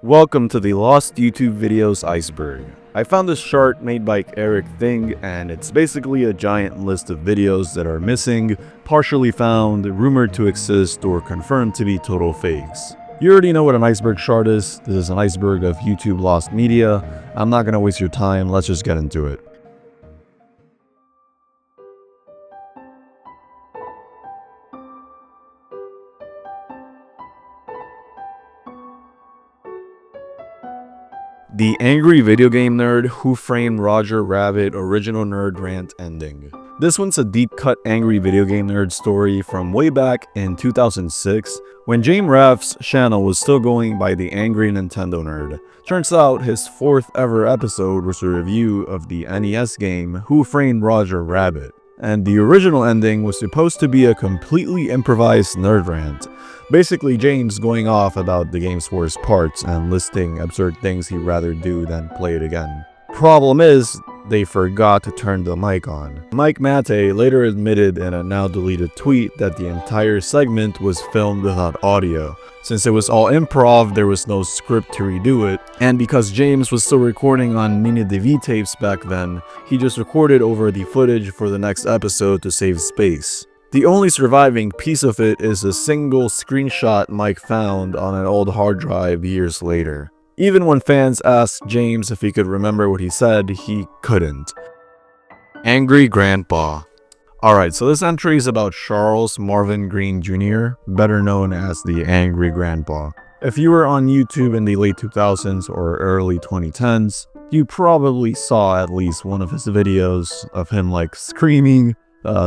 Welcome to the Lost YouTube Videos Iceberg. I found this chart made by Eric Thing, and it's basically a giant list of videos that are missing, partially found, rumored to exist, or confirmed to be total fakes. You already know what an iceberg chart is. This is an iceberg of YouTube lost media. I'm not gonna waste your time, let's just get into it. The Angry Video Game Nerd Who Framed Roger Rabbit Original Nerd Rant Ending. This one's a deep-cut Angry Video Game Nerd story from way back in 2006 when James Raff's channel was still going by the Angry Nintendo Nerd. Turns out his fourth ever episode was a review of the NES game Who Framed Roger Rabbit, and the original ending was supposed to be a completely improvised nerd rant. Basically, James going off about the game's worst parts and listing absurd things he'd rather do than play it again. Problem is, they forgot to turn the mic on. Mike Mattei later admitted in a now deleted tweet that the entire segment was filmed without audio. Since it was all improv, there was no script to redo it, and because James was still recording on mini-DV tapes back then, he just recorded over the footage for the next episode to save space. The only surviving piece of it is a single screenshot Mike found on an old hard drive years later. Even when fans asked James if he could remember what he said, he couldn't. Angry Grandpa. Alright, so this entry is about Charles Marvin Green Jr., better known as the Angry Grandpa. If you were on YouTube in the late 2000s or early 2010s, you probably saw at least one of his videos of him like screaming,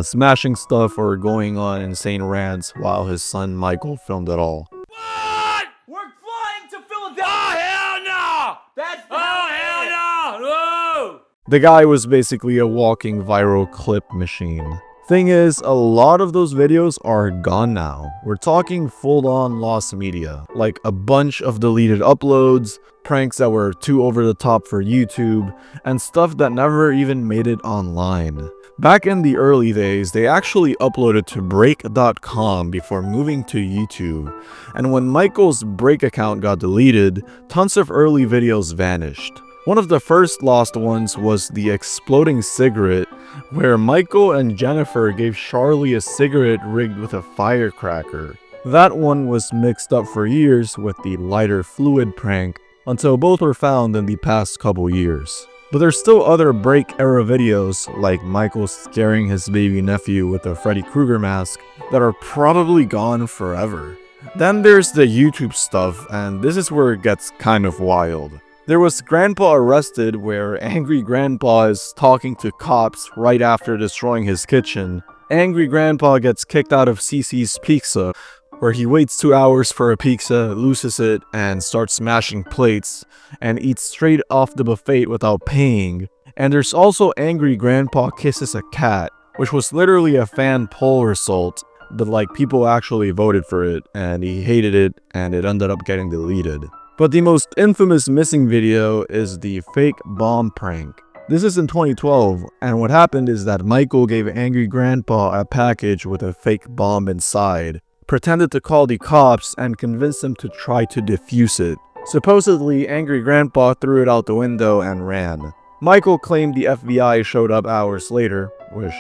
smashing stuff, or going on insane rants while his son Michael filmed it all. What? We're flying to Philadelphia! Oh, hell no! That's hell no! No! The guy was basically a walking viral clip machine. Thing is, a lot of those videos are gone now. We're talking full-on lost media, like a bunch of deleted uploads, pranks that were too over the top for YouTube, and stuff that never even made it online. Back in the early days, they actually uploaded to break.com before moving to YouTube, and when Michael's Break account got deleted, tons of early videos vanished. One of the first lost ones was the exploding cigarette, where Michael and Jennifer gave Charlie a cigarette rigged with a firecracker. That one was mixed up for years with the lighter fluid prank, until both were found in the past couple years. But there's still other break-era videos, like Michael scaring his baby nephew with a Freddy Krueger mask, that are probably gone forever. Then there's the YouTube stuff, and this is where it gets kind of wild. There was Grandpa Arrested, where Angry Grandpa is talking to cops right after destroying his kitchen. Angry Grandpa gets kicked out of CC's Pizza, where he waits 2 hours for a pizza, loses it, and starts smashing plates, and eats straight off the buffet without paying. And there's also Angry Grandpa Kisses a Cat, which was literally a fan poll result, but like people actually voted for it, and he hated it, and it ended up getting deleted. But the most infamous missing video is the fake bomb prank. This is in 2012, and what happened is that Michael gave Angry Grandpa a package with a fake bomb inside, pretended to call the cops, and convinced them to try to defuse it. Supposedly, Angry Grandpa threw it out the window and ran. Michael claimed the FBI showed up hours later, which,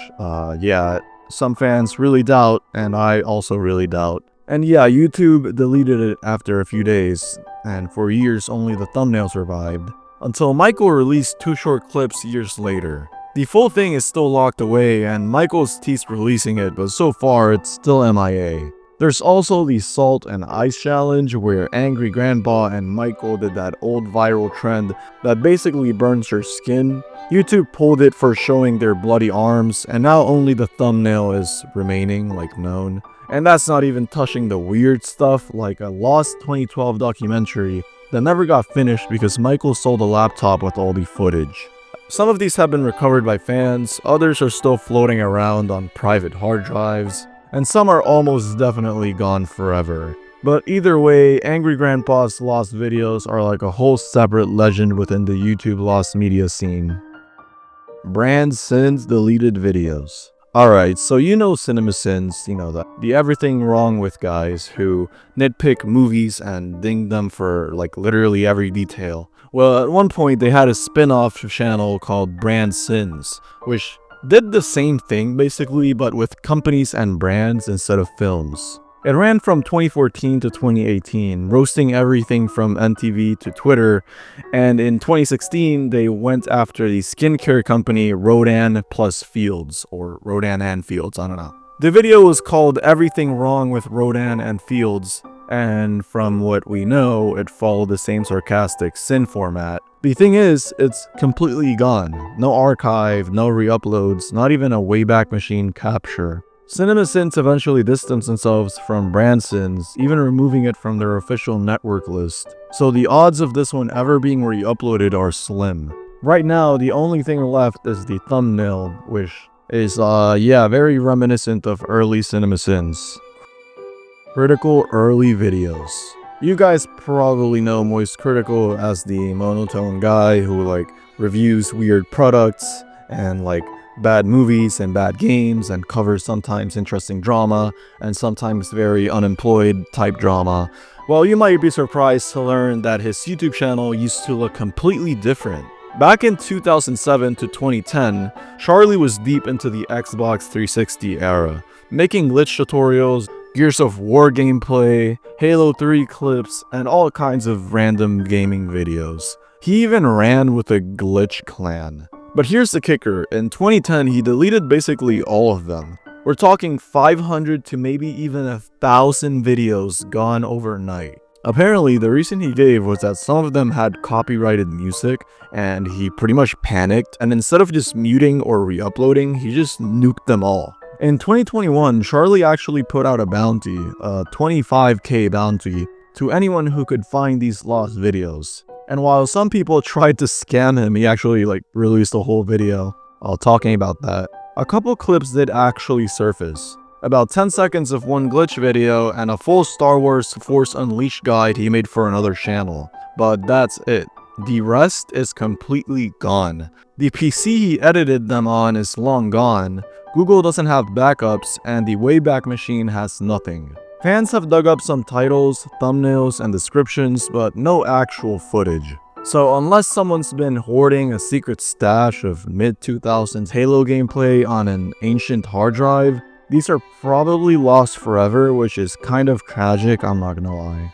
yeah, some fans really doubt, and I also really doubt. And yeah, YouTube deleted it after a few days, and for years only the thumbnail survived, until Michael released 2 short clips years later. The full thing is still locked away, and Michael's teased releasing it, but so far it's still MIA. There's also the Salt and Ice Challenge, where Angry Grandpa and Michael did that old viral trend that basically burns your skin. YouTube pulled it for showing their bloody arms, and now only the thumbnail is remaining, like known. And that's not even touching the weird stuff like a lost 2012 documentary that never got finished because Michael sold a laptop with all the footage. Some of these have been recovered by fans, others are still floating around on private hard drives, and some are almost definitely gone forever. But either way, Angry Grandpa's lost videos are like a whole separate legend within the YouTube lost media scene. Brand sends deleted videos. Alright, so you know CinemaSins, you know, the everything wrong with guys who nitpick movies and ding them for like literally every detail. Well, at one point they had a spin-off channel called Brand Sins, which did the same thing basically, but with companies and brands instead of films. It ran from 2014 to 2018, roasting everything from MTV to Twitter, and in 2016 they went after the skincare company Rodan Plus Fields, or Rodan and Fields, I don't know. The video was called Everything Wrong with Rodan and Fields, and from what we know, it followed the same sarcastic sin format. The thing is, it's completely gone. No archive, no re-uploads, not even a Wayback Machine capture. CinemaSins eventually distanced themselves from Brand Sins, even removing it from their official network list. So the odds of this one ever being re-uploaded are slim. Right now, the only thing left is the thumbnail, which is, very reminiscent of early CinemaSins. Critical early videos. You guys probably know Moist Critical as the monotone guy who, like, reviews weird products and, like, bad movies and bad games and covers sometimes interesting drama and sometimes very unemployed type drama. Well, you might be surprised to learn that his YouTube channel used to look completely different. Back in 2007 to 2010, Charlie was deep into the Xbox 360 era, making glitch tutorials, Gears of War gameplay, Halo 3 clips, and all kinds of random gaming videos. He even ran with a glitch clan. But here's the kicker, in 2010 he deleted basically all of them. We're talking 500 to maybe even 1,000 videos gone overnight. Apparently the reason he gave was that some of them had copyrighted music and he pretty much panicked, and instead of just muting or re-uploading, he just nuked them all. In 2021, Charlie actually put out a bounty, a 25k bounty, to anyone who could find these lost videos. And while some people tried to scam him, he actually released a whole video talking about that. A couple clips did actually surface. About 10 seconds of one glitch video and a full Star Wars Force Unleashed guide he made for another channel. But that's it. The rest is completely gone. The PC he edited them on is long gone, Google doesn't have backups, and the Wayback Machine has nothing. Fans have dug up some titles, thumbnails, and descriptions, but no actual footage. So unless someone's been hoarding a secret stash of mid-2000s Halo gameplay on an ancient hard drive, these are probably lost forever, which is kind of tragic, I'm not gonna lie.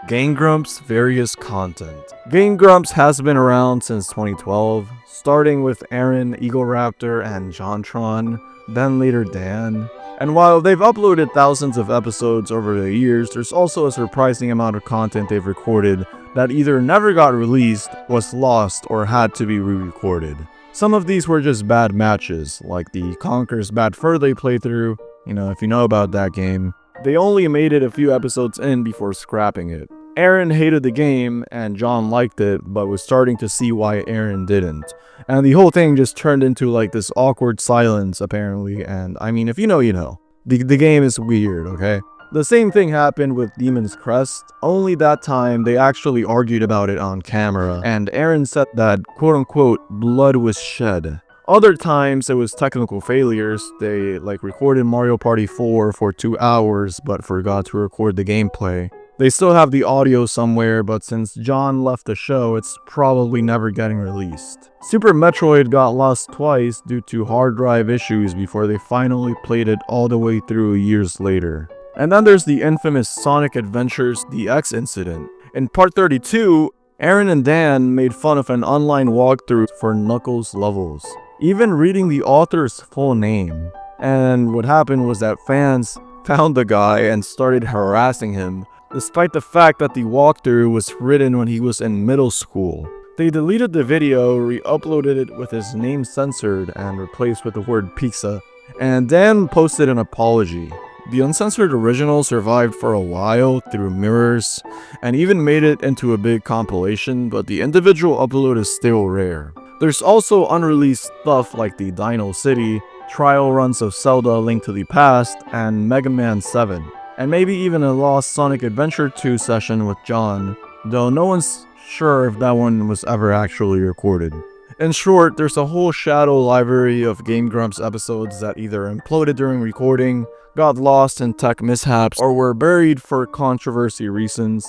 Game Grumps' various content. Game Grumps has been around since 2012, starting with Aaron, Eagle Raptor, and Jontron, then later Dan. And while they've uploaded thousands of episodes over the years, there's also a surprising amount of content they've recorded that either never got released, was lost, or had to be re-recorded. Some of these were just bad matches, like the Conker's Bad Fur Day playthrough, if you know about that game. They only made it a few episodes in before scrapping it. Aaron hated the game, and John liked it, but was starting to see why Aaron didn't. And the whole thing just turned into this awkward silence, apparently, and I mean, if you know, you know. The game is weird, okay? The same thing happened with Demon's Crest, only that time they actually argued about it on camera, and Aaron said that, quote-unquote, blood was shed. Other times it was technical failures. They recorded Mario Party 4 for 2 hours, but forgot to record the gameplay. They still have the audio somewhere, but since John left the show, it's probably never getting released. Super Metroid got lost twice due to hard drive issues before they finally played it all the way through years later. And then there's the infamous Sonic Adventures DX incident. In part 32, Aaron and Dan made fun of an online walkthrough for Knuckles levels, even reading the author's full name. And what happened was that fans found the guy and started harassing him, despite the fact that the walkthrough was written when he was in middle school. They deleted the video, re-uploaded it with his name censored and replaced with the word pizza, and Dan posted an apology. The uncensored original survived for a while through mirrors, and even made it into a big compilation, but the individual upload is still rare. There's also unreleased stuff like the Dino City, trial runs of Zelda: A Link to the Past, and Mega Man 7. And maybe even a lost Sonic Adventure 2 session with John, though no one's sure if that one was ever actually recorded. In short, there's a whole shadow library of Game Grumps episodes that either imploded during recording, got lost in tech mishaps, or were buried for controversy reasons.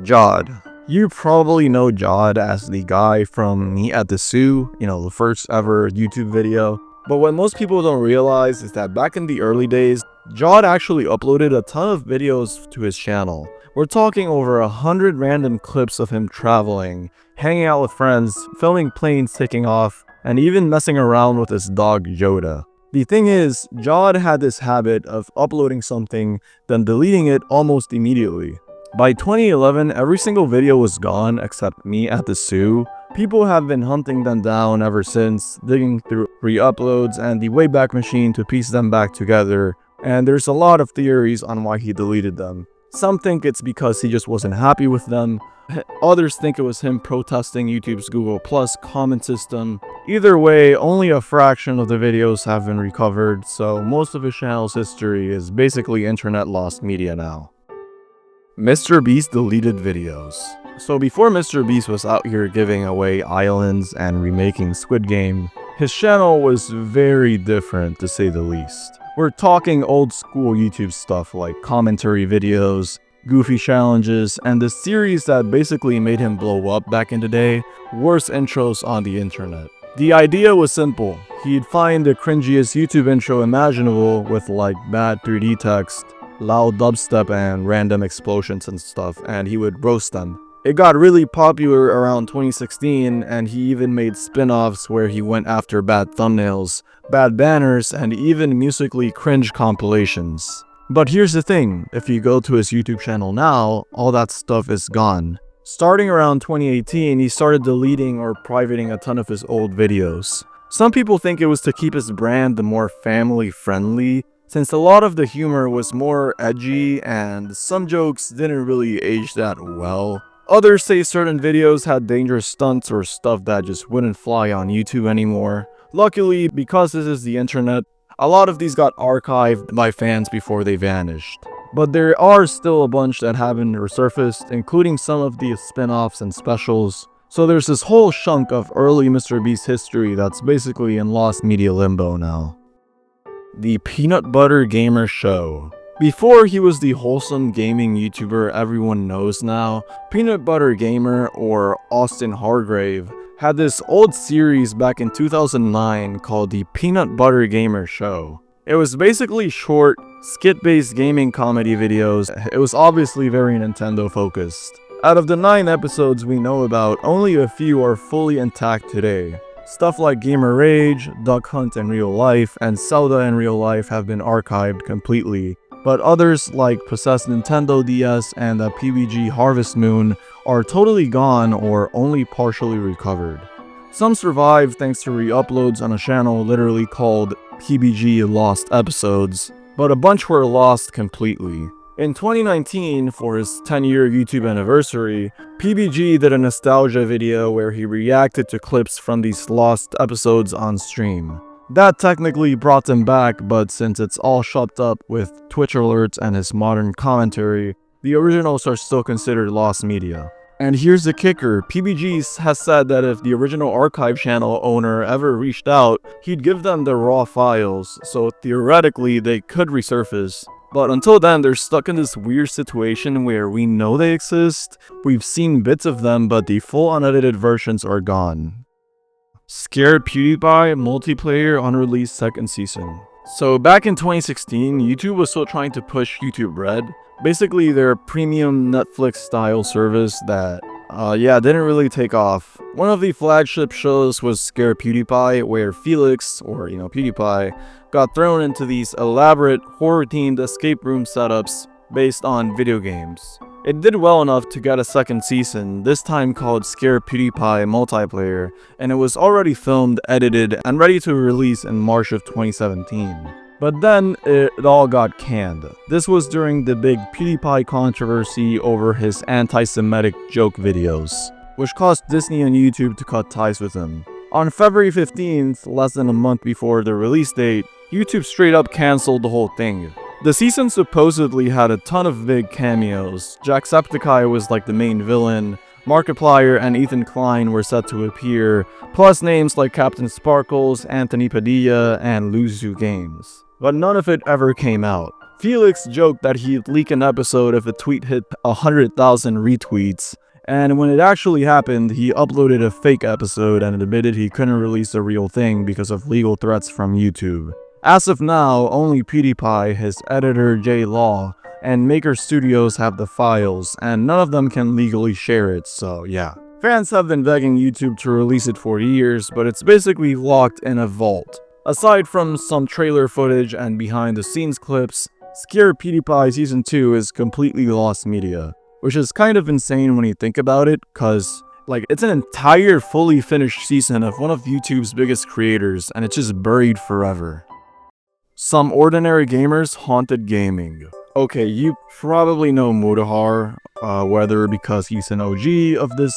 Jod. You probably know Jod as the guy from Me at the Zoo, the first ever YouTube video. But what most people don't realize is that back in the early days, Jod actually uploaded a ton of videos to his channel. We're talking over 100 random clips of him traveling, hanging out with friends, filming planes taking off, and even messing around with his dog Yoda. The thing is, Jod had this habit of uploading something, then deleting it almost immediately. By 2011, every single video was gone except Me at the Zoo. People have been hunting them down ever since, digging through re-uploads and the Wayback Machine to piece them back together, and there's a lot of theories on why he deleted them. Some think it's because he just wasn't happy with them. Others think it was him protesting YouTube's Google Plus comment system. Either way, only a fraction of the videos have been recovered, so most of his channel's history is basically internet lost media now. Mr. Beast deleted videos. So before Mr. Beast was out here giving away islands and remaking Squid Game, his channel was very different to say the least. We're talking old school YouTube stuff like commentary videos, goofy challenges, and the series that basically made him blow up back in the day, worst intros on the internet. The idea was simple. He'd find the cringiest YouTube intro imaginable with like bad 3D text, loud dubstep and random explosions and stuff, and he would roast them. It got really popular around 2016, and he even made spin-offs where he went after bad thumbnails, bad banners, and even musically cringe compilations. But here's the thing, if you go to his YouTube channel now, all that stuff is gone. Starting around 2018, he started deleting or privating a ton of his old videos. Some people think it was to keep his brand more family-friendly, since a lot of the humor was more edgy and some jokes didn't really age that well. Others say certain videos had dangerous stunts or stuff that just wouldn't fly on YouTube anymore. Luckily, because this is the internet, a lot of these got archived by fans before they vanished. But there are still a bunch that haven't resurfaced, including some of the spin-offs and specials. So there's this whole chunk of early Mr. Beast history that's basically in lost media limbo now. The Peanut Butter Gamer Show. Before he was the wholesome gaming YouTuber everyone knows now, Peanut Butter Gamer, or Austin Hargrave, had this old series back in 2009 called the Peanut Butter Gamer Show. It was basically short, skit-based gaming comedy videos. It was obviously very Nintendo focused. Out of the 9 episodes we know about, only a few are fully intact today. Stuff like Gamer Rage, Duck Hunt in Real Life, and Zelda in Real Life have been archived completely. But others like Possessed Nintendo DS and the PBG Harvest Moon are totally gone or only partially recovered. Some survived thanks to re-uploads on a channel literally called PBG Lost Episodes, but a bunch were lost completely. In 2019, for his 10-year YouTube anniversary, PBG did a nostalgia video where he reacted to clips from these lost episodes on stream. That technically brought him back, but since it's all chopped up with Twitch alerts and his modern commentary, the originals are still considered lost media. And here's the kicker, PBG has said that if the original archive channel owner ever reached out, he'd give them the raw files, so theoretically they could resurface. But until then, they're stuck in this weird situation where we know they exist, we've seen bits of them, but the full unedited versions are gone. Scared PewDiePie multiplayer unreleased second season. So back in 2016, YouTube was still trying to push YouTube Red, basically their premium Netflix style service that didn't really take off. One of the flagship shows was Scare PewDiePie, where Felix, or PewDiePie, got thrown into these elaborate horror-themed escape room setups based on video games. It did well enough to get a second season, this time called Scare PewDiePie Multiplayer, and it was already filmed, edited, and ready to release in March of 2017. But then, it all got canned. This was during the big PewDiePie controversy over his anti-Semitic joke videos, which caused Disney and YouTube to cut ties with him. On February 15th, less than a month before the release date, YouTube straight up cancelled the whole thing. The season supposedly had a ton of big cameos. Jacksepticeye was like the main villain, Markiplier and Ethan Klein were set to appear, plus names like Captain Sparkles, Anthony Padilla, and Luzu Games. But none of it ever came out. Felix joked that he'd leak an episode if a tweet hit 100,000 retweets, and when it actually happened, he uploaded a fake episode and admitted he couldn't release the real thing because of legal threats from YouTube. As of now, only PewDiePie, his editor J Law, and Maker Studios have the files, and none of them can legally share it, so yeah. Fans have been begging YouTube to release it for years, but it's basically locked in a vault. Aside from some trailer footage and behind the scenes clips, Scare PewDiePie Season 2 is completely lost media, which is kind of insane when you think about it, cause it's an entire fully finished season of one of YouTube's biggest creators, and it's just buried forever. Some ordinary gamers haunted gaming. Okay, you probably know Mudahar, whether because he's an OG of this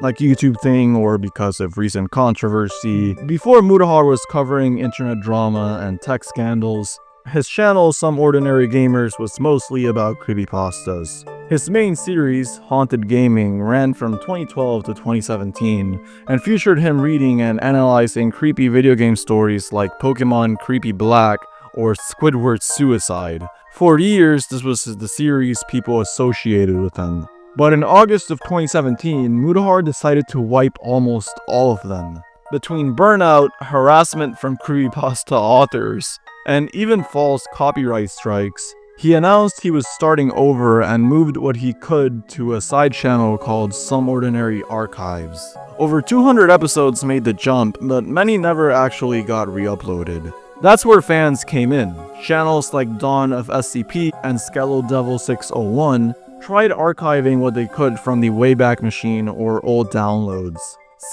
YouTube thing or because of recent controversy. Before Mudahar was covering internet drama and tech scandals, his channel Some Ordinary Gamers was mostly about creepypastas. His main series, Haunted Gaming, ran from 2012 to 2017 and featured him reading and analyzing creepy video game stories like Pokemon Creepy Black or Squidward's Suicide. For years, this was the series people associated with him. But in August of 2017, Mudahar decided to wipe almost all of them. Between burnout, harassment from creepypasta authors, and even false copyright strikes, he announced he was starting over and moved what he could to a side channel called Some Ordinary Archives. Over 200 episodes made the jump, but many never actually got re-uploaded. That's where fans came in. Channels like Dawn of SCP and Skello Devil 601 tried archiving what they could from the Wayback Machine or old downloads.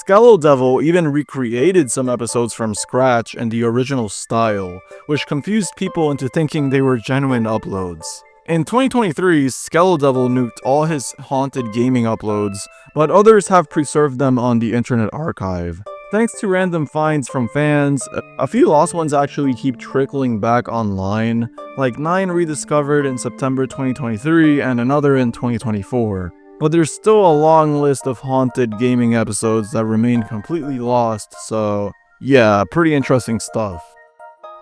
Skello Devil even recreated some episodes from scratch in the original style, which confused people into thinking they were genuine uploads. In 2023, Skello Devil nuked all his haunted gaming uploads, but others have preserved them on the Internet Archive. Thanks to random finds from fans, a few lost ones actually keep trickling back online, like 9 rediscovered in September 2023 and another in 2024. But there's still a long list of haunted gaming episodes that remain completely lost, so yeah, pretty interesting stuff.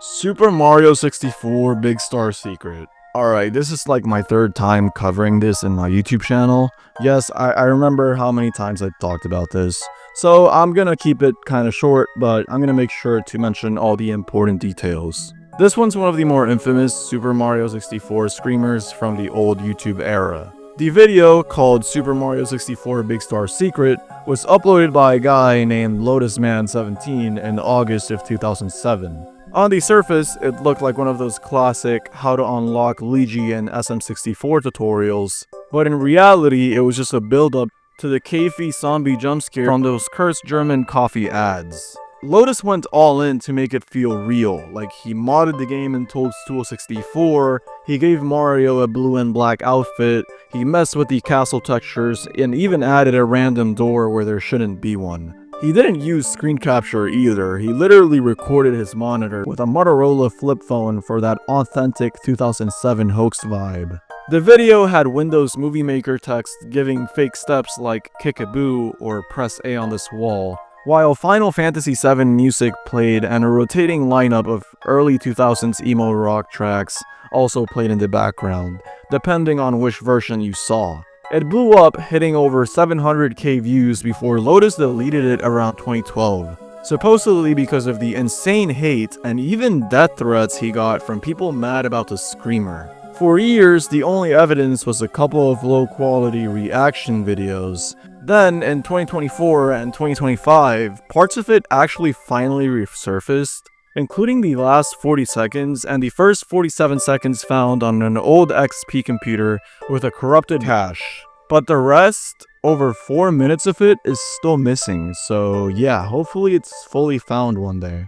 Super Mario 64 Big Star Secret. Alright, this is my third time covering this in my YouTube channel. Yes, I remember how many times I talked about this. So I'm gonna keep it kinda short, but I'm gonna make sure to mention all the important details. This one's one of the more infamous Super Mario 64 screamers from the old YouTube era. The video, called Super Mario 64 Big Star Secret, was uploaded by a guy named LotusMan17 in August of 2007. On the surface, it looked like one of those classic how to unlock Luigi and SM64 tutorials, but in reality, it was just a build-up to the Kafei zombie jumpscare from those cursed German coffee ads. Lotus went all in to make it feel real, he modded the game in Toadstool 64, he gave Mario a blue and black outfit, he messed with the castle textures, and even added a random door where there shouldn't be one. He didn't use screen capture either, he literally recorded his monitor with a Motorola flip phone for that authentic 2007 hoax vibe. The video had Windows Movie Maker text giving fake steps like kick a boo or press A on this wall, while Final Fantasy VII music played and a rotating lineup of early 2000s emo rock tracks also played in the background, depending on which version you saw. It blew up, hitting over 700k views before Lotus deleted it around 2012, supposedly because of the insane hate and even death threats he got from people mad about the screamer. For years, the only evidence was a couple of low-quality reaction videos. Then, in 2024 and 2025, parts of it actually finally resurfaced, including the last 40 seconds and the first 47 seconds found on an old XP computer with a corrupted cache. But the rest, over 4 minutes of it, is still missing, so yeah, hopefully it's fully found one day.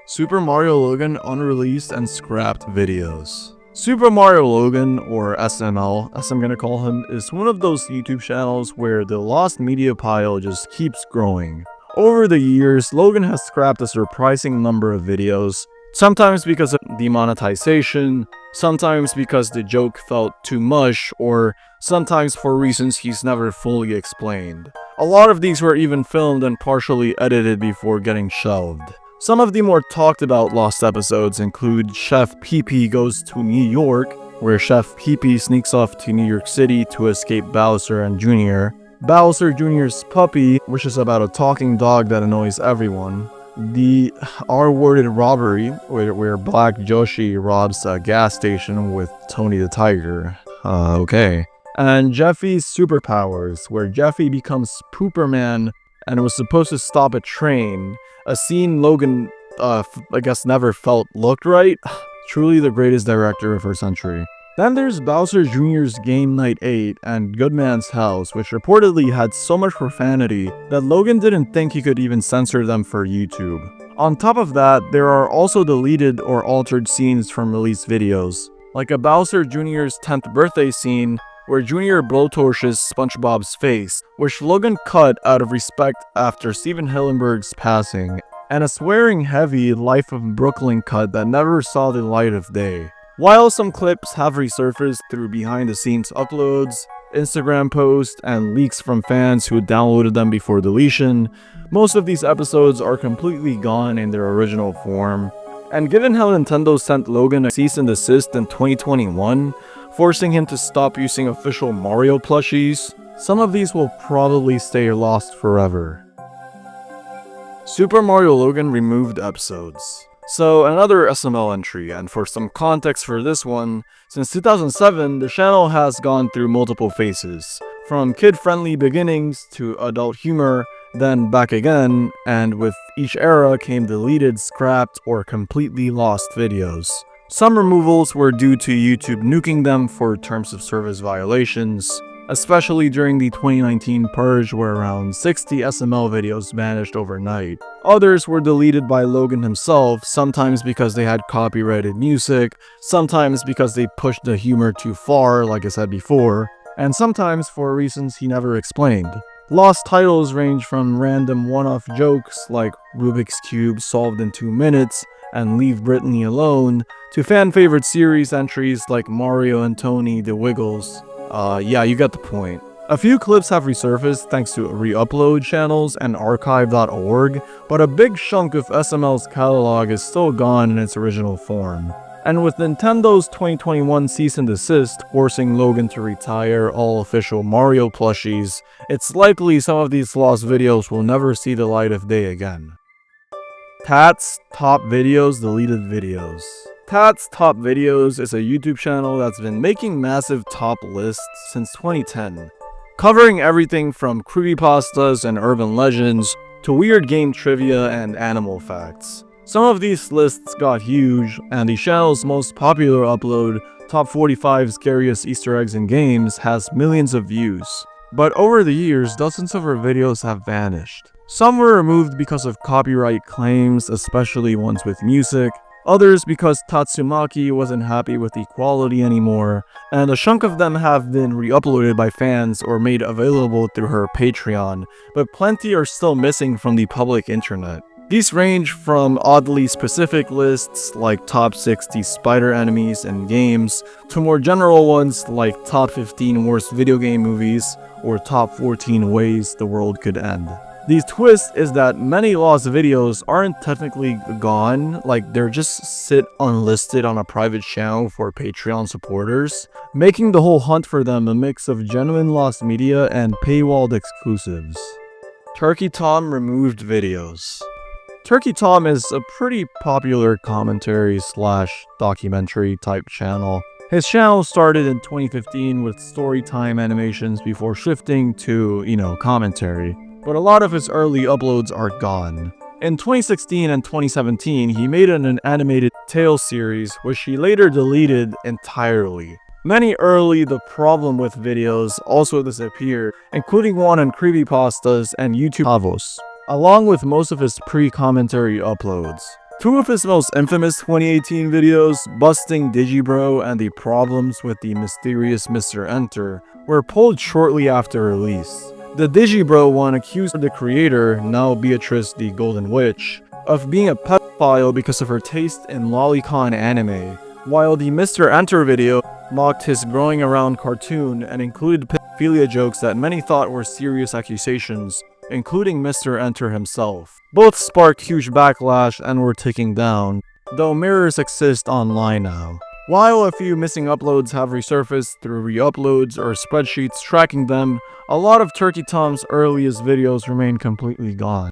Super Mario Logan unreleased and scrapped videos. Super Mario Logan, or SML, as I'm gonna call him, is one of those YouTube channels where the lost media pile just keeps growing. Over the years, Logan has scrapped a surprising number of videos, sometimes because of demonetization, sometimes because the joke felt too much, or sometimes for reasons he's never fully explained. A lot of these were even filmed and partially edited before getting shelved. Some of the more talked about lost episodes include Chef Pee-Pee Goes to New York, where Chef Pee-Pee sneaks off to New York City to escape Bowser and Jr., Bowser Jr.'s Puppy, which is about a talking dog that annoys everyone, the R-worded robbery, where Black Joshi robs a gas station with Tony the Tiger, okay, and Jeffy's Superpowers, where Jeffy becomes Pooperman and was supposed to stop a train, a scene Logan, I guess never felt looked right. Truly the greatest director of our century. Then there's Bowser Jr.'s Game Night 8 and Goodman's House, which reportedly had so much profanity that Logan didn't think he could even censor them for YouTube. On top of that, there are also deleted or altered scenes from released videos, like a Bowser Jr.'s 10th birthday scene where Jr. blowtorches SpongeBob's face, which Logan cut out of respect after Steven Hillenburg's passing, and a swearing-heavy Life of Brooklyn cut that never saw the light of day. While some clips have resurfaced through behind-the-scenes uploads, Instagram posts, and leaks from fans who downloaded them before deletion, most of these episodes are completely gone in their original form. And given how Nintendo sent Logan a cease and desist in 2021, forcing him to stop using official Mario plushies, some of these will probably stay lost forever. Super Mario Logan removed episodes. So another SML entry, and for some context for this one, since 2007, the channel has gone through multiple phases, from kid-friendly beginnings to adult humor, then back again, and with each era came deleted, scrapped, or completely lost videos. Some removals were due to YouTube nuking them for terms of service violations, especially during the 2019 purge where around 60 SML videos vanished overnight. Others were deleted by Logan himself, sometimes because they had copyrighted music, sometimes because they pushed the humor too far, like I said before, and sometimes for reasons he never explained. Lost titles range from random one-off jokes like Rubik's Cube solved in 2 minutes and Leave Britney Alone, to fan-favorite series entries like Mario and Tony the Wiggles. Yeah, you get the point. A few clips have resurfaced thanks to re-upload channels and archive.org, but a big chunk of SML's catalog is still gone in its original form. And with Nintendo's 2021 cease and desist forcing Logan to retire all official Mario plushies, it's likely some of these lost videos will never see the light of day again. Tat's Top Videos Deleted Videos. Tat's Top Videos is a YouTube channel that's been making massive top lists since 2010, covering everything from creepypastas and urban legends to weird game trivia and animal facts. Some of these lists got huge, and the channel's most popular upload, Top 45 Scariest Easter Eggs in Games, has millions of views. But over the years, dozens of her videos have vanished. Some were removed because of copyright claims, especially ones with music, others because Tatsumaki wasn't happy with the quality anymore, and a chunk of them have been re-uploaded by fans or made available through her Patreon, but plenty are still missing from the public internet. These range from oddly specific lists like top 60 spider enemies in games, to more general ones like top 15 worst video game movies or top 14 ways the world could end. The twist is that many lost videos aren't technically gone, like they're just sit unlisted on a private channel for Patreon supporters, making the whole hunt for them a mix of genuine lost media and paywalled exclusives. Turkey Tom removed videos. Turkey Tom is a pretty popular commentary / documentary type channel. His channel started in 2015 with storytime animations before shifting to, commentary. But a lot of his early uploads are gone. In 2016 and 2017, he made an animated Tales series, which he later deleted entirely. Many early The Problem With videos also disappeared, including one on creepypastas and YouTube Havos, along with most of his pre-commentary uploads. Two of his most infamous 2018 videos, Busting Digibro and The Problems With the Mysterious Mr. Enter, were pulled shortly after release. The Digibro one accused the creator, now Beatrice the Golden Witch, of being a pedophile because of her taste in lolicon anime, while the Mr. Enter video mocked his growing around cartoon and included pedophilia jokes that many thought were serious accusations, including Mr. Enter himself. Both sparked huge backlash and were taken down, though mirrors exist online now. While a few missing uploads have resurfaced through re-uploads or spreadsheets tracking them, a lot of Turkey Tom's earliest videos remain completely gone.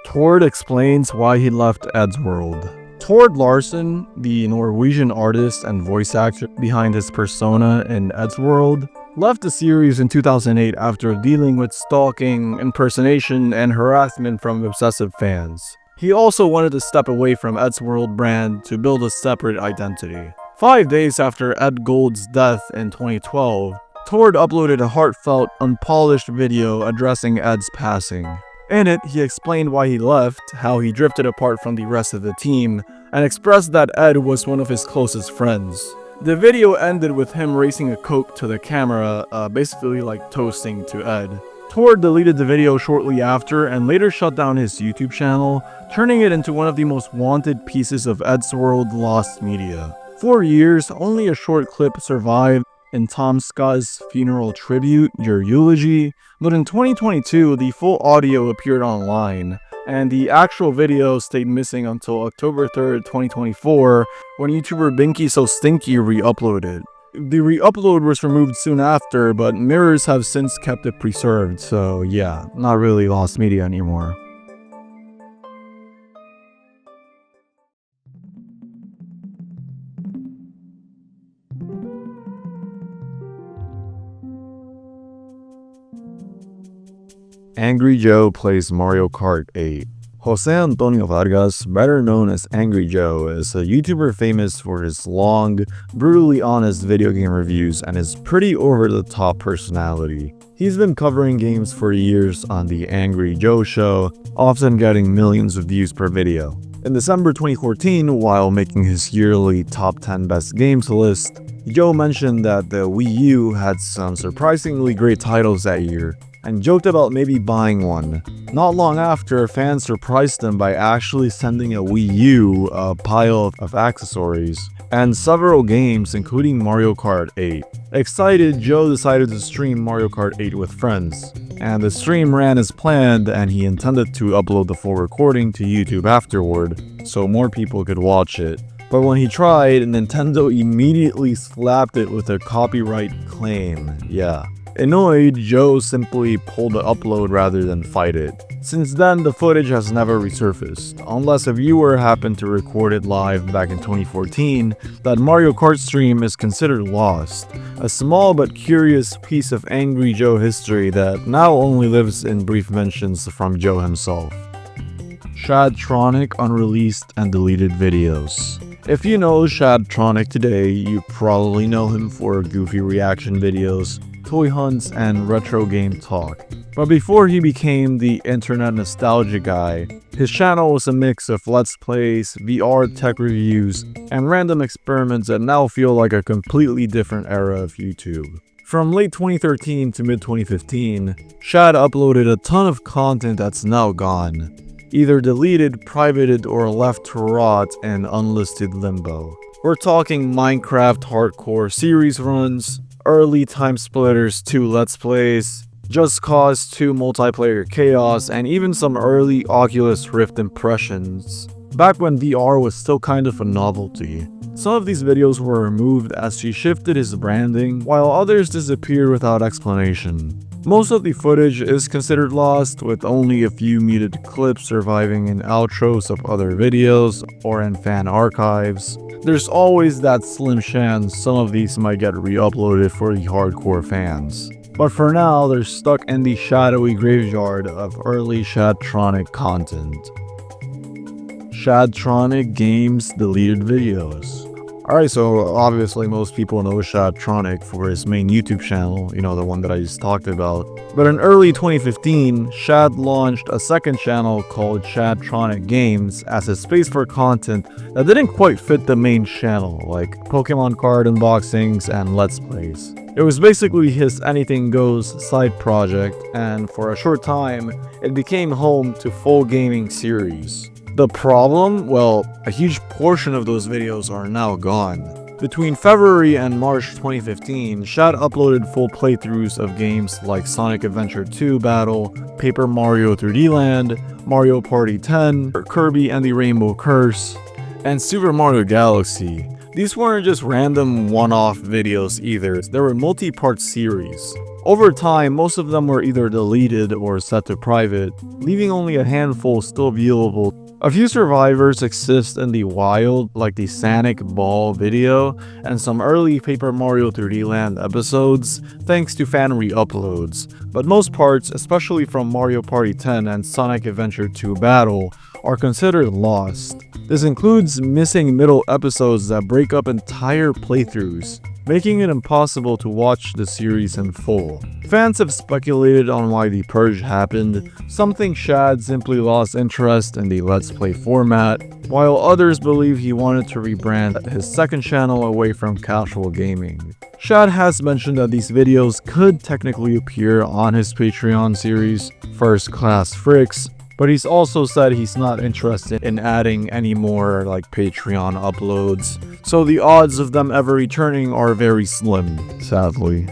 Tord explains why he left Eddsworld. Tord Larsen, the Norwegian artist and voice actor behind his persona in Eddsworld, left the series in 2008 after dealing with stalking, impersonation, and harassment from obsessive fans. He also wanted to step away from Eddsworld brand to build a separate identity. 5 days after Ed Gold's death in 2012, Tord uploaded a heartfelt, unpolished video addressing Ed's passing. In it, he explained why he left, how he drifted apart from the rest of the team, and expressed that Ed was one of his closest friends. The video ended with him racing a Coke to the camera, basically like toasting to Ed. Tord deleted the video shortly after and later shut down his YouTube channel, turning it into one of the most wanted pieces of Eddsworld lost media. For years, only a short clip survived in Tom Scott's funeral tribute, Your Eulogy, but in 2022, the full audio appeared online, and the actual video stayed missing until October 3rd, 2024, when YouTuber Binky So Stinky re-uploaded. The re-upload was removed soon after, but mirrors have since kept it preserved, so yeah, not really lost media anymore. Angry Joe plays Mario Kart 8. Jose Antonio Vargas, better known as Angry Joe, is a YouTuber famous for his long, brutally honest video game reviews and his pretty over-the-top personality. He's been covering games for years on the Angry Joe Show, often getting millions of views per video. In December 2014, while making his yearly top 10 best games list, Joe mentioned that the Wii U had some surprisingly great titles that year, and joked about maybe buying one. Not long after, fans surprised him by actually sending a Wii U a pile of accessories, and several games including Mario Kart 8. Excited, Joe decided to stream Mario Kart 8 with friends, and the stream ran as planned, and he intended to upload the full recording to YouTube afterward, so more people could watch it. But when he tried, Nintendo immediately slapped it with a copyright claim. Yeah. Annoyed, Joe simply pulled the upload rather than fight it. Since then, the footage has never resurfaced, unless a viewer happened to record it live back in 2014. That Mario Kart stream is considered lost, a small but curious piece of Angry Joe history that now only lives in brief mentions from Joe himself. Shadtronic unreleased and deleted videos. If you know Shadtronic today, you probably know him for goofy reaction videos, toy hunts, and retro game talk. But before he became the internet nostalgia guy, his channel was a mix of let's plays, VR tech reviews, and random experiments that now feel like a completely different era of YouTube. From late 2013 to mid 2015, Shad uploaded a ton of content that's now gone, either deleted, privated, or left to rot in unlisted limbo. We're talking Minecraft hardcore series runs, early Time Splitters 2 Let's Plays, Just Cause 2 multiplayer chaos, and even some early Oculus Rift impressions, back when VR was still kind of a novelty. Some of these videos were removed as she shifted his branding, while others disappeared without explanation. Most of the footage is considered lost, with only a few muted clips surviving in outros of other videos or in fan archives. There's always that slim chance some of these might get re-uploaded for the hardcore fans. But for now, they're stuck in the shadowy graveyard of early Shadtronic content. Shadtronic Games deleted videos. Alright, so obviously most people know Shadtronic for his main YouTube channel, you know, the one that I just talked about. But in early 2015, Shad launched a second channel called Shadtronic Games as a space for content that didn't quite fit the main channel, like Pokemon card unboxings and Let's Plays. It was basically his anything goes side project, and for a short time, it became home to full gaming series. The problem? Well, a huge portion of those videos are now gone. Between February and March 2015, Shad uploaded full playthroughs of games like Sonic Adventure 2 Battle, Paper Mario 3D Land, Mario Party 10, Kirby and the Rainbow Curse, and Super Mario Galaxy. These weren't just random one-off videos either, they were multi-part series. Over time, most of them were either deleted or set to private, leaving only a handful still viewable. A few survivors exist in the wild, like the Sonic Ball video and some early Paper Mario 3D Land episodes, thanks to fan re-uploads. But most parts, especially from Mario Party 10 and Sonic Adventure 2 Battle, are considered lost. This includes missing middle episodes that break up entire playthroughs, making it impossible to watch the series in full. Fans have speculated on why the purge happened. Some think Shad simply lost interest in the Let's Play format, while others believe he wanted to rebrand his second channel away from casual gaming. Shad has mentioned that these videos could technically appear on his Patreon series, First Class Fricks, but he's also said he's not interested in adding any more like Patreon uploads, so the odds of them ever returning are very slim, sadly.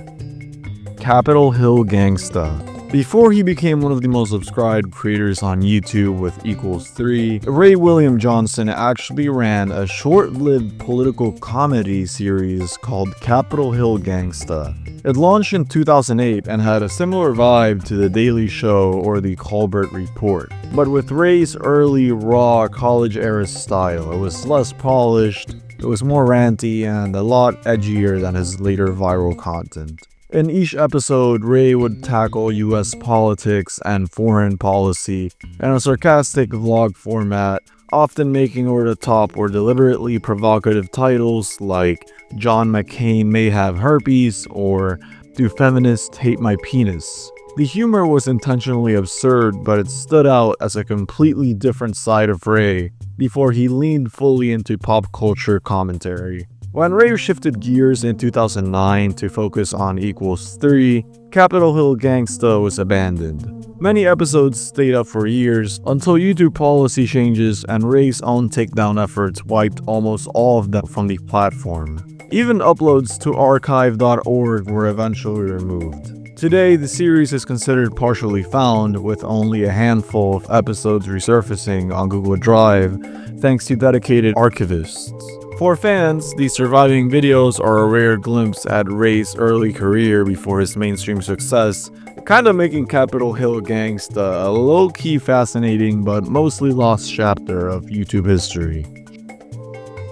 Capitol Hill Gangsta. Before he became one of the most subscribed creators on YouTube with =3, Ray William Johnson actually ran a short-lived political comedy series called Capitol Hill Gangsta. It launched in 2008 and had a similar vibe to The Daily Show or The Colbert Report. But with Ray's early, raw, college-era style, it was less polished, it was more ranty, and a lot edgier than his later viral content. In each episode, Ray would tackle US politics and foreign policy in a sarcastic vlog format, often making over the top or deliberately provocative titles like "John McCain may have herpes" or "Do feminists hate my penis?" The humor was intentionally absurd, but it stood out as a completely different side of Ray before he leaned fully into pop culture commentary. When Ray shifted gears in 2009 to focus on =3, Capitol Hill Gangsta was abandoned. Many episodes stayed up for years until YouTube policy changes and Ray's own takedown efforts wiped almost all of them from the platform. Even uploads to archive.org were eventually removed. Today, the series is considered partially found, with only a handful of episodes resurfacing on Google Drive thanks to dedicated archivists. For fans, these surviving videos are a rare glimpse at Ray's early career before his mainstream success, kinda making Capitol Hill Gangsta a low-key fascinating but mostly lost chapter of YouTube history.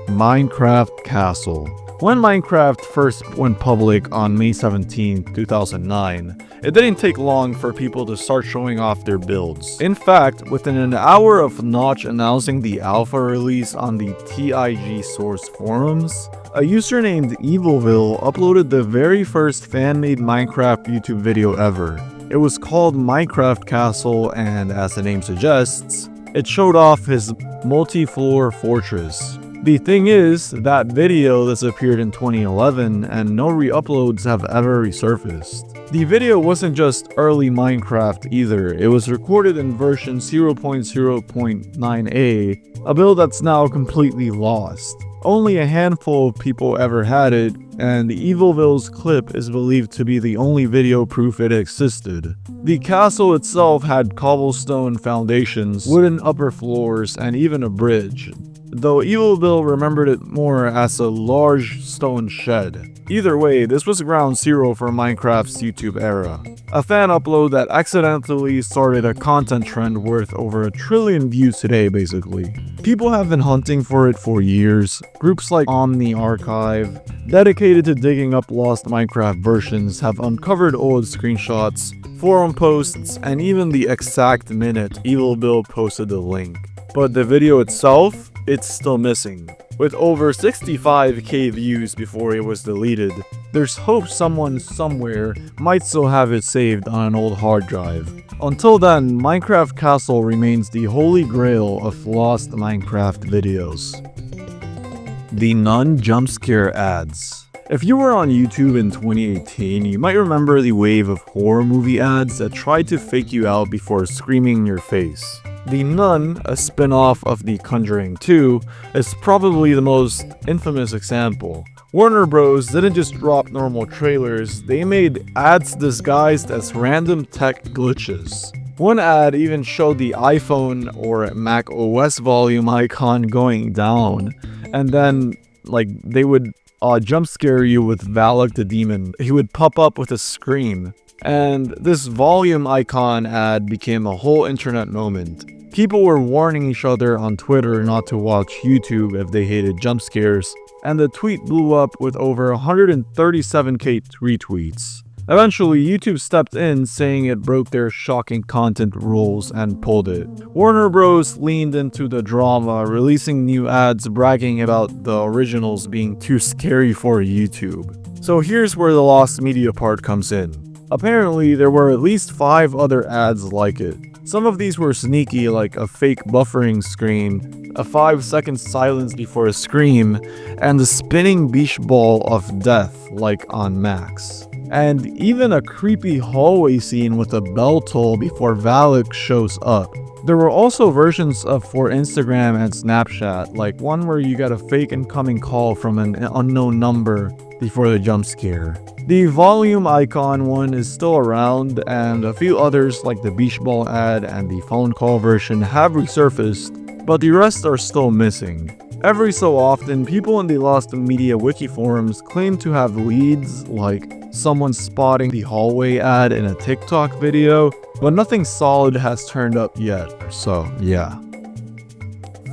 Minecraft Castle. When Minecraft first went public on May 17, 2009, it didn't take long for people to start showing off their builds. In fact, within an hour of Notch announcing the alpha release on the TIG source forums, a user named Evilville uploaded the very first fan-made Minecraft YouTube video ever. It was called Minecraft Castle, and as the name suggests, it showed off his multi-floor fortress. The thing is, that video disappeared in 2011 and no re-uploads have ever resurfaced. The video wasn't just early Minecraft either, it was recorded in version 0.0.9a, a build that's now completely lost. Only a handful of people ever had it, and Evilville's clip is believed to be the only video proof it existed. The castle itself had cobblestone foundations, wooden upper floors, and even a bridge, though Evilville remembered it more as a large stone shed. Either way, this was ground zero for Minecraft's YouTube era. A fan upload that accidentally started a content trend worth over 1 trillion views today, basically. People have been hunting for it for years. Groups like Omni Archive, dedicated to digging up lost Minecraft versions, have uncovered old screenshots, forum posts, and even the exact minute Evilville posted the link. But the video itself, it's still missing. With over 65k views before it was deleted, there's hope someone somewhere might still have it saved on an old hard drive. Until then, Minecraft Castle remains the holy grail of lost Minecraft videos. The Nun jump scare ads. If you were on YouTube in 2018, you might remember the wave of horror movie ads that tried to fake you out before screaming in your face. The Nun, a spin-off of The Conjuring 2, is probably the most infamous example. Warner Bros. Didn't just drop normal trailers, they made ads disguised as random tech glitches. One ad even showed the iPhone or Mac OS volume icon going down, and then they would jump scare you with Valak the Demon. He would pop up with a scream. And this volume icon ad became a whole internet moment. People were warning each other on Twitter not to watch YouTube if they hated jump scares, and the tweet blew up with over 137k retweets. Eventually, YouTube stepped in, saying it broke their shocking content rules and pulled it. Warner Bros. Leaned into the drama, releasing new ads bragging about the originals being too scary for YouTube. So here's where the lost media part comes in. Apparently, there were at least 5 other ads like it. Some of these were sneaky, like a fake buffering screen, a 5-second silence before a scream, and the spinning beach ball of death, like on Max. And even a creepy hallway scene with a bell toll before Valak shows up. There were also versions for Instagram and Snapchat, like one where you get a fake incoming call from an unknown number before the jump scare. The volume icon one is still around, and a few others like the beach ball ad and the phone call version have resurfaced, but the rest are still missing. Every so often, people in the Lost Media wiki forums claim to have leads, like someone spotting the hallway ad in a TikTok video, but nothing solid has turned up yet, so yeah.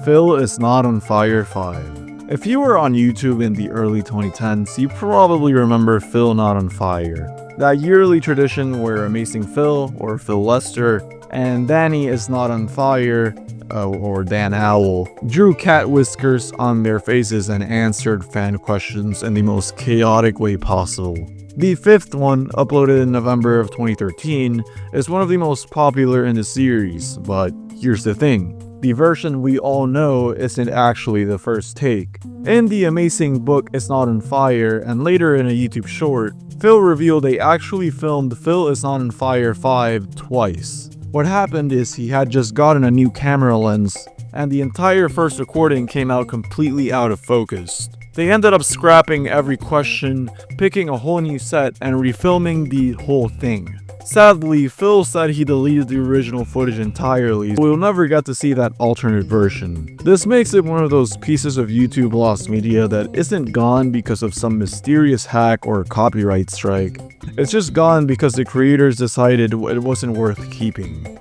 Phil is not on fire 5. If you were on YouTube in the early 2010s, you probably remember Phil Not on Fire. That yearly tradition where Amazing Phil, or Phil Lester, and Danny is Not on Fire, or Dan Owl, drew cat whiskers on their faces and answered fan questions in the most chaotic way possible. The 5th one, uploaded in November of 2013, is one of the most popular in the series, but here's the thing. The version we all know isn't actually the first take. In the amazing book It's Not on Fire, and later in a YouTube short, Phil revealed they actually filmed Phil Is Not on Fire 5 twice. What happened is he had just gotten a new camera lens, and the entire first recording came out completely out of focus. They ended up scrapping every question, picking a whole new set, and refilming the whole thing. Sadly, Phil said he deleted the original footage entirely, so we'll never get to see that alternate version. This makes it one of those pieces of YouTube lost media that isn't gone because of some mysterious hack or copyright strike. It's just gone because the creators decided it wasn't worth keeping.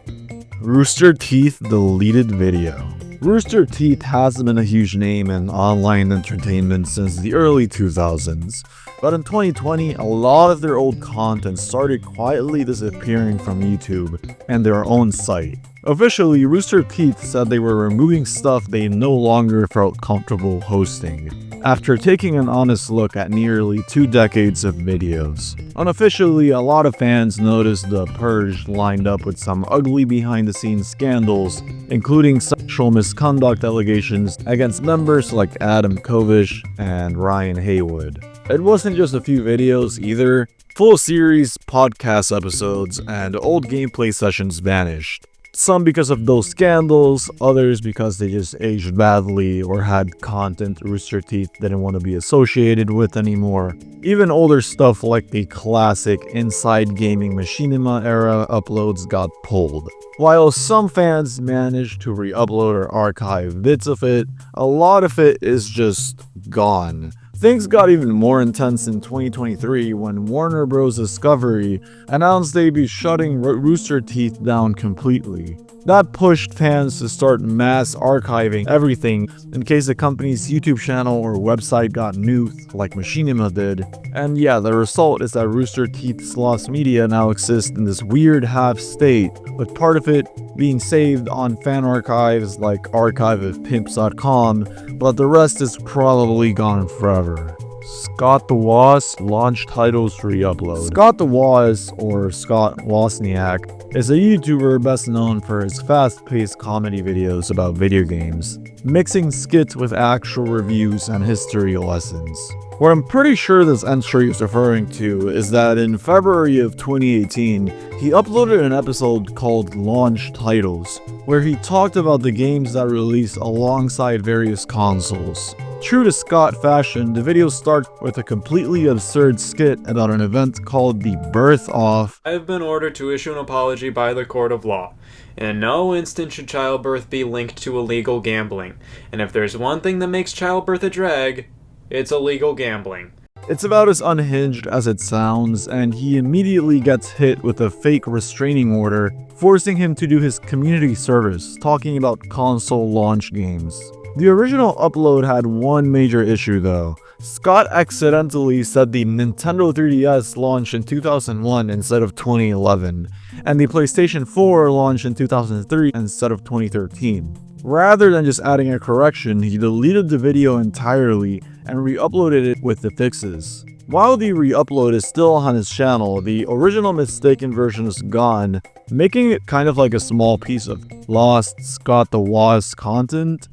Rooster Teeth deleted video. Rooster Teeth has been a huge name in online entertainment since the early 2000s, but in 2020, a lot of their old content started quietly disappearing from YouTube and their own site. Officially, Rooster Teeth said they were removing stuff they no longer felt comfortable hosting, after taking an honest look at nearly 2 decades of videos. Unofficially, a lot of fans noticed the purge lined up with some ugly behind-the-scenes scandals, including sexual misconduct allegations against members like Adam Kovish and Ryan Haywood. It wasn't just a few videos either. Full series, podcast episodes, and old gameplay sessions vanished. Some because of those scandals, others because they just aged badly or had content Rooster Teeth didn't want to be associated with anymore. Even older stuff like the classic Inside Gaming Machinima era uploads got pulled. While some fans managed to re-upload or archive bits of it, a lot of it is just gone. Things got even more intense in 2023 when Warner Bros. Discovery announced they'd be shutting Rooster Teeth down completely. That pushed fans to start mass archiving everything in case the company's YouTube channel or website got nuked like Machinima did. And yeah, the result is that Rooster Teeth's lost media now exists in this weird half state, with part of it being saved on fan archives like archiveofpimps.com, but the rest is probably gone forever. Scott the Woz launch titles re-upload. Scott the Woz, or Scott Wozniak, is a YouTuber best known for his fast-paced comedy videos about video games, mixing skits with actual reviews and history lessons. What I'm pretty sure this entry is referring to is that in February of 2018, he uploaded an episode called Launch Titles, where he talked about the games that released alongside various consoles. True to Scott fashion, the video starts with a completely absurd skit about an event called the birth of I have been ordered to issue an apology by the court of law. In no instant should childbirth be linked to illegal gambling, and if there's one thing that makes childbirth a drag, it's illegal gambling. It's about as unhinged as it sounds, and he immediately gets hit with a fake restraining order, forcing him to do his community service, talking about console launch games. The original upload had one major issue though. Scott accidentally said the Nintendo 3DS launched in 2001 instead of 2011, and the PlayStation 4 launched in 2003 instead of 2013. Rather than just adding a correction, he deleted the video entirely and re-uploaded it with the fixes. While the re-upload is still on his channel, the original mistaken version is gone, making it kind of like a small piece of lost Scott the Woz content.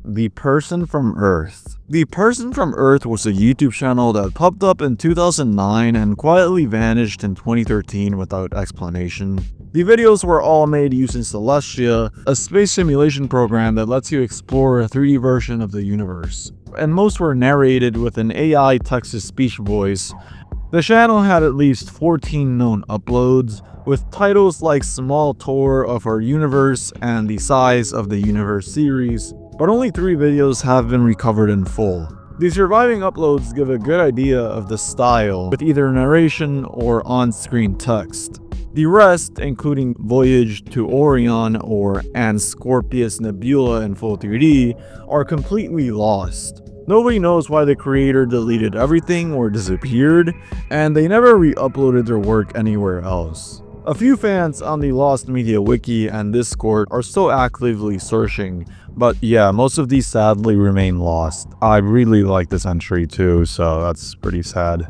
The Person from Earth. The Person from Earth was a YouTube channel that popped up in 2009 and quietly vanished in 2013 without explanation. The videos were all made using Celestia, a space simulation program that lets you explore a 3D version of the universe, and most were narrated with an AI text-to-speech voice. The channel had at least 14 known uploads, with titles like Small Tour of Our Universe and The Size of the Universe series, but only 3 videos have been recovered in full. The surviving uploads give a good idea of the style, with either narration or on-screen text. The rest, including Voyage to Orion or And Scorpius Nebula in full 3D, are completely lost. Nobody knows why the creator deleted everything or disappeared, and they never re-uploaded their work anywhere else. A few fans on the Lost Media Wiki and Discord are still actively searching, but yeah, most of these sadly remain lost. I really like this entry too, so that's pretty sad.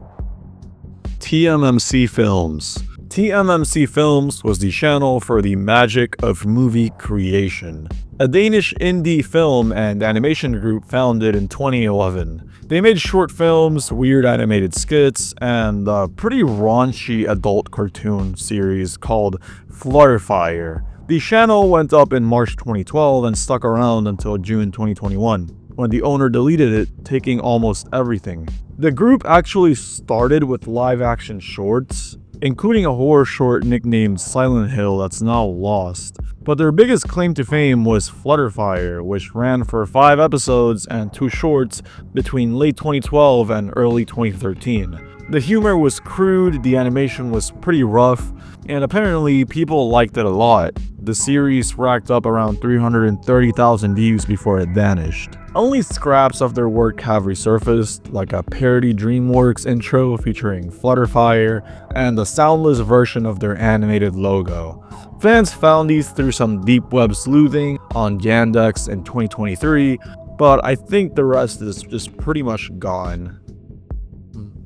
TMMC Films. TMMC Films was the channel for the magic of movie creation, a Danish indie film and animation group founded in 2011. They made short films, weird animated skits, and a pretty raunchy adult cartoon series called Flutterfire. The channel went up in March 2012 and stuck around until June 2021, when the owner deleted it, taking almost everything. The group actually started with live-action shorts, including a horror short nicknamed Silent Hill that's now lost. But their biggest claim to fame was Flutterfire, which ran for 5 episodes and 2 shorts between late 2012 and early 2013. The humor was crude, the animation was pretty rough, and apparently people liked it a lot. The series racked up around 330,000 views before it vanished. Only scraps of their work have resurfaced, like a parody DreamWorks intro featuring Flutterfire, and a soundless version of their animated logo. Fans found these through some deep web sleuthing on Yandex in 2023, but I think the rest is just pretty much gone.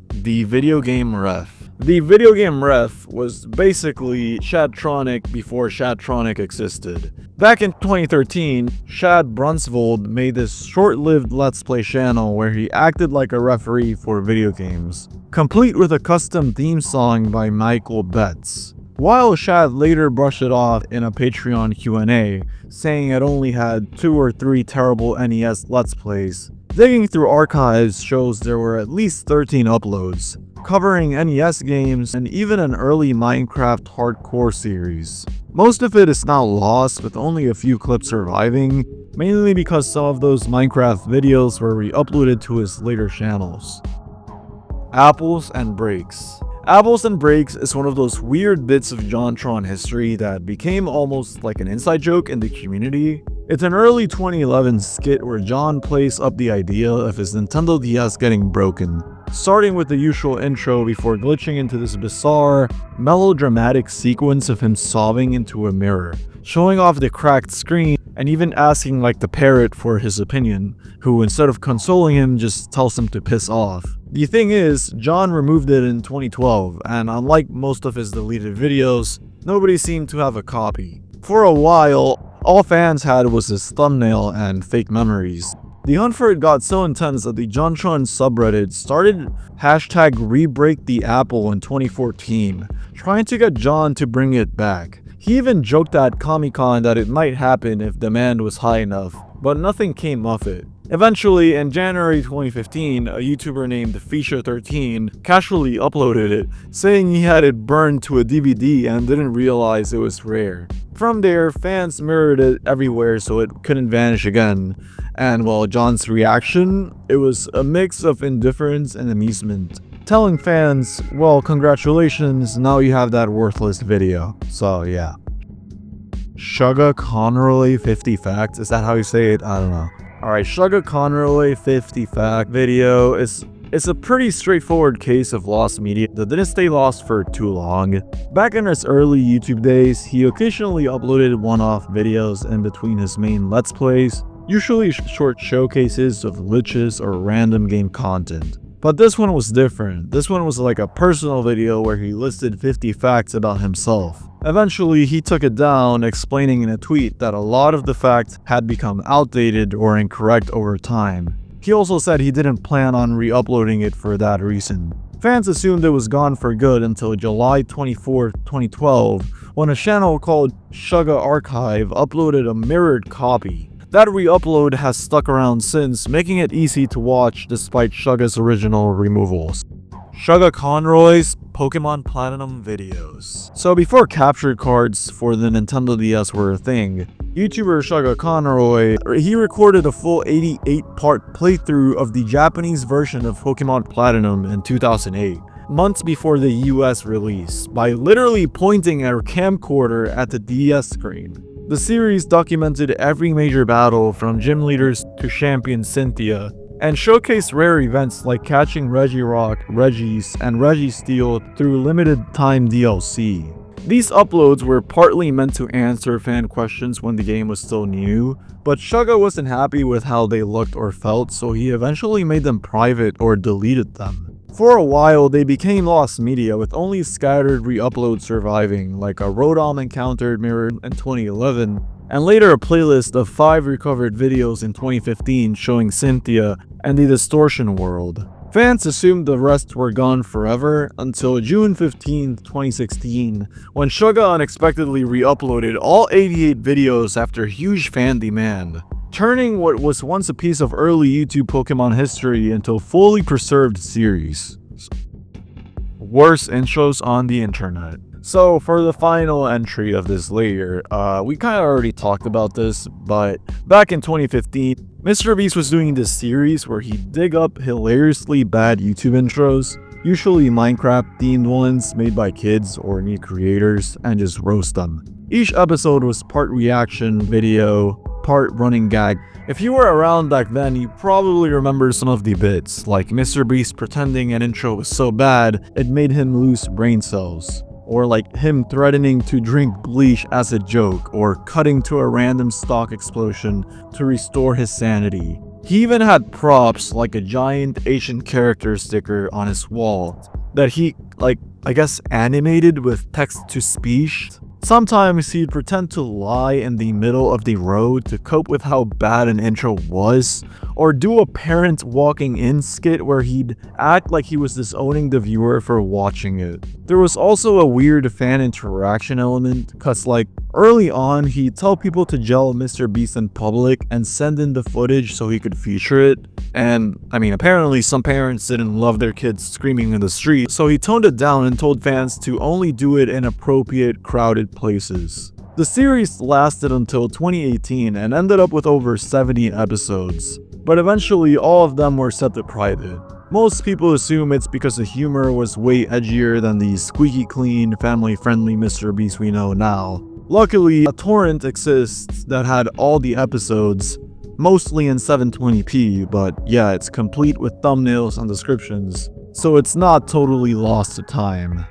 The Video Game Ref. The Video Game Ref was basically Shadtronic before Shadtronic existed. Back in 2013, Shad Brunsvold made this short-lived Let's Play channel where he acted like a referee for video games, complete with a custom theme song by Michael Betts. While Shad later brushed it off in a Patreon Q&A, saying it only had 2 or 3 terrible NES Let's Plays, digging through archives shows there were at least 13 uploads, covering NES games and even an early Minecraft hardcore series. Most of it is now lost, with only a few clips surviving, mainly because some of those Minecraft videos were re-uploaded to his later channels. Apples and Breaks. Apples and Breaks is one of those weird bits of JonTron history that became almost like an inside joke in the community. It's an early 2011 skit where John plays up the idea of his Nintendo DS getting broken, starting with the usual intro before glitching into this bizarre, melodramatic sequence of him sobbing into a mirror, showing off the cracked screen and even asking like the parrot for his opinion, who instead of consoling him just tells him to piss off. The thing is, John removed it in 2012, and unlike most of his deleted videos, nobody seemed to have a copy. For a while, all fans had was his thumbnail and fake memories. The hunt for it got so intense that the JonTron subreddit started hashtag #ReBreakTheApple in 2014, trying to get John to bring it back. He even joked at Comic-Con that it might happen if demand was high enough, but nothing came of it. Eventually, in January 2015, a YouTuber named Feature13 casually uploaded it, saying he had it burned to a DVD and didn't realize it was rare. From there, fans mirrored it everywhere so it couldn't vanish again, and well, John's reaction, it was a mix of indifference and amusement, telling fans, well, congratulations, now you have that worthless video. So yeah. Sugar Conroy 50 Facts, is that how you say it? I don't know. Alright, Sugar Conroy 50 Fact video is a pretty straightforward case of lost media that didn't stay lost for too long. Back in his early YouTube days, he occasionally uploaded one-off videos in between his main Let's Plays, usually short showcases of glitches or random game content. But this one was different. This one was like a personal video where he listed 50 facts about himself. Eventually, he took it down, explaining in a tweet that a lot of the facts had become outdated or incorrect over time. He also said he didn't plan on re-uploading it for that reason. Fans assumed it was gone for good until July 24, 2012, when a channel called Suga Archive uploaded a mirrored copy. That re-upload has stuck around since, making it easy to watch despite Suga's original removals. Suga Conroy's Pokemon Platinum videos. So before capture cards for the Nintendo DS were a thing, YouTuber Suga Conroy, he recorded a full 88-part playthrough of the Japanese version of Pokemon Platinum in 2008, months before the US release, by literally pointing a camcorder at the DS screen. The series documented every major battle from gym leaders to champion Cynthia, and showcased rare events like catching Regirock, Regis, and Registeel through limited time DLC. These uploads were partly meant to answer fan questions when the game was still new, but Suga wasn't happy with how they looked or felt, so he eventually made them private or deleted them. For a while, they became lost media with only scattered re-uploads surviving, like a Rotom encountered mirror in 2011, and later a playlist of 5 recovered videos in 2015 showing Cynthia and the Distortion world. Fans assumed the rest were gone forever until June 15, 2016, when Suga unexpectedly re-uploaded all 88 videos after huge fan demand, turning what was once a piece of early YouTube Pokemon history into a fully preserved series. Worst intros on the internet. So for the final entry of this layer, we kind of already talked about this, but back in 2015, MrBeast was doing this series where he'd dig up hilariously bad YouTube intros, usually Minecraft themed ones made by kids or new creators, and just roast them. Each episode was part reaction video, part running gag. If you were around back then, you probably remember some of the bits, like MrBeast pretending an intro was so bad it made him lose brain cells, or like him threatening to drink bleach as a joke, or cutting to a random stock explosion to restore his sanity. He even had props like a giant Asian character sticker on his wall that he, I guess, animated with text-to-speech. Sometimes he'd pretend to lie in the middle of the road to cope with how bad an intro was, or do a parent walking in skit where he'd act like he was disowning the viewer for watching it. There was also a weird fan interaction element, cause like early on he'd tell people to gel MrBeast in public and send in the footage so he could feature it. And I mean, apparently some parents didn't love their kids screaming in the street, so he toned it down and told fans to only do it in appropriate crowded places. The series lasted until 2018 and ended up with over 70 episodes, but eventually all of them were set to private. Most people assume it's because the humor was way edgier than the squeaky clean, family-friendly MrBeast we know now. Luckily, a torrent exists that had all the episodes, mostly in 720p, but yeah, it's complete with thumbnails and descriptions, so it's not totally lost to time.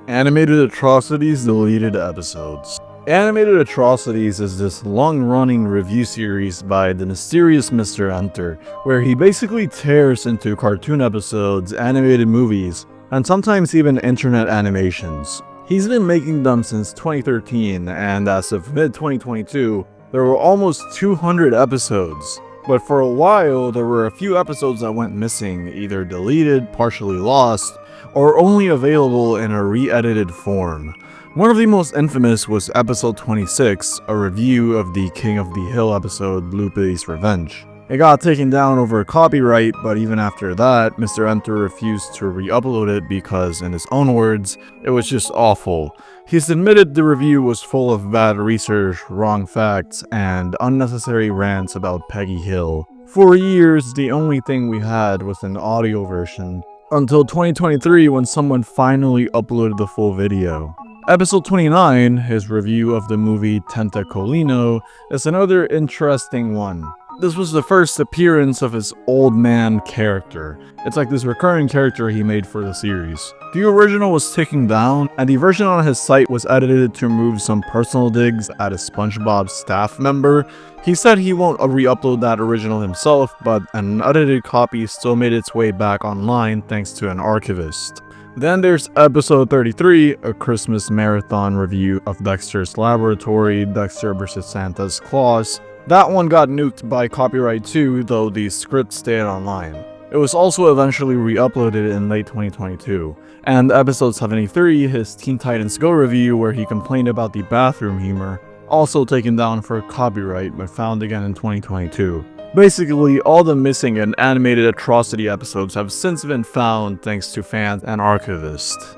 Animated Atrocities Deleted Episodes. Animated Atrocities is this long-running review series by the mysterious Mr. Enter, where he basically tears into cartoon episodes, animated movies, and sometimes even internet animations. He's been making them since 2013, and as of mid-2022, there were almost 200 episodes. But for a while, there were a few episodes that went missing, either deleted, partially lost, or only available in a re-edited form. One of the most infamous was episode 26, a review of the King of the Hill episode Lupe's Revenge. It got taken down over copyright, but even after that, Mr. Enter refused to re-upload it because, in his own words, it was just awful. He's admitted the review was full of bad research, wrong facts, and unnecessary rants about Peggy Hill. For years, the only thing we had was an audio version, until 2023 when someone finally uploaded the full video. Episode 29, his review of the movie Tentacolino, is another interesting one. This was the first appearance of his old man character. It's like this recurring character he made for the series. The original was taken down, and the version on his site was edited to remove some personal digs at a SpongeBob staff member. He said he won't re-upload that original himself, but an unedited copy still made its way back online thanks to an archivist. Then there's episode 33, a Christmas marathon review of Dexter's Laboratory, Dexter vs. Santa's Claus. That one got nuked by copyright too, though the script stayed online. It was also eventually re-uploaded in late 2022. And episode 73, his Teen Titans Go review where he complained about the bathroom humor, also taken down for copyright but found again in 2022. Basically, all the missing and animated atrocity episodes have since been found thanks to fans and archivists.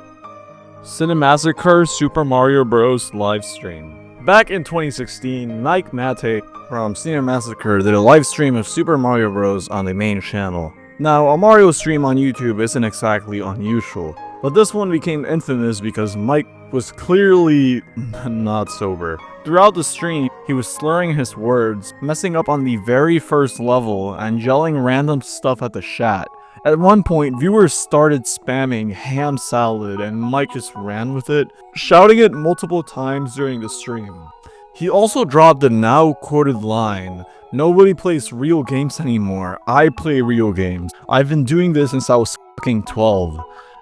Cinemassacre Super Mario Bros. Livestream. Back in 2016, Mike Mattei from Cinemassacre did a livestream of Super Mario Bros. On the main channel. Now, a Mario stream on YouTube isn't exactly unusual, but this one became infamous because Mike was clearly not sober. Throughout the stream, he was slurring his words, messing up on the very first level, and yelling random stuff at the chat. At one point, viewers started spamming ham salad and Mike just ran with it, shouting it multiple times during the stream. He also dropped the now quoted line, "Nobody plays real games anymore, I play real games. I've been doing this since I was fucking 12.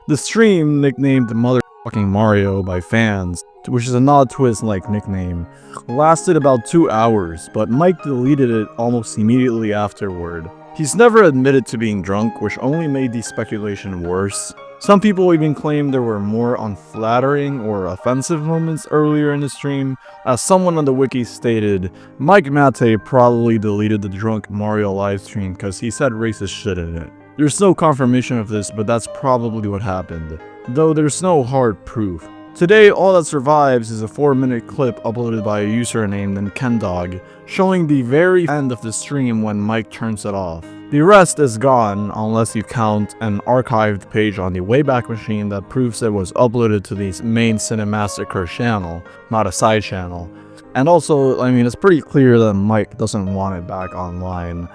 The stream, nicknamed Motherfucking Mario by fans, which is a nod to his nickname, lasted about 2 hours, but Mike deleted it almost immediately afterward. He's never admitted to being drunk, which only made the speculation worse. Some people even claim there were more unflattering or offensive moments earlier in the stream. As someone on the wiki stated, Mike Mattei probably deleted the drunk Mario livestream because he said racist shit in it. There's no confirmation of this, but that's probably what happened, though there's no hard proof. Today, all that survives is a 4-minute clip uploaded by a user named KenDog, showing the very end of the stream when Mike turns it off. The rest is gone, unless you count an archived page on the Wayback Machine that proves it was uploaded to the main Cinemassacre channel, not a side channel. And also, it's pretty clear that Mike doesn't want it back online.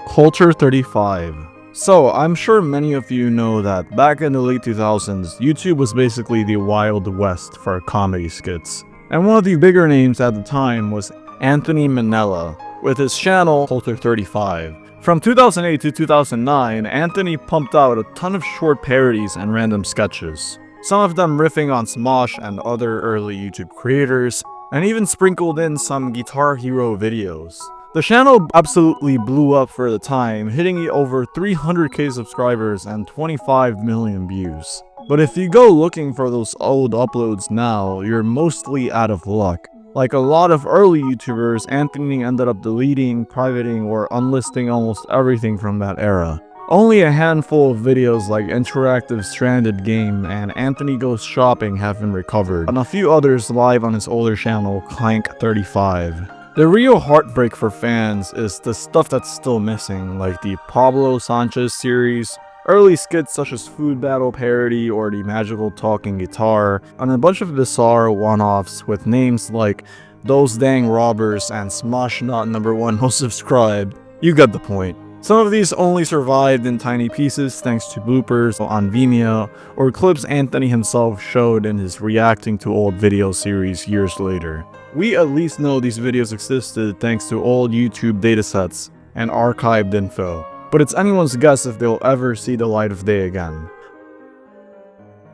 Culture 35. So, I'm sure many of you know that back in the late 2000s, YouTube was basically the Wild West for comedy skits. And one of the bigger names at the time was Anthony Minella, with his channel Culture 35. From 2008 to 2009, Anthony pumped out a ton of short parodies and random sketches. Some of them riffing on Smosh and other early YouTube creators, and even sprinkled in some Guitar Hero videos. The channel absolutely blew up for the time, hitting over 300k subscribers and 25 million views. But if you go looking for those old uploads now, you're mostly out of luck. Like a lot of early YouTubers, Anthony ended up deleting, privating, or unlisting almost everything from that era. Only a handful of videos like Interactive Stranded Game and Anthony Goes Shopping have been recovered, and a few others live on his older channel, Clank 35. The real heartbreak for fans is the stuff that's still missing, like the Pablo Sanchez series, early skits such as Food Battle Parody or the Magical Talking Guitar, and a bunch of bizarre one-offs with names like Those Dang Robbers and Smosh Not #1 No Subscribed. You get the point. Some of these only survived in tiny pieces thanks to bloopers on Vimeo or clips Anthony himself showed in his reacting to old video series years later. We at least know these videos existed thanks to old YouTube datasets and archived info, but it's anyone's guess if they'll ever see the light of day again.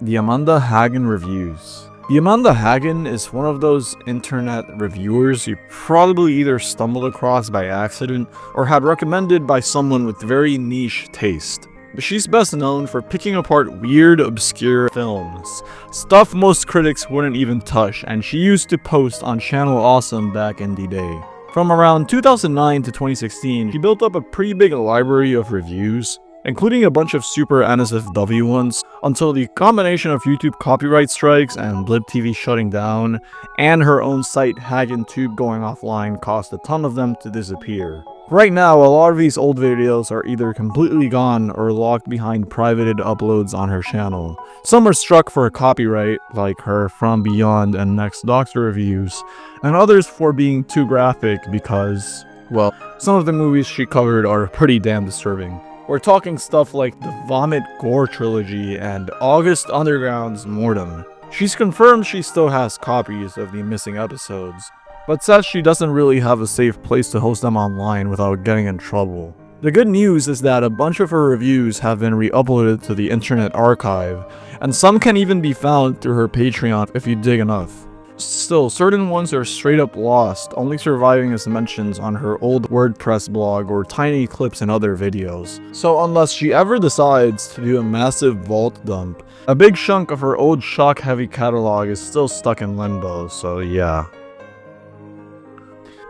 The Amanda Hagen reviews. The Amanda Hagen is one of those internet reviewers you probably either stumbled across by accident or had recommended by someone with very niche taste. But she's best known for picking apart weird, obscure films, stuff most critics wouldn't even touch, and she used to post on Channel Awesome back in the day. From around 2009 to 2016, she built up a pretty big library of reviews, including a bunch of super NSFW ones, until the combination of YouTube copyright strikes and Blip TV shutting down, and her own site HagenTube going offline caused a ton of them to disappear. Right now, a lot of these old videos are either completely gone or locked behind privated uploads on her channel. Some are struck for copyright, like her From Beyond and Next Doctor reviews, and others for being too graphic because, well, some of the movies she covered are pretty damn disturbing. We're talking stuff like the Vomit Gore trilogy and August Underground's Mortem. She's confirmed she still has copies of the missing episodes, but says she doesn't really have a safe place to host them online without getting in trouble. The good news is that a bunch of her reviews have been re-uploaded to the Internet Archive, and some can even be found through her Patreon if you dig enough. Still, certain ones are straight up lost, only surviving as mentions on her old WordPress blog or tiny clips in other videos. So unless she ever decides to do a massive vault dump, a big chunk of her old shock-heavy catalog is still stuck in limbo, so yeah.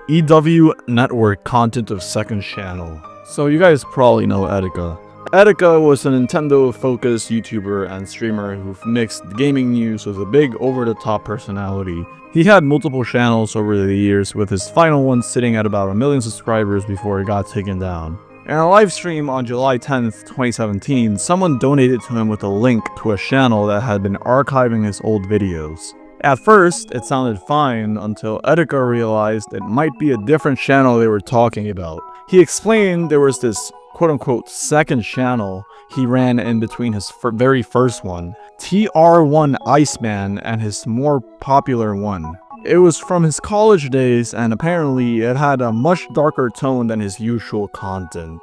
EW Network content of second channel. So you guys probably know Etika. Etika was a Nintendo-focused YouTuber and streamer who mixed gaming news with a big over-the-top personality. He had multiple channels over the years, with his final one sitting at about 1 million subscribers before it got taken down. In a live stream on July 10th, 2017, someone donated to him with a link to a channel that had been archiving his old videos. At first, it sounded fine until Etika realized it might be a different channel they were talking about. He explained there was this quote-unquote second channel he ran in between his very first one, TR1 Iceman, and his more popular one. It was from his college days, and apparently it had a much darker tone than his usual content.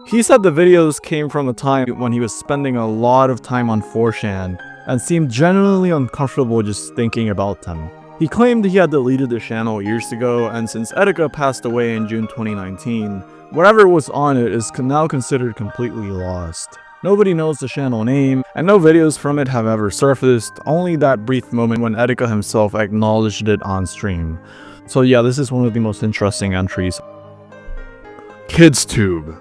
He said the videos came from a time when he was spending a lot of time on 4chan, and seemed genuinely uncomfortable just thinking about them. He claimed he had deleted the channel years ago, and since Etika passed away in June 2019, whatever was on it is now considered completely lost. Nobody knows the channel name, and no videos from it have ever surfaced, only that brief moment when Etika himself acknowledged it on stream. So yeah, this is one of the most interesting entries. KidsTube.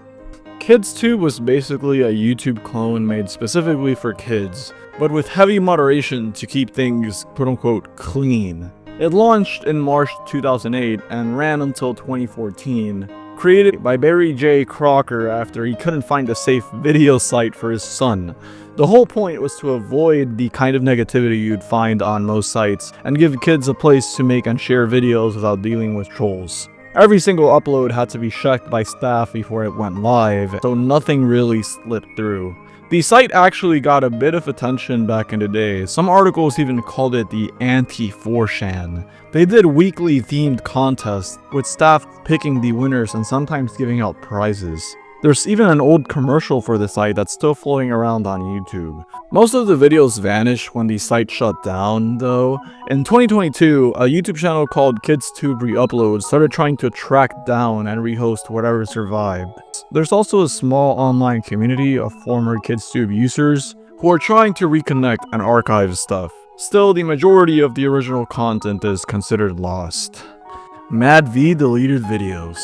KidsTube was basically a YouTube clone made specifically for kids, but with heavy moderation to keep things quote-unquote clean. It launched in March 2008 and ran until 2014. Created by Barry J. Crocker after he couldn't find a safe video site for his son. The whole point was to avoid the kind of negativity you'd find on most sites and give kids a place to make and share videos without dealing with trolls. Every single upload had to be checked by staff before it went live, so nothing really slipped through. The site actually got a bit of attention back in the day. Some articles even called it the anti-4chan. They did weekly themed contests, with staff picking the winners and sometimes giving out prizes. There's even an old commercial for the site that's still floating around on YouTube. Most of the videos vanished when the site shut down, though. In 2022, a YouTube channel called KidsTube Re-Upload started trying to track down and rehost whatever survived. There's also a small online community of former KidsTube users who are trying to reconnect and archive stuff. Still, the majority of the original content is considered lost. MadV deleted videos.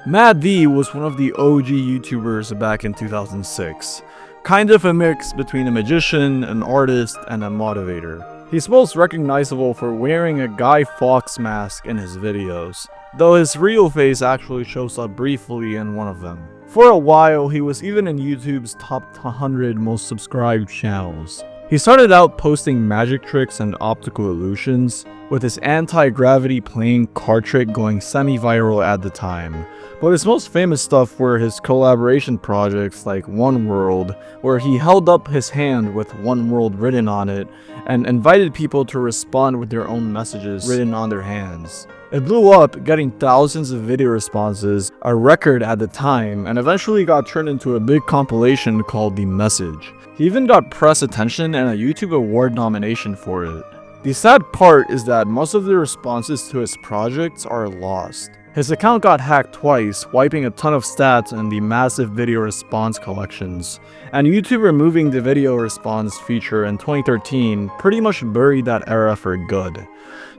MadV was one of the OG YouTubers back in 2006. Kind of a mix between a magician, an artist, and a motivator. He's most recognizable for wearing a Guy Fawkes mask in his videos, though his real face actually shows up briefly in one of them. For a while, he was even in YouTube's top 100 most subscribed channels. He started out posting magic tricks and optical illusions, with his anti-gravity playing card trick going semi-viral at the time. But his most famous stuff were his collaboration projects like One World, where he held up his hand with One World written on it and invited people to respond with their own messages written on their hands. It blew up, getting thousands of video responses, a record at the time, and eventually got turned into a big compilation called The Message. He even got press attention and a YouTube award nomination for it. The sad part is that most of the responses to his projects are lost. His account got hacked twice, wiping a ton of stats in the massive video response collections, and YouTube removing the video response feature in 2013 pretty much buried that era for good.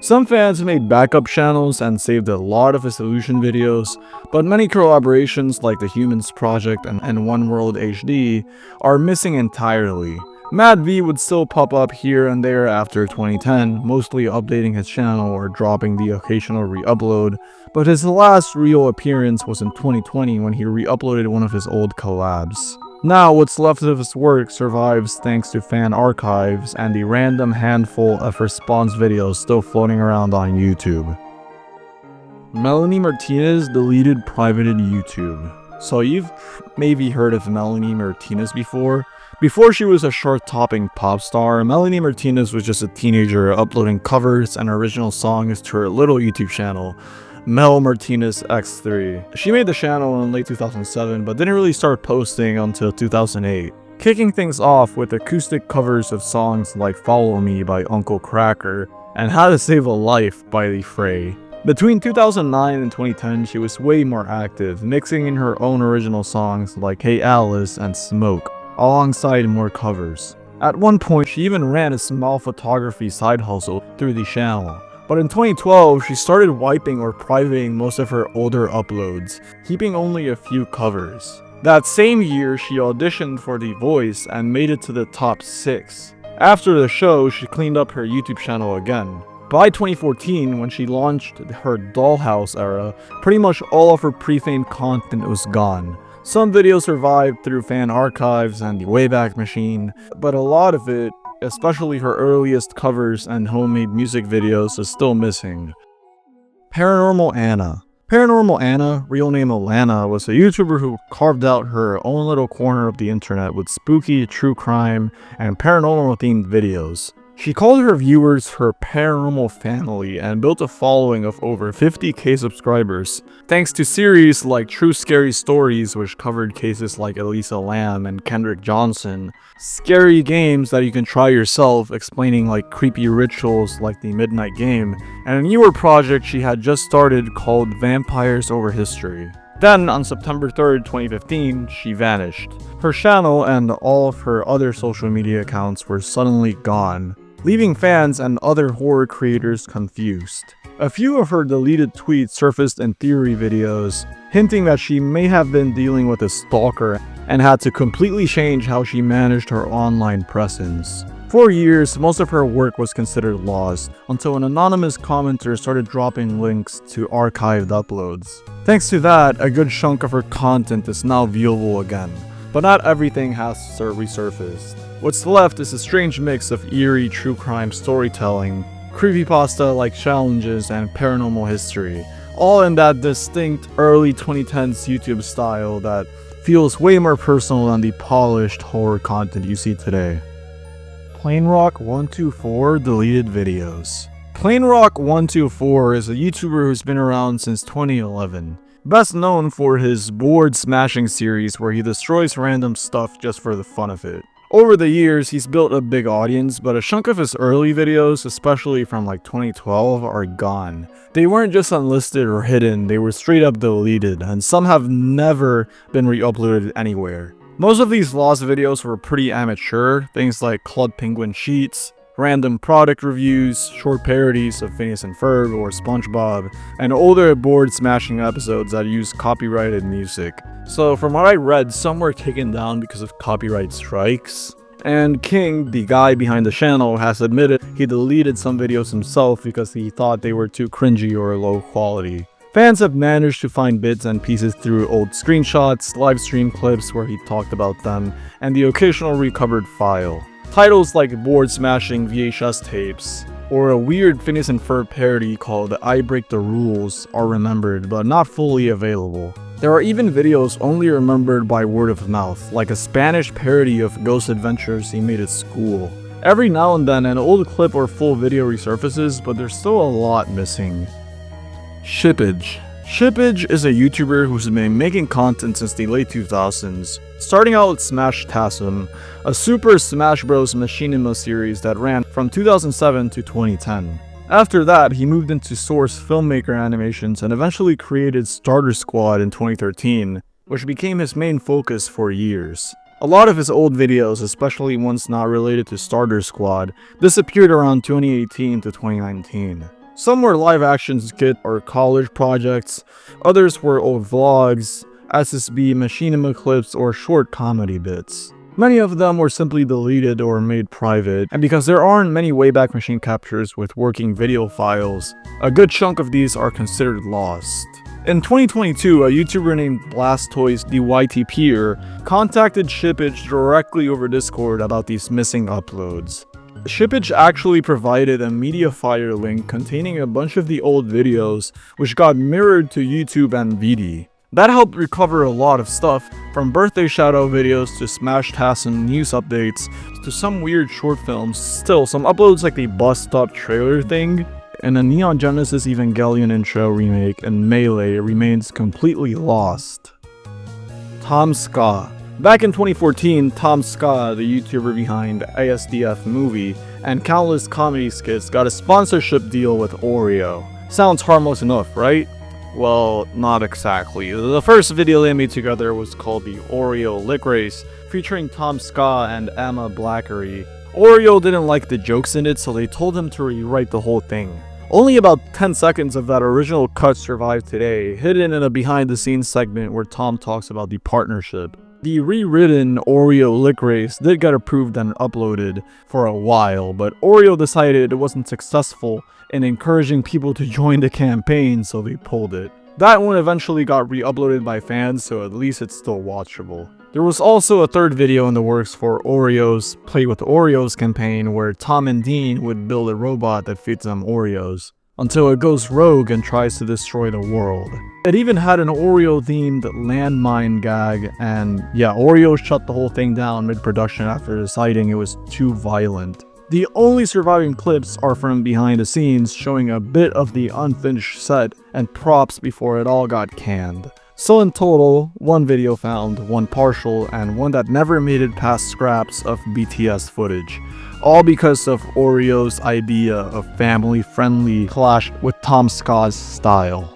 Some fans made backup channels and saved a lot of his solution videos, but many collaborations like the Humans Project and One World HD are missing entirely. Mad V would still pop up here and there after 2010, mostly updating his channel or dropping the occasional re-upload, but his last real appearance was in 2020 when he re-uploaded one of his old collabs. Now, what's left of his work survives thanks to fan archives and the random handful of response videos still floating around on YouTube. Melanie Martinez deleted privated YouTube. So you've maybe heard of Melanie Martinez before. Before she was a chart-topping pop star, Melanie Martinez was just a teenager uploading covers and original songs to her little YouTube channel, Mel Martinez X3. She made the channel in late 2007, but didn't really start posting until 2008, kicking things off with acoustic covers of songs like Follow Me by Uncle Cracker and How to Save a Life by The Fray. Between 2009 and 2010, she was way more active, mixing in her own original songs like Hey Alice and Smoke, alongside more covers. At one point, she even ran a small photography side hustle through the channel. But in 2012, she started wiping or privating most of her older uploads, keeping only a few covers. That same year, she auditioned for The Voice and made it to the top 6. After the show, she cleaned up her YouTube channel again. By 2014, when she launched her Dollhouse era, pretty much all of her pre-fame content was gone. Some videos survived through fan archives and the Wayback Machine, but a lot of it, especially her earliest covers and homemade music videos, is still missing. Paranormal Anna. Paranormal Anna, real name Alana, was a YouTuber who carved out her own little corner of the internet with spooky, true crime, and paranormal themed videos. She called her viewers her paranormal family and built a following of over 50k subscribers, thanks to series like True Scary Stories, which covered cases like Elisa Lam and Kendrick Johnson, scary games that you can try yourself explaining like creepy rituals like the Midnight Game, and a newer project she had just started called Vampires Over History. Then, on September 3rd, 2015, she vanished. Her channel and all of her other social media accounts were suddenly gone, leaving fans and other horror creators confused. A few of her deleted tweets surfaced in theory videos, hinting that she may have been dealing with a stalker and had to completely change how she managed her online presence. For years, most of her work was considered lost, until an anonymous commenter started dropping links to archived uploads. Thanks to that, a good chunk of her content is now viewable again, but not everything has resurfaced. What's left is a strange mix of eerie true crime storytelling, creepypasta-like challenges, and paranormal history, all in that distinct early 2010s YouTube style that feels way more personal than the polished horror content you see today. PlainRock124 deleted videos. PlainRock124 is a YouTuber who's been around since 2011. Best known for his board smashing series where he destroys random stuff just for the fun of it. Over the years, he's built a big audience, but a chunk of his early videos, especially from like 2012, are gone. They weren't just unlisted or hidden, they were straight up deleted, and some have never been re-uploaded anywhere. Most of these lost videos were pretty amateur, things like Club Penguin cheats, random product reviews, short parodies of Phineas and Ferb or SpongeBob, and older board smashing episodes that use copyrighted music. So from what I read, some were taken down because of copyright strikes. And King, the guy behind the channel, has admitted he deleted some videos himself because he thought they were too cringy or low quality. Fans have managed to find bits and pieces through old screenshots, live stream clips where he talked about them, and the occasional recovered file. Titles like board smashing VHS tapes, or a weird Phineas and Ferb parody called I Break the Rules are remembered but not fully available. There are even videos only remembered by word of mouth, like a Spanish parody of ghost adventures he made at school. Every now and then an old clip or full video resurfaces, but there's still a lot missing. Shippage. Shippage is a YouTuber who's been making content since the late 2000s, starting out with Smash Tasm, a Super Smash Bros. Machinima series that ran from 2007 to 2010. After that, he moved into Source Filmmaker Animations and eventually created Starter Squad in 2013, which became his main focus for years. A lot of his old videos, especially ones not related to Starter Squad, disappeared around 2018 to 2019. Some were live action skit or college projects, others were old vlogs, SSB machinima clips, or short comedy bits. Many of them were simply deleted or made private, and because there aren't many Wayback Machine captures with working video files, a good chunk of these are considered lost. In 2022, a YouTuber named Blastoise the YTPer contacted Shippage directly over Discord about these missing uploads. Shippage actually provided a Mediafire link containing a bunch of the old videos, which got mirrored to YouTube and VD. That helped recover a lot of stuff, from birthday shoutout videos to Smash Tasm news updates to some weird short films. Still, some uploads like the bus stop trailer thing and a Neon Genesis Evangelion intro remake and Melee remains completely lost. Tom Ska. Back in 2014, Tom Ska, the YouTuber behind ASDF Movie and countless comedy skits, got a sponsorship deal with Oreo. Sounds harmless enough, right? Well, not exactly. The first video they made together was called the Oreo Lick Race, featuring Tom Ska and Emma Blackery. Oreo didn't like the jokes in it, so they told him to rewrite the whole thing. Only about 10 seconds of that original cut survived today, hidden in a behind-the-scenes segment where Tom talks about the partnership. The rewritten Oreo Lick Race did get approved and uploaded for a while, but Oreo decided it wasn't successful in encouraging people to join the campaign, so they pulled it. That one eventually got re-uploaded by fans, so at least it's still watchable. There was also a third video in the works for Oreo's Play with Oreos campaign where Tom and Dean would build a robot that feeds them Oreos, until it goes rogue and tries to destroy the world. It even had an Oreo-themed landmine gag, and yeah, Oreo shut the whole thing down mid-production after deciding it was too violent. The only surviving clips are from behind the scenes, showing a bit of the unfinished set and props before it all got canned. So in total, one video found, one partial, and one that never made it past scraps of BTS footage. All because of Oreo's idea of family-friendly clash with Tom Ska's style.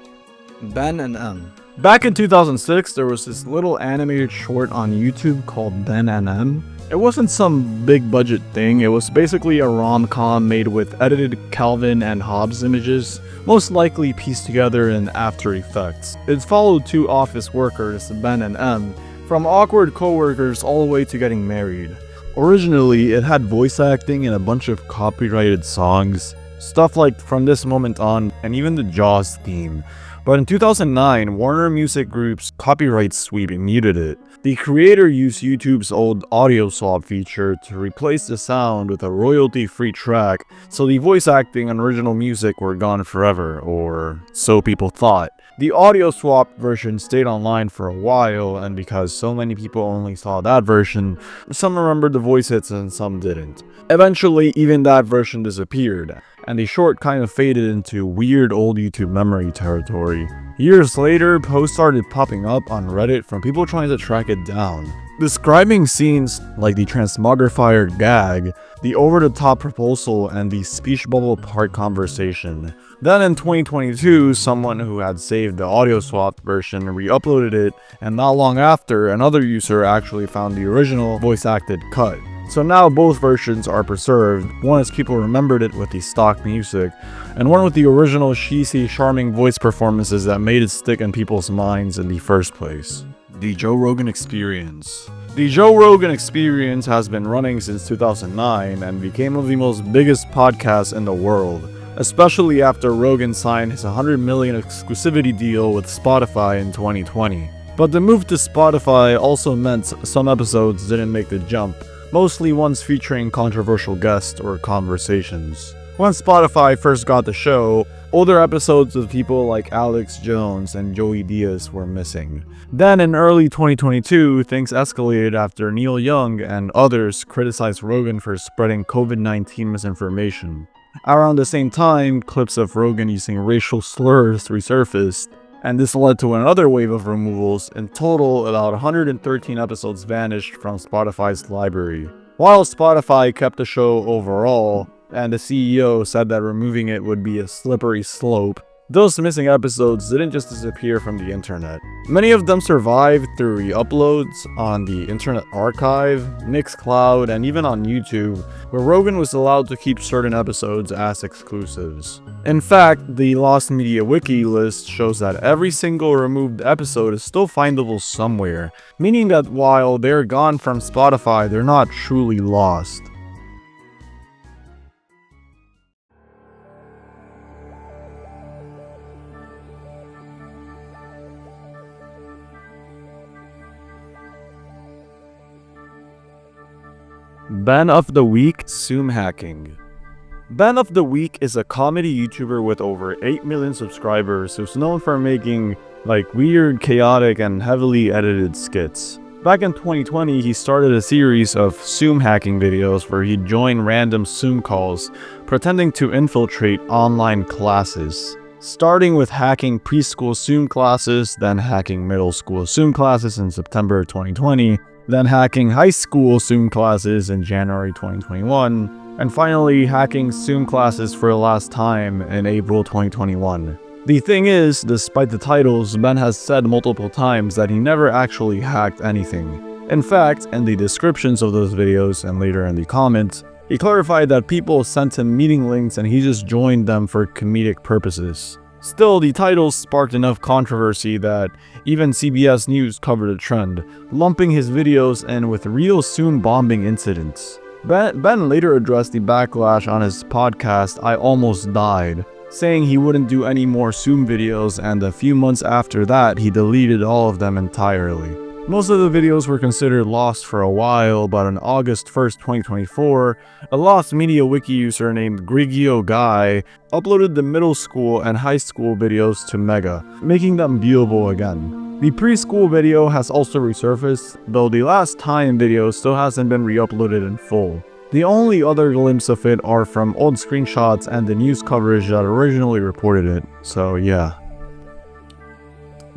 Ben and M. Back in 2006, there was this little animated short on YouTube called Ben and M. It wasn't some big budget thing, it was basically a rom-com made with edited Calvin and Hobbes images, most likely pieced together in After Effects. It followed two office workers, Ben and M, from awkward co-workers all the way to getting married. Originally, it had voice acting and a bunch of copyrighted songs, stuff like From This Moment On and even the Jaws theme. But in 2009, Warner Music Group's copyright sweep muted it. The creator used YouTube's old audio swap feature to replace the sound with a royalty-free track, so the voice acting and original music were gone forever, or so people thought. The audio swap version stayed online for a while, and because so many people only saw that version, some remembered the voice hits and some didn't. Eventually, even that version disappeared, and the short kind of faded into weird old YouTube memory territory. Years later, posts started popping up on Reddit from people trying to track it down, describing scenes like the transmogrifier gag, the over-the-top proposal, and the speech bubble part conversation. Then in 2022, someone who had saved the audio swapped version re-uploaded it, and not long after, another user actually found the original voice-acted cut. So now both versions are preserved, one as people remembered it with the stock music, and one with the original cheesy, charming voice performances that made it stick in people's minds in the first place. The Joe Rogan Experience. The Joe Rogan Experience has been running since 2009 and became one of the most biggest podcasts in the world, especially after Rogan signed his $100 million exclusivity deal with Spotify in 2020. But the move to Spotify also meant some episodes didn't make the jump, mostly ones featuring controversial guests or conversations. When Spotify first got the show, older episodes with people like Alex Jones and Joey Diaz were missing. Then in early 2022, things escalated after Neil Young and others criticized Rogan for spreading COVID-19 misinformation. Around the same time, clips of Rogan using racial slurs resurfaced, and this led to another wave of removals. In total, about 113 episodes vanished from Spotify's library. While Spotify kept the show overall, and the CEO said that removing it would be a slippery slope, those missing episodes didn't just disappear from the internet. Many of them survived through re-uploads on the Internet Archive, Mixcloud, and even on YouTube, where Rogan was allowed to keep certain episodes as exclusives. In fact, the Lost Media Wiki list shows that every single removed episode is still findable somewhere, meaning that while they're gone from Spotify, they're not truly lost. Ben of the Week, Zoom Hacking. Ben of the Week is a comedy YouTuber with over 8 million subscribers who's known for making weird, chaotic, and heavily edited skits. Back in 2020, he started a series of Zoom hacking videos where he'd join random Zoom calls, pretending to infiltrate online classes. Starting with hacking preschool Zoom classes, then hacking middle school Zoom classes in September 2020, then hacking high school Zoom classes in January 2021, and finally hacking Zoom classes for the last time in April 2021. The thing is, despite the titles, Ben has said multiple times that he never actually hacked anything. In fact, in the descriptions of those videos and later in the comments, he clarified that people sent him meeting links and he just joined them for comedic purposes. Still, the titles sparked enough controversy that even CBS News covered the trend, lumping his videos in with real Zoom bombing incidents. Ben later addressed the backlash on his podcast I Almost Died, saying he wouldn't do any more Zoom videos, and a few months after that he deleted all of them entirely. Most of the videos were considered lost for a while, but on August 1st, 2024, a Lost Media Wiki user named Grigio Guy uploaded the middle school and high school videos to Mega, making them viewable again. The preschool video has also resurfaced, though the last time video still hasn't been re-uploaded in full. The only other glimpse of it are from old screenshots and the news coverage that originally reported it, so yeah.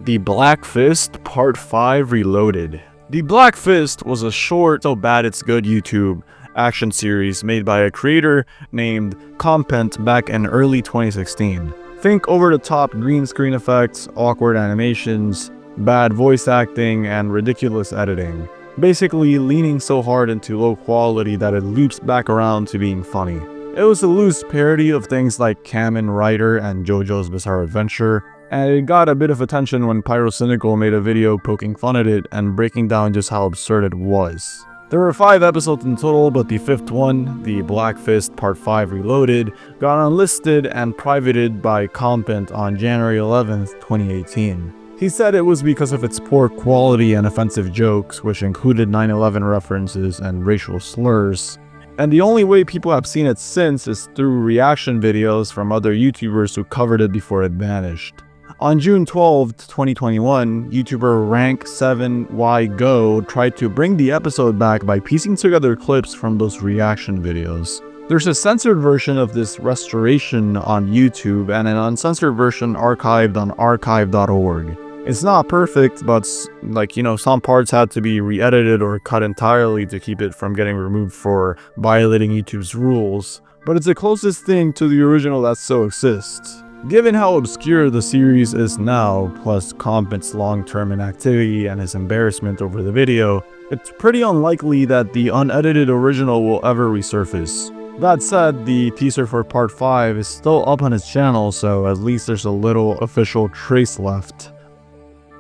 The Black Fist Part 5 Reloaded. The Black Fist was a short, so bad it's good YouTube action series made by a creator named Compent back in early 2016. Think over-the-top green screen effects, awkward animations, bad voice acting, and ridiculous editing. Basically leaning so hard into low quality that it loops back around to being funny. It was a loose parody of things like Kamen Rider and JoJo's Bizarre Adventure, and it got a bit of attention when Pyrocynical made a video poking fun at it and breaking down just how absurd it was. There were 5 episodes in total, but the 5th one, the Black Fist Part 5 Reloaded, got unlisted and privated by Compent on January 11th, 2018. He said it was because of its poor quality and offensive jokes, which included 9/11 references and racial slurs. And the only way people have seen it since is through reaction videos from other YouTubers who covered it before it vanished. On June 12, 2021, YouTuber Rank7YGo tried to bring the episode back by piecing together clips from those reaction videos. There's a censored version of this restoration on YouTube and an uncensored version archived on archive.org. It's not perfect, but some parts had to be re-edited or cut entirely to keep it from getting removed for violating YouTube's rules, but it's the closest thing to the original that still exists. Given how obscure the series is now, plus Compet's long-term inactivity and his embarrassment over the video, it's pretty unlikely that the unedited original will ever resurface. That said, the teaser for Part 5 is still up on his channel, so at least there's a little official trace left.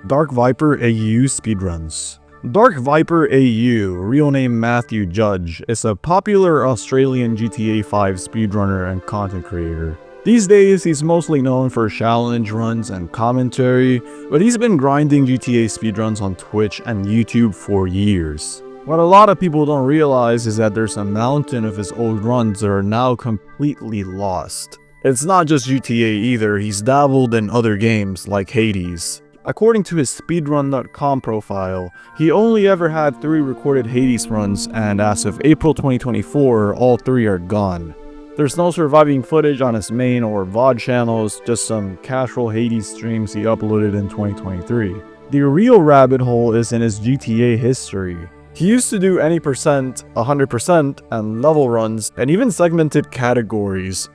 Dark Viper AU speedruns. Dark Viper AU, real name Matthew Judge, is a popular Australian GTA 5 speedrunner and content creator. These days, he's mostly known for challenge runs and commentary, but he's been grinding GTA speedruns on Twitch and YouTube for years. What a lot of people don't realize is that there's a mountain of his old runs that are now completely lost. It's not just GTA either, he's dabbled in other games like Hades. According to his speedrun.com profile, he only ever had 3 recorded Hades runs, and as of April 2024, all 3 are gone. There's no surviving footage on his main or VOD channels, just some casual Hades streams he uploaded in 2023. The real rabbit hole is in his GTA history. He used to do any percent, 100%, and level runs, and even segmented categories.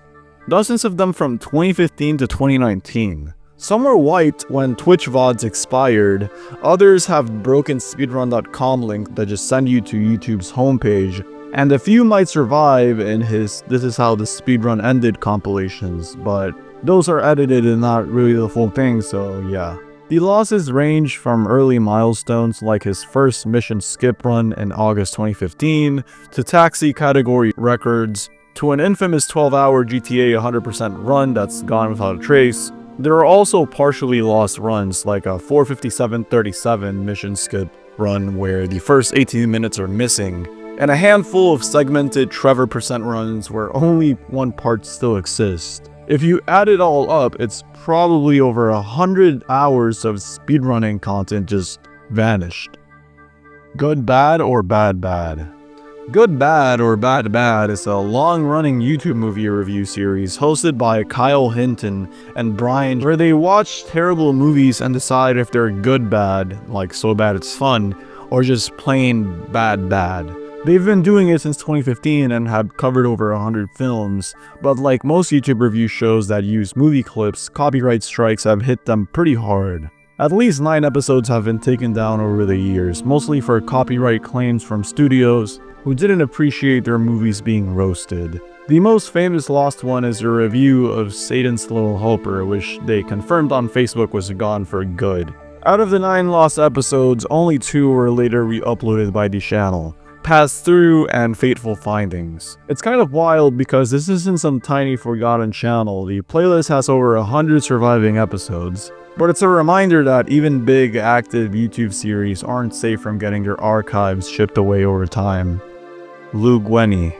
Dozens of them from 2015 to 2019. Some were wiped when Twitch VODs expired, others have broken speedrun.com link that just send you to YouTube's homepage, and a few might survive in his "This is how the speedrun ended" compilations, but those are edited and not really the full thing, so yeah. The losses range from early milestones like his first mission skip run in August 2015, to taxi category records, to an infamous 12-hour GTA 100% run that's gone without a trace. There are also partially lost runs like a 457.37 mission skip run where the first 18 minutes are missing, and a handful of segmented Trevor percent runs where only one part still exists. If you add it all up, it's probably over 100 hours of speedrunning content just vanished. Good Bad or Bad Bad? Good Bad or Bad Bad is a long-running YouTube movie review series hosted by Kyle Hinton and Brian, where they watch terrible movies and decide if they're good bad, like so bad it's fun, or just plain bad bad. They've been doing it since 2015 and have covered over 100 films, but like most YouTube review shows that use movie clips, copyright strikes have hit them pretty hard. At least 9 episodes have been taken down over the years, mostly for copyright claims from studios who didn't appreciate their movies being roasted. The most famous lost one is a review of Satan's Little Helper, which they confirmed on Facebook was gone for good. Out of the 9 lost episodes, only 2 were later re-uploaded by the channel: Pass Through and Fateful Findings. It's kind of wild because this isn't some tiny forgotten channel. The playlist has over 100 surviving episodes. But it's a reminder that even big, active YouTube series aren't safe from getting their archives shipped away over time. Lou Gueni.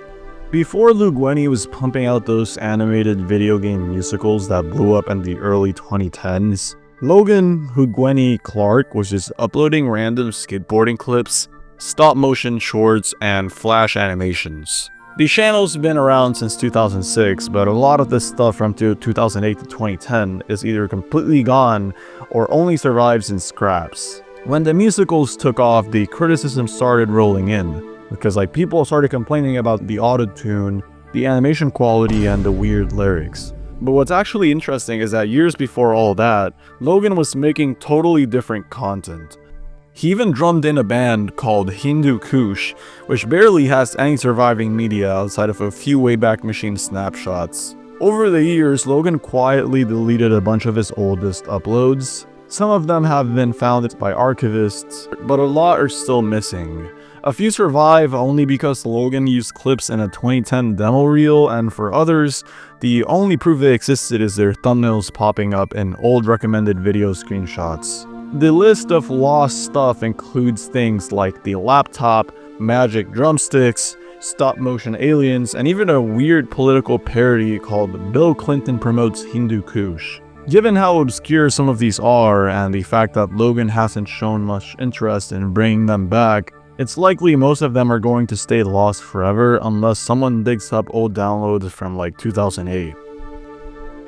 Before Lou Gueni was pumping out those animated video game musicals that blew up in the early 2010s, Logan Gueni Clark was just uploading random skateboarding clips, stop-motion shorts, and flash animations. The channel's been around since 2006, but a lot of this stuff from 2008 to 2010 is either completely gone or only survives in scraps. When the musicals took off, the criticism started rolling in, because people started complaining about the auto-tune, the animation quality, and the weird lyrics. But what's actually interesting is that years before all that, Logan was making totally different content. He even drummed in a band called Hindu Kush, which barely has any surviving media outside of a few Wayback Machine snapshots. Over the years, Logan quietly deleted a bunch of his oldest uploads. Some of them have been found by archivists, but a lot are still missing. A few survive only because Logan used clips in a 2010 demo reel, and for others, the only proof they existed is their thumbnails popping up in old recommended video screenshots. The list of lost stuff includes things like the laptop, magic drumsticks, stop-motion aliens, and even a weird political parody called Bill Clinton Promotes Hindu Kush. Given how obscure some of these are, and the fact that Logan hasn't shown much interest in bringing them back, it's likely most of them are going to stay lost forever unless someone digs up old downloads from 2008.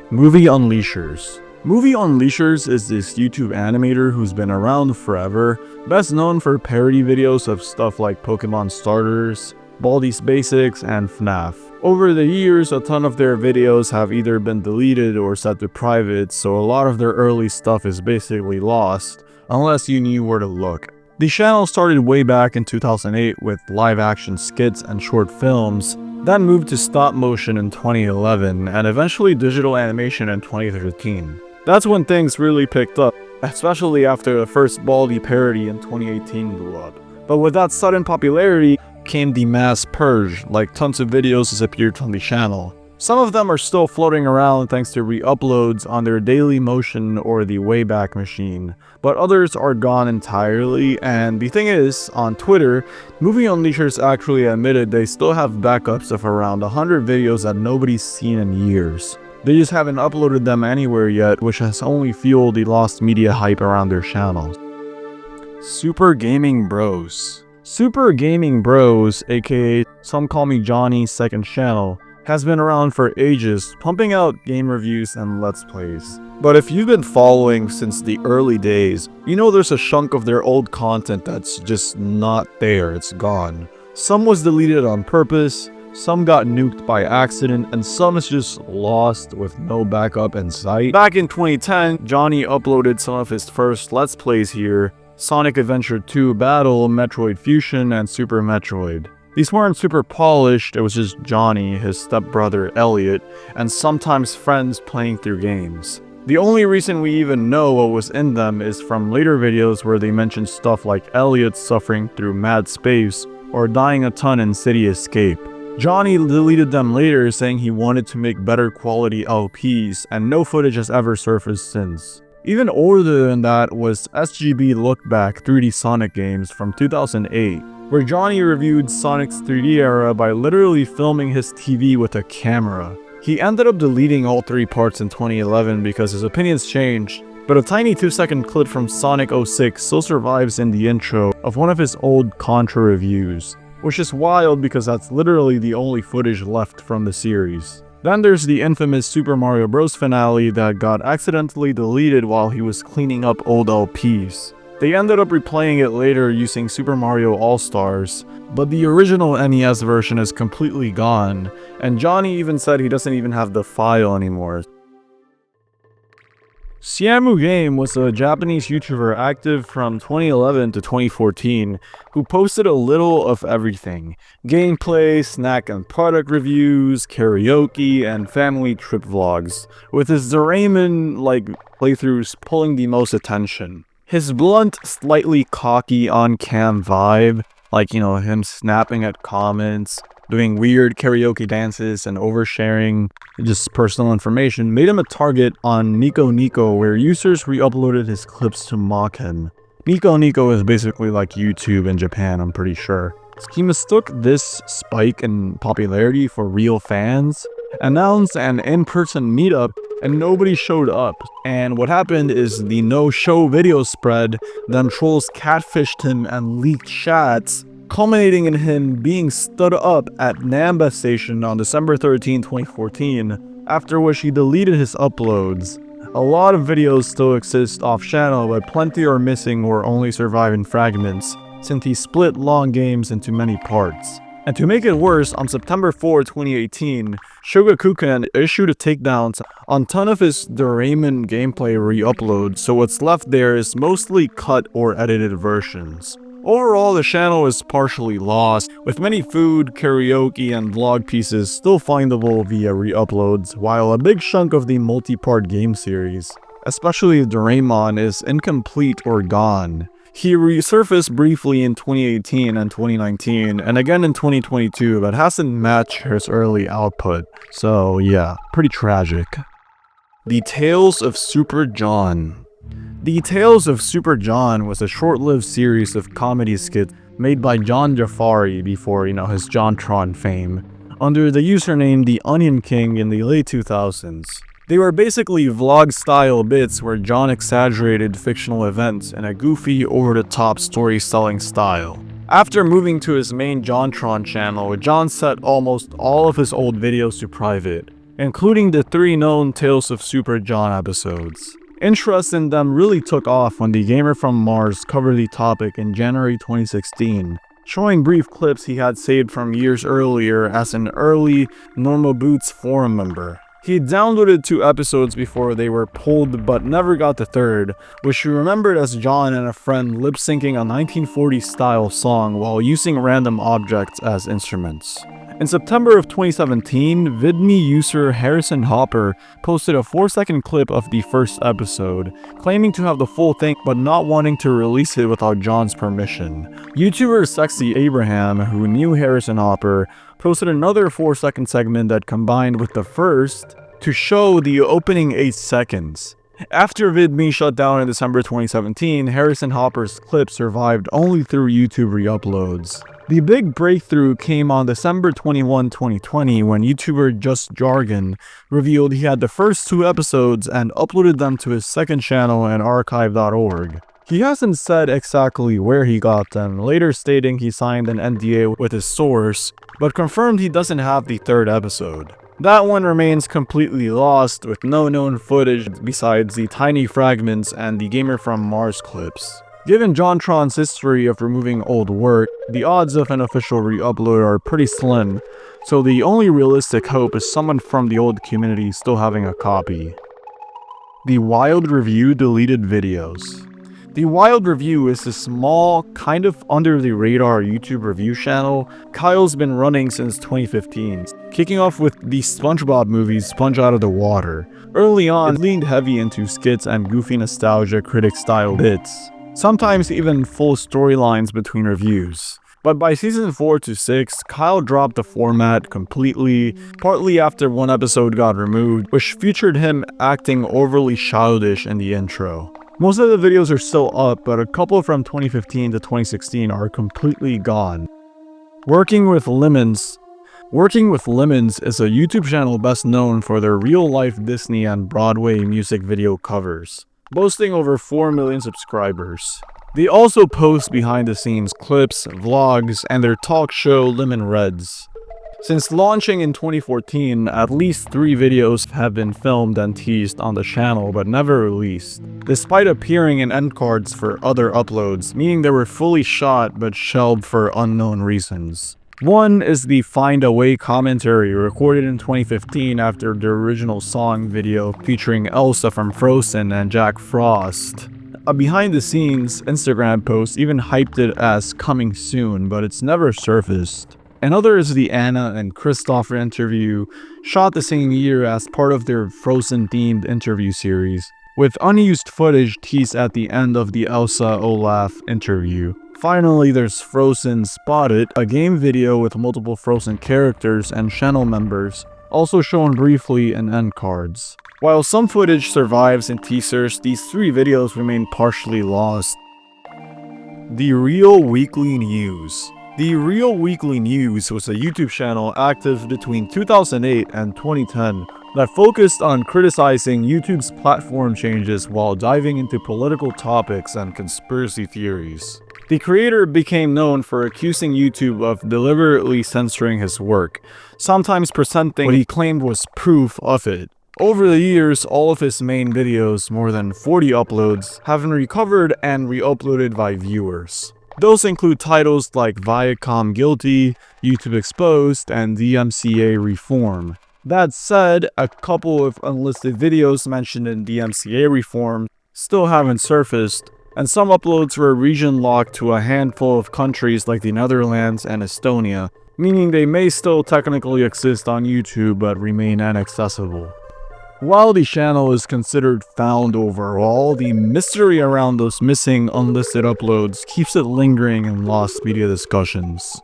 Movie Unleashers. Movie Unleashers is this YouTube animator who's been around forever, best known for parody videos of stuff like Pokemon starters, Baldi's Basics, and FNAF. Over the years, a ton of their videos have either been deleted or set to private, so a lot of their early stuff is basically lost, unless you knew where to look. The channel started way back in 2008 with live-action skits and short films, then moved to stop-motion in 2011, and eventually digital animation in 2013. That's when things really picked up, especially after the first Baldi parody in 2018 blew up. But with that sudden popularity came the mass purge, tons of videos disappeared from the channel. Some of them are still floating around thanks to re-uploads on their Daily Motion or the Wayback Machine, but others are gone entirely. And the thing is, on Twitter, Movie Unleashers actually admitted they still have backups of around 100 videos that nobody's seen in years. They just haven't uploaded them anywhere yet, which has only fueled the lost media hype around their channels. Super Gaming Bros. Super Gaming Bros, aka Some Call Me Johnny's second channel, has been around for ages, pumping out game reviews and let's plays. But if you've been following since the early days, you know there's a chunk of their old content that's just not there, it's gone. Some was deleted on purpose, some got nuked by accident, and some is just lost with no backup in sight. Back in 2010, Johnny uploaded some of his first let's plays here: Sonic Adventure 2 Battle, Metroid Fusion, and Super Metroid. These weren't super polished, it was just Johnny, his stepbrother Elliot, and sometimes friends playing through games. The only reason we even know what was in them is from later videos where they mention stuff like Elliot suffering through mad space or dying a ton in City Escape. Johnny deleted them later, saying he wanted to make better quality LPs, and no footage has ever surfaced since. Even older than that was SGB Look Back 3D Sonic games from 2008. Where Johnny reviewed Sonic's 3D era by literally filming his TV with a camera. He ended up deleting all 3 parts in 2011 because his opinions changed, but a tiny 2-second clip from Sonic 06 still survives in the intro of one of his old Contra reviews, which is wild because that's literally the only footage left from the series. Then there's the infamous Super Mario Bros. Finale that got accidentally deleted while he was cleaning up old LPs. They ended up replaying it later using Super Mario All-Stars, but the original NES version is completely gone, and Johnny even said he doesn't even have the file anymore. Siamu Game was a Japanese YouTuber active from 2011 to 2014 who posted a little of everything: gameplay, snack and product reviews, karaoke, and family trip vlogs, with his Doraemon-like playthroughs pulling the most attention. His blunt, slightly cocky on-cam vibe, like, you know, him snapping at comments, doing weird karaoke dances, and oversharing just personal information, made him a target on Nico Nico, where users re-uploaded his clips to mock him. Nico Nico is basically like YouTube in Japan, I'm pretty sure. He mistook this spike in popularity for real fans, announced an in-person meetup, and nobody showed up. And what happened is the no-show video spread, then trolls catfished him and leaked chats, culminating in him being stood up at Namba Station on December 13, 2014, after which he deleted his uploads. A lot of videos still exist off-channel, but plenty are missing or only survive in fragments, since he split long games into many parts. And to make it worse, on September 4, 2018, Shogakukan issued a takedown on a ton of his Doraemon gameplay re-uploads, so what's left there is mostly cut or edited versions. Overall, the channel is partially lost, with many food, karaoke, and vlog pieces still findable via re-uploads, while a big chunk of the multi-part game series, especially Doraemon, is incomplete or gone. He resurfaced briefly in 2018 and 2019, and again in 2022, but hasn't matched his early output. So yeah, pretty tragic. The Tales of Super John. The Tales of Super John was a short-lived series of comedy skits made by John Jafari before, his JonTron fame, under the username The Onion King in the late 2000s. They were basically vlog-style bits where John exaggerated fictional events in a goofy, over-the-top story-telling style. After moving to his main JonTron channel, John set almost all of his old videos to private, including the 3 known Tales of Super John episodes. Interest in them really took off when the Gamer from Mars covered the topic in January 2016, showing brief clips he had saved from years earlier as an early Normal Boots forum member. He downloaded 2 episodes before they were pulled but never got the 3rd, which he remembered as John and a friend lip-syncing a 1940s-style song while using random objects as instruments. In September of 2017, VidMe user Harrison Hopper posted a 4-second clip of the first episode, claiming to have the full thing but not wanting to release it without John's permission. YouTuber Sexy Abraham, who knew Harrison Hopper, posted another 4-second segment that combined with the first to show the opening 8 seconds. After VidMe shut down in December 2017, Harrison Hopper's clip survived only through YouTube re-uploads. The big breakthrough came on December 21, 2020 when YouTuber Just Jargon revealed he had the first 2 episodes and uploaded them to his second channel and archive.org. He hasn't said exactly where he got them, later stating he signed an NDA with his source, but confirmed he doesn't have the 3rd episode. That one remains completely lost with no known footage besides the tiny fragments and the Gamer from Mars clips. Given JonTron's history of removing old work, the odds of an official re-upload are pretty slim, so the only realistic hope is someone from the old community still having a copy. The Wild Review deleted videos. The Wild Review is a small, kind of under-the-radar YouTube review channel Kyle's been running since 2015, kicking off with the SpongeBob movie's Sponge Out of the Water. Early on, it leaned heavy into skits and goofy nostalgia critic-style bits, sometimes even full storylines between reviews. But by season 4 to 6, Kyle dropped the format completely, partly after one episode got removed, which featured him acting overly childish in the intro. Most of the videos are still up, but a couple from 2015 to 2016 are completely gone. Working with Lemons is a YouTube channel best known for their real-life Disney and Broadway music video covers, boasting over 4 million subscribers. They also post behind-the-scenes clips, vlogs, and their talk show Lemon Reds. Since launching in 2014, at least 3 videos have been filmed and teased on the channel but never released, despite appearing in end cards for other uploads, meaning they were fully shot but shelved for unknown reasons. One is the Find a Way commentary recorded in 2015 after the original song video featuring Elsa from Frozen and Jack Frost. A behind-the-scenes Instagram post even hyped it as coming soon, but it's never surfaced. Another is the Anna and Christopher interview, shot the same year as part of their Frozen-themed interview series, with unused footage teased at the end of the Elsa Olaf interview. Finally, there's Frozen Spotted, a game video with multiple Frozen characters and channel members, also shown briefly in end cards. While some footage survives in teasers, these 3 videos remain partially lost. The Real Weekly News. The Real Weekly News was a YouTube channel active between 2008 and 2010 that focused on criticizing YouTube's platform changes while diving into political topics and conspiracy theories. The creator became known for accusing YouTube of deliberately censoring his work, sometimes presenting what he claimed was proof of it. Over the years, all of his main videos, more than 40 uploads, have been recovered and re-uploaded by viewers. Those include titles like Viacom Guilty, YouTube Exposed, and DMCA Reform. That said, a couple of unlisted videos mentioned in DMCA Reform still haven't surfaced, and some uploads were region locked to a handful of countries like the Netherlands and Estonia, meaning they may still technically exist on YouTube but remain inaccessible. While the channel is considered found overall, the mystery around those missing unlisted uploads keeps it lingering in lost media discussions.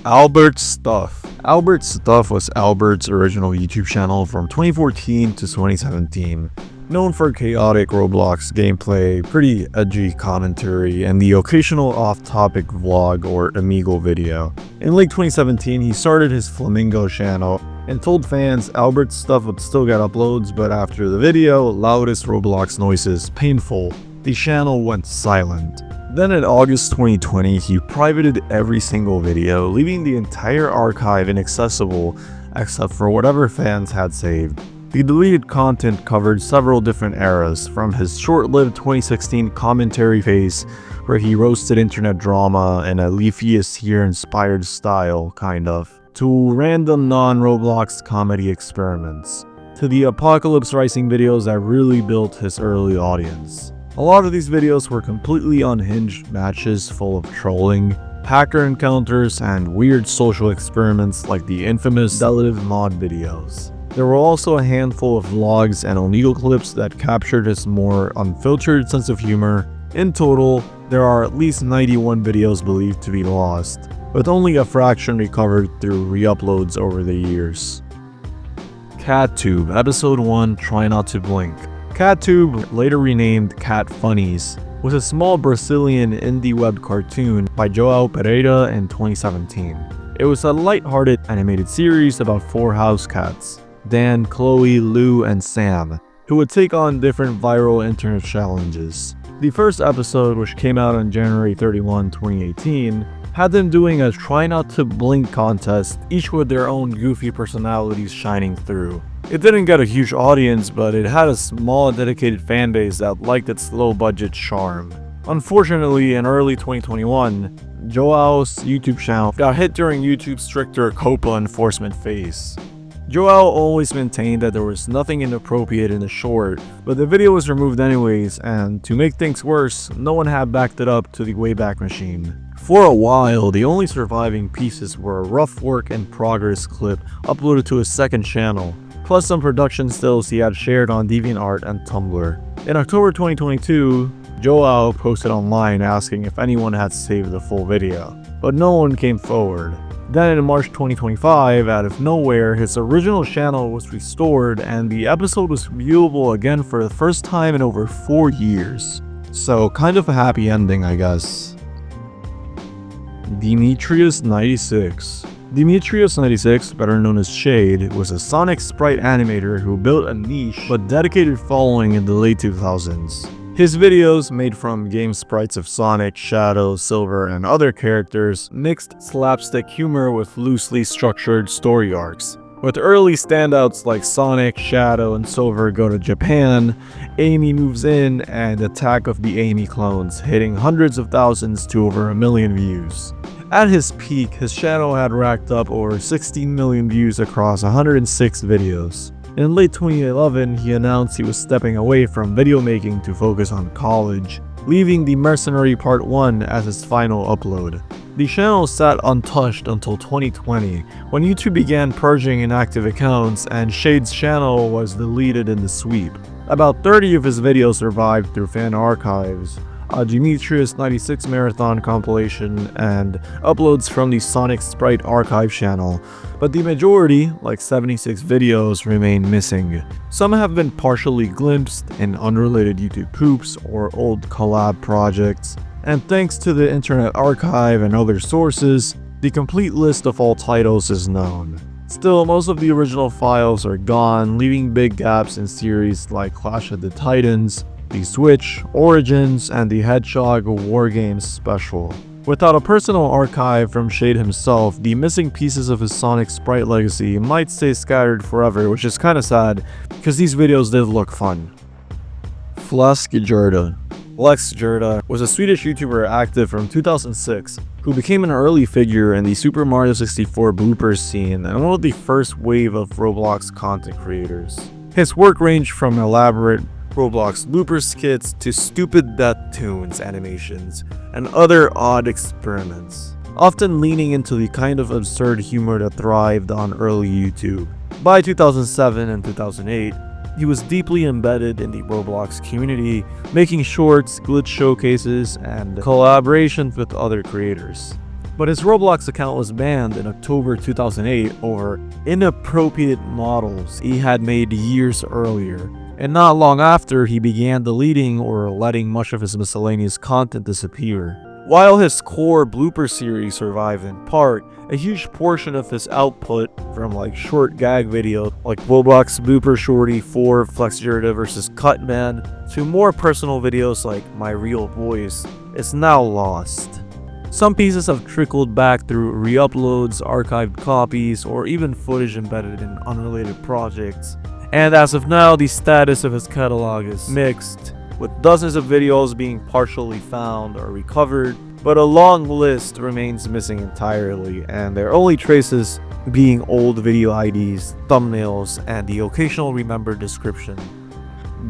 Albert's Stuff. Albert's Stuff was Albert's original YouTube channel from 2014 to 2017. Known for chaotic Roblox gameplay, pretty edgy commentary, and the occasional off-topic vlog or Amigo video. In late 2017, he started his Flamingo channel and told fans Albert's Stuff would still get uploads, but after the video, loudest Roblox noises, painful, the channel went silent. Then in August 2020, he privated every single video, leaving the entire archive inaccessible except for whatever fans had saved. The deleted content covered several different eras, from his short-lived 2016 commentary phase, where he roasted internet drama in a Leafy is Here-inspired style, kind of, to random non-Roblox comedy experiments, to the Apocalypse Rising videos that really built his early audience. A lot of these videos were completely unhinged matches full of trolling, hacker encounters, and weird social experiments like the infamous Delative mod videos. There were also a handful of vlogs and illegal clips that captured his more unfiltered sense of humor. In total, there are at least 91 videos believed to be lost, with only a fraction recovered through re-uploads over the years. CatTube Episode 1 Try Not to Blink. CatTube, later renamed Cat Funnies, was a small Brazilian indie web cartoon by João Pereira in 2017. It was a light-hearted animated series about 4 house cats, Dan, Chloe, Lou, and Sam, who would take on different viral internet challenges. The first episode, which came out on January 31, 2018, had them doing a try not to blink contest, each with their own goofy personalities shining through. It didn't get a huge audience, but it had a small dedicated fanbase that liked its low-budget charm. Unfortunately, in early 2021, Joao's YouTube channel got hit during YouTube's stricter COPPA enforcement phase. Joao always maintained that there was nothing inappropriate in the short, but the video was removed anyways, and to make things worse, no one had backed it up to the Wayback Machine. For a while, the only surviving pieces were a rough work in progress clip uploaded to his second channel, plus some production stills he had shared on DeviantArt and Tumblr. In October 2022, Joao posted online asking if anyone had saved the full video, but no one came forward. Then in March 2025, out of nowhere, his original channel was restored and the episode was viewable again for the first time in over 4 years. So kind of a happy ending, I guess. Demetrius96. Demetrius96, better known as Shade, was a Sonic sprite animator who built a niche but dedicated following in the late 2000s. His videos, made from game sprites of Sonic, Shadow, Silver, and other characters, mixed slapstick humor with loosely structured story arcs. With early standouts like Sonic, Shadow, and Silver go to Japan, Amy moves in, and Attack of the Amy clones, hitting hundreds of thousands to over 1 million views. At his peak, his channel had racked up over 16 million views across 106 videos. In late 2011, he announced he was stepping away from video making to focus on college, leaving The Mercenary Part 1 as his final upload. The channel sat untouched until 2020, when YouTube began purging inactive accounts and Shade's channel was deleted in the sweep. About 30 of his videos survived through fan archives, a Demetrius96 marathon compilation, and uploads from the Sonic Sprite archive channel, but the majority, like 76 videos, remain missing. Some have been partially glimpsed in unrelated YouTube poops or old collab projects, and thanks to the Internet Archive and other sources, the complete list of all titles is known. Still, most of the original files are gone, leaving big gaps in series like Clash of the Titans, the Switch, Origins, and the Hedgehog Wargames special. Without a personal archive from Shade himself, the missing pieces of his Sonic sprite legacy might stay scattered forever, which is kinda sad, because these videos did look fun. Flexgerda. Flexgerda was a Swedish YouTuber active from 2006, who became an early figure in the Super Mario 64 bloopers scene and one of the first wave of Roblox content creators. His work ranged from elaborate Roblox blooper skits to stupid death tunes animations and other odd experiments, often leaning into the kind of absurd humor that thrived on early YouTube. By 2007 and 2008, he was deeply embedded in the Roblox community, making shorts, glitch showcases, and collaborations with other creators. But his Roblox account was banned in October 2008 over inappropriate models he had made years earlier. And not long after, he began deleting or letting much of his miscellaneous content disappear. While his core blooper series survived in part, a huge portion of his output, from like short gag videos like Roblox Blooper Shorty 4 Flexgerda vs Cutman, to more personal videos like My Real Voice, is now lost. Some pieces have trickled back through re-uploads, archived copies, or even footage embedded in unrelated projects. And as of now, the status of his catalog is mixed, with dozens of videos being partially found or recovered, but a long list remains missing entirely, and their only traces being old video IDs, thumbnails, and the occasional remembered description.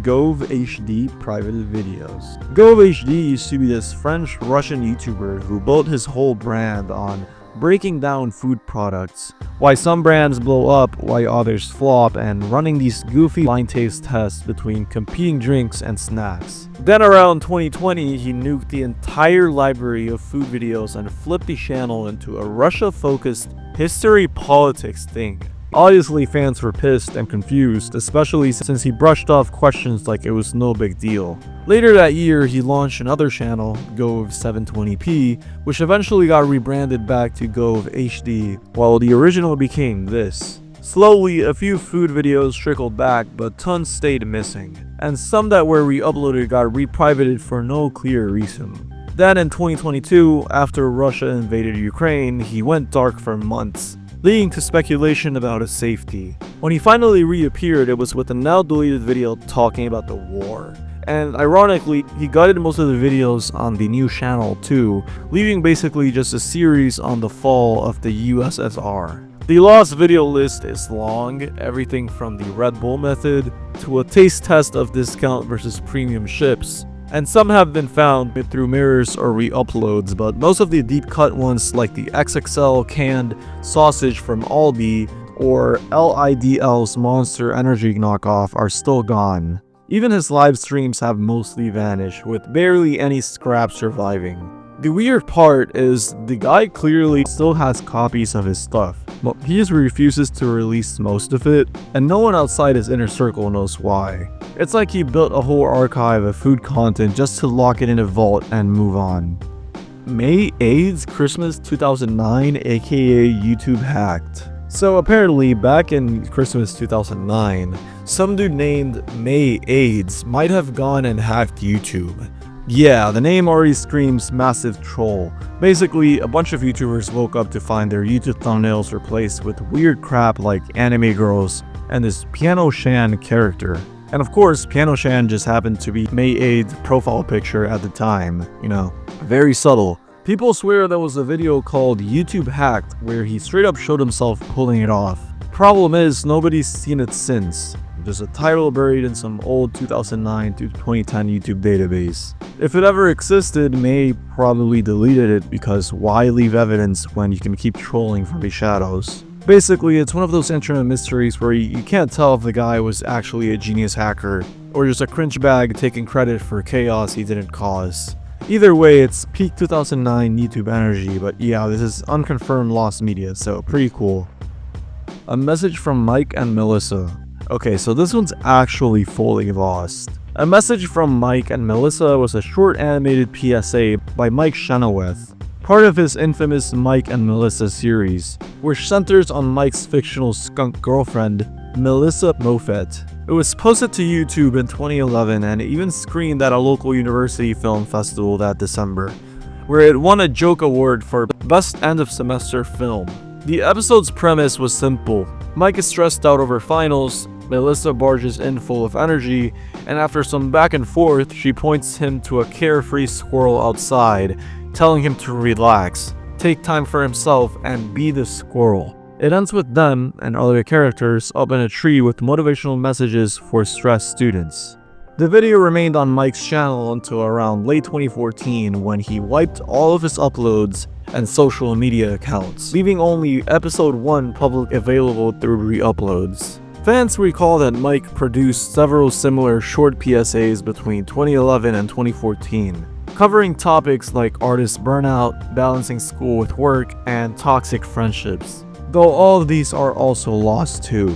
GovHD private videos. GovHD used to be this French-Russian YouTuber who built his whole brand on breaking down food products, why some brands blow up, why others flop, and running these goofy blind taste tests between competing drinks and snacks. Then around 2020, he nuked the entire library of food videos and flipped the channel into a Russia-focused history politics thing. Obviously, fans were pissed and confused, especially since he brushed off questions like it was no big deal. Later that year, he launched another channel, Gove 720p, which eventually got rebranded back to Gove HD, while the original became this. Slowly, a few food videos trickled back, but tons stayed missing, and some that were re-uploaded got reprivated for no clear reason. Then in 2022, after Russia invaded Ukraine, he went dark for months, leading to speculation about his safety. When he finally reappeared, it was with a now deleted video talking about the war. And ironically, he gutted most of the videos on the new channel too, leaving basically just a series on the fall of the USSR. The lost video list is long, everything from the Red Bull method to a taste test of discount versus premium ships. And some have been found through mirrors or re-uploads, but most of the deep cut ones like the XXL canned sausage from Aldi or LIDL's Monster Energy knockoff are still gone. Even his live streams have mostly vanished, with barely any scraps surviving. The weird part is the guy clearly still has copies of his stuff, but he just refuses to release most of it, and no one outside his inner circle knows why. It's like he built a whole archive of food content just to lock it in a vault and move on. May 8th, Christmas 2009, aka YouTube hacked. So apparently, back in Christmas 2009, some dude named May AIDS might have gone and hacked YouTube. Yeah, the name already screams massive troll. Basically, a bunch of YouTubers woke up to find their YouTube thumbnails replaced with weird crap like anime girls and this Piano Shan character. And of course, Piano Shan just happened to be May 8's profile picture at the time, you know, very subtle. People swear there was a video called YouTube Hacked where he straight up showed himself pulling it off. Problem is, nobody's seen it since. There's a title buried in some old 2009 to 2010 YouTube database. If it ever existed, May probably deleted it because why leave evidence when you can keep trolling from the shadows? Basically, it's one of those internet mysteries where you can't tell if the guy was actually a genius hacker or just a cringe bag taking credit for chaos he didn't cause. Either way, it's peak 2009 YouTube energy, but yeah, this is unconfirmed lost media, so pretty cool. A message from Mike and Melissa. Okay, so this one's actually fully lost. A message from Mike and Melissa was a short animated PSA by Mike Chenoweth, part of his infamous Mike and Melissa series, which centers on Mike's fictional skunk girlfriend, Melissa Moffett. It was posted to YouTube in 2011 and even screened at a local university film festival that December, where it won a Joke Award for Best End of Semester Film. The episode's premise was simple. Mike is stressed out over finals, Melissa barges in full of energy, and after some back and forth, she points him to a carefree squirrel outside, telling him to relax, take time for himself, and be the squirrel. It ends with them and other characters up in a tree with motivational messages for stressed students. The video remained on Mike's channel until around late 2014 when he wiped all of his uploads and social media accounts, leaving only episode 1 public available through re-uploads. Fans recall that Mike produced several similar short PSAs between 2011 and 2014, covering topics like artist burnout, balancing school with work, and toxic friendships, though all of these are also lost too.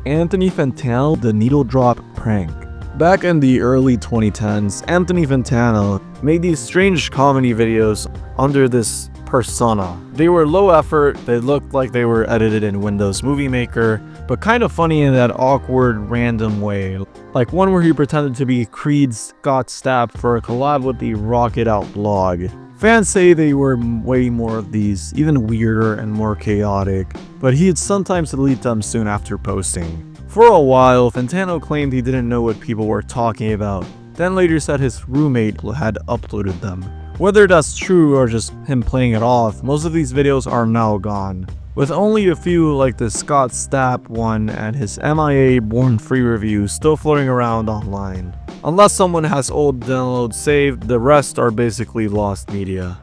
Anthony Fantano, the needle drop prank. Back in the early 2010s, Anthony Fantano made these strange comedy videos under this persona. They were low effort, they looked like they were edited in Windows Movie Maker, but kind of funny in that awkward, random way. Like one where he pretended to be Creed's Scott Stapp for a collab with the Rock It Out blog. Fans say they were way more of these, even weirder and more chaotic, but he'd sometimes delete them soon after posting. For a while, Fantano claimed he didn't know what people were talking about, then later said his roommate had uploaded them. Whether that's true or just him playing it off, most of these videos are now gone, with only a few like the Scott Stapp one and his MIA Born Free review still floating around online. Unless someone has old downloads saved, the rest are basically lost media.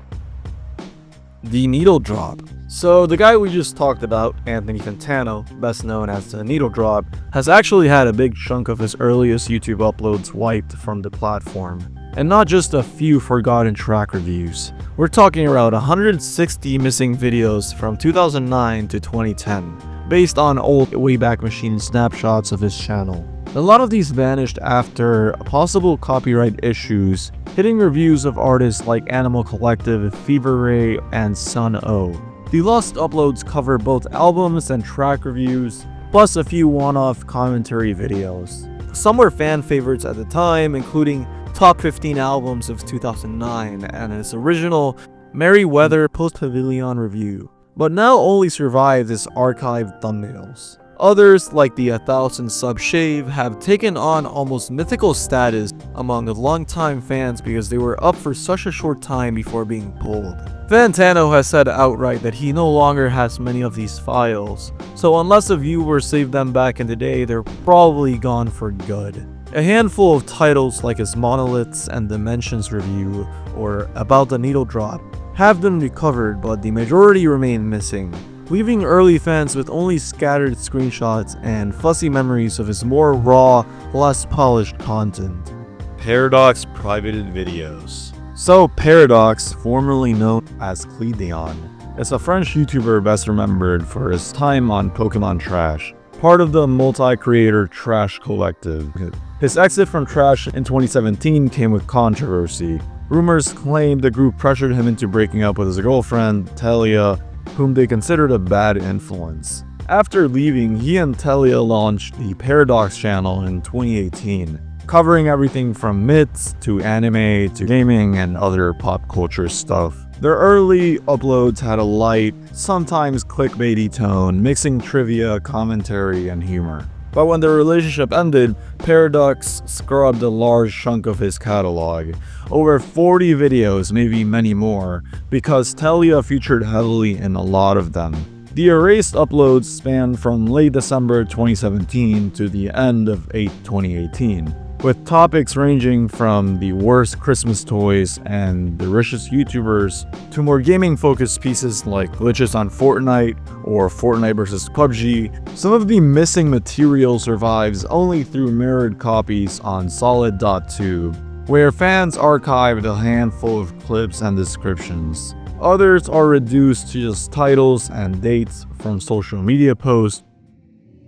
The needle drop. So the guy we just talked about, Anthony Fantano, best known as the needle drop, has actually had a big chunk of his earliest YouTube uploads wiped from the platform. And not just a few forgotten track reviews. We're talking around 160 missing videos from 2009 to 2010, based on old Wayback Machine snapshots of his channel. A lot of these vanished after possible copyright issues, hitting reviews of artists like Animal Collective, Fever Ray, and Sun O. The lost uploads cover both albums and track reviews, plus a few one-off commentary videos. Some were fan favorites at the time, including Top 15 Albums of 2009 and his original Merryweather Post-Pavilion review, but now only survive as archived thumbnails. Others, like the 1000 Sub Shave, have taken on almost mythical status among the longtime fans because they were up for such a short time before being pulled. Fantano has said outright that he no longer has many of these files, so unless a viewer saved them back in the day, they're probably gone for good. A handful of titles like his Monoliths and Dimensions review, or About the Needle Drop, have been recovered, but the majority remain missing, leaving early fans with only scattered screenshots and fuzzy memories of his more raw, less polished content. Paradox privated videos. So Paradox, formerly known as Cledeon, is a French YouTuber best remembered for his time on Pokemon Trash, part of the multi-creator Trash Collective. His exit from Trash in 2017 came with controversy. Rumors claimed the group pressured him into breaking up with his girlfriend, Talia, whom they considered a bad influence. After leaving, he and Talia launched the Paradox channel in 2018, covering everything from myths to anime to gaming and other pop culture stuff. Their early uploads had a light, sometimes clickbaity tone, mixing trivia, commentary, and humor. But when their relationship ended, Paradox scrubbed a large chunk of his catalog, over 40 videos, maybe many more, because Talia featured heavily in a lot of them. The erased uploads span from late December 2017 to the end of 2018, with topics ranging from the worst Christmas toys and the richest YouTubers to more gaming-focused pieces like glitches on Fortnite or Fortnite vs PUBG. Some of the missing material survives only through mirrored copies on solid.tube, where fans archived a handful of clips and descriptions. Others are reduced to just titles and dates from social media posts.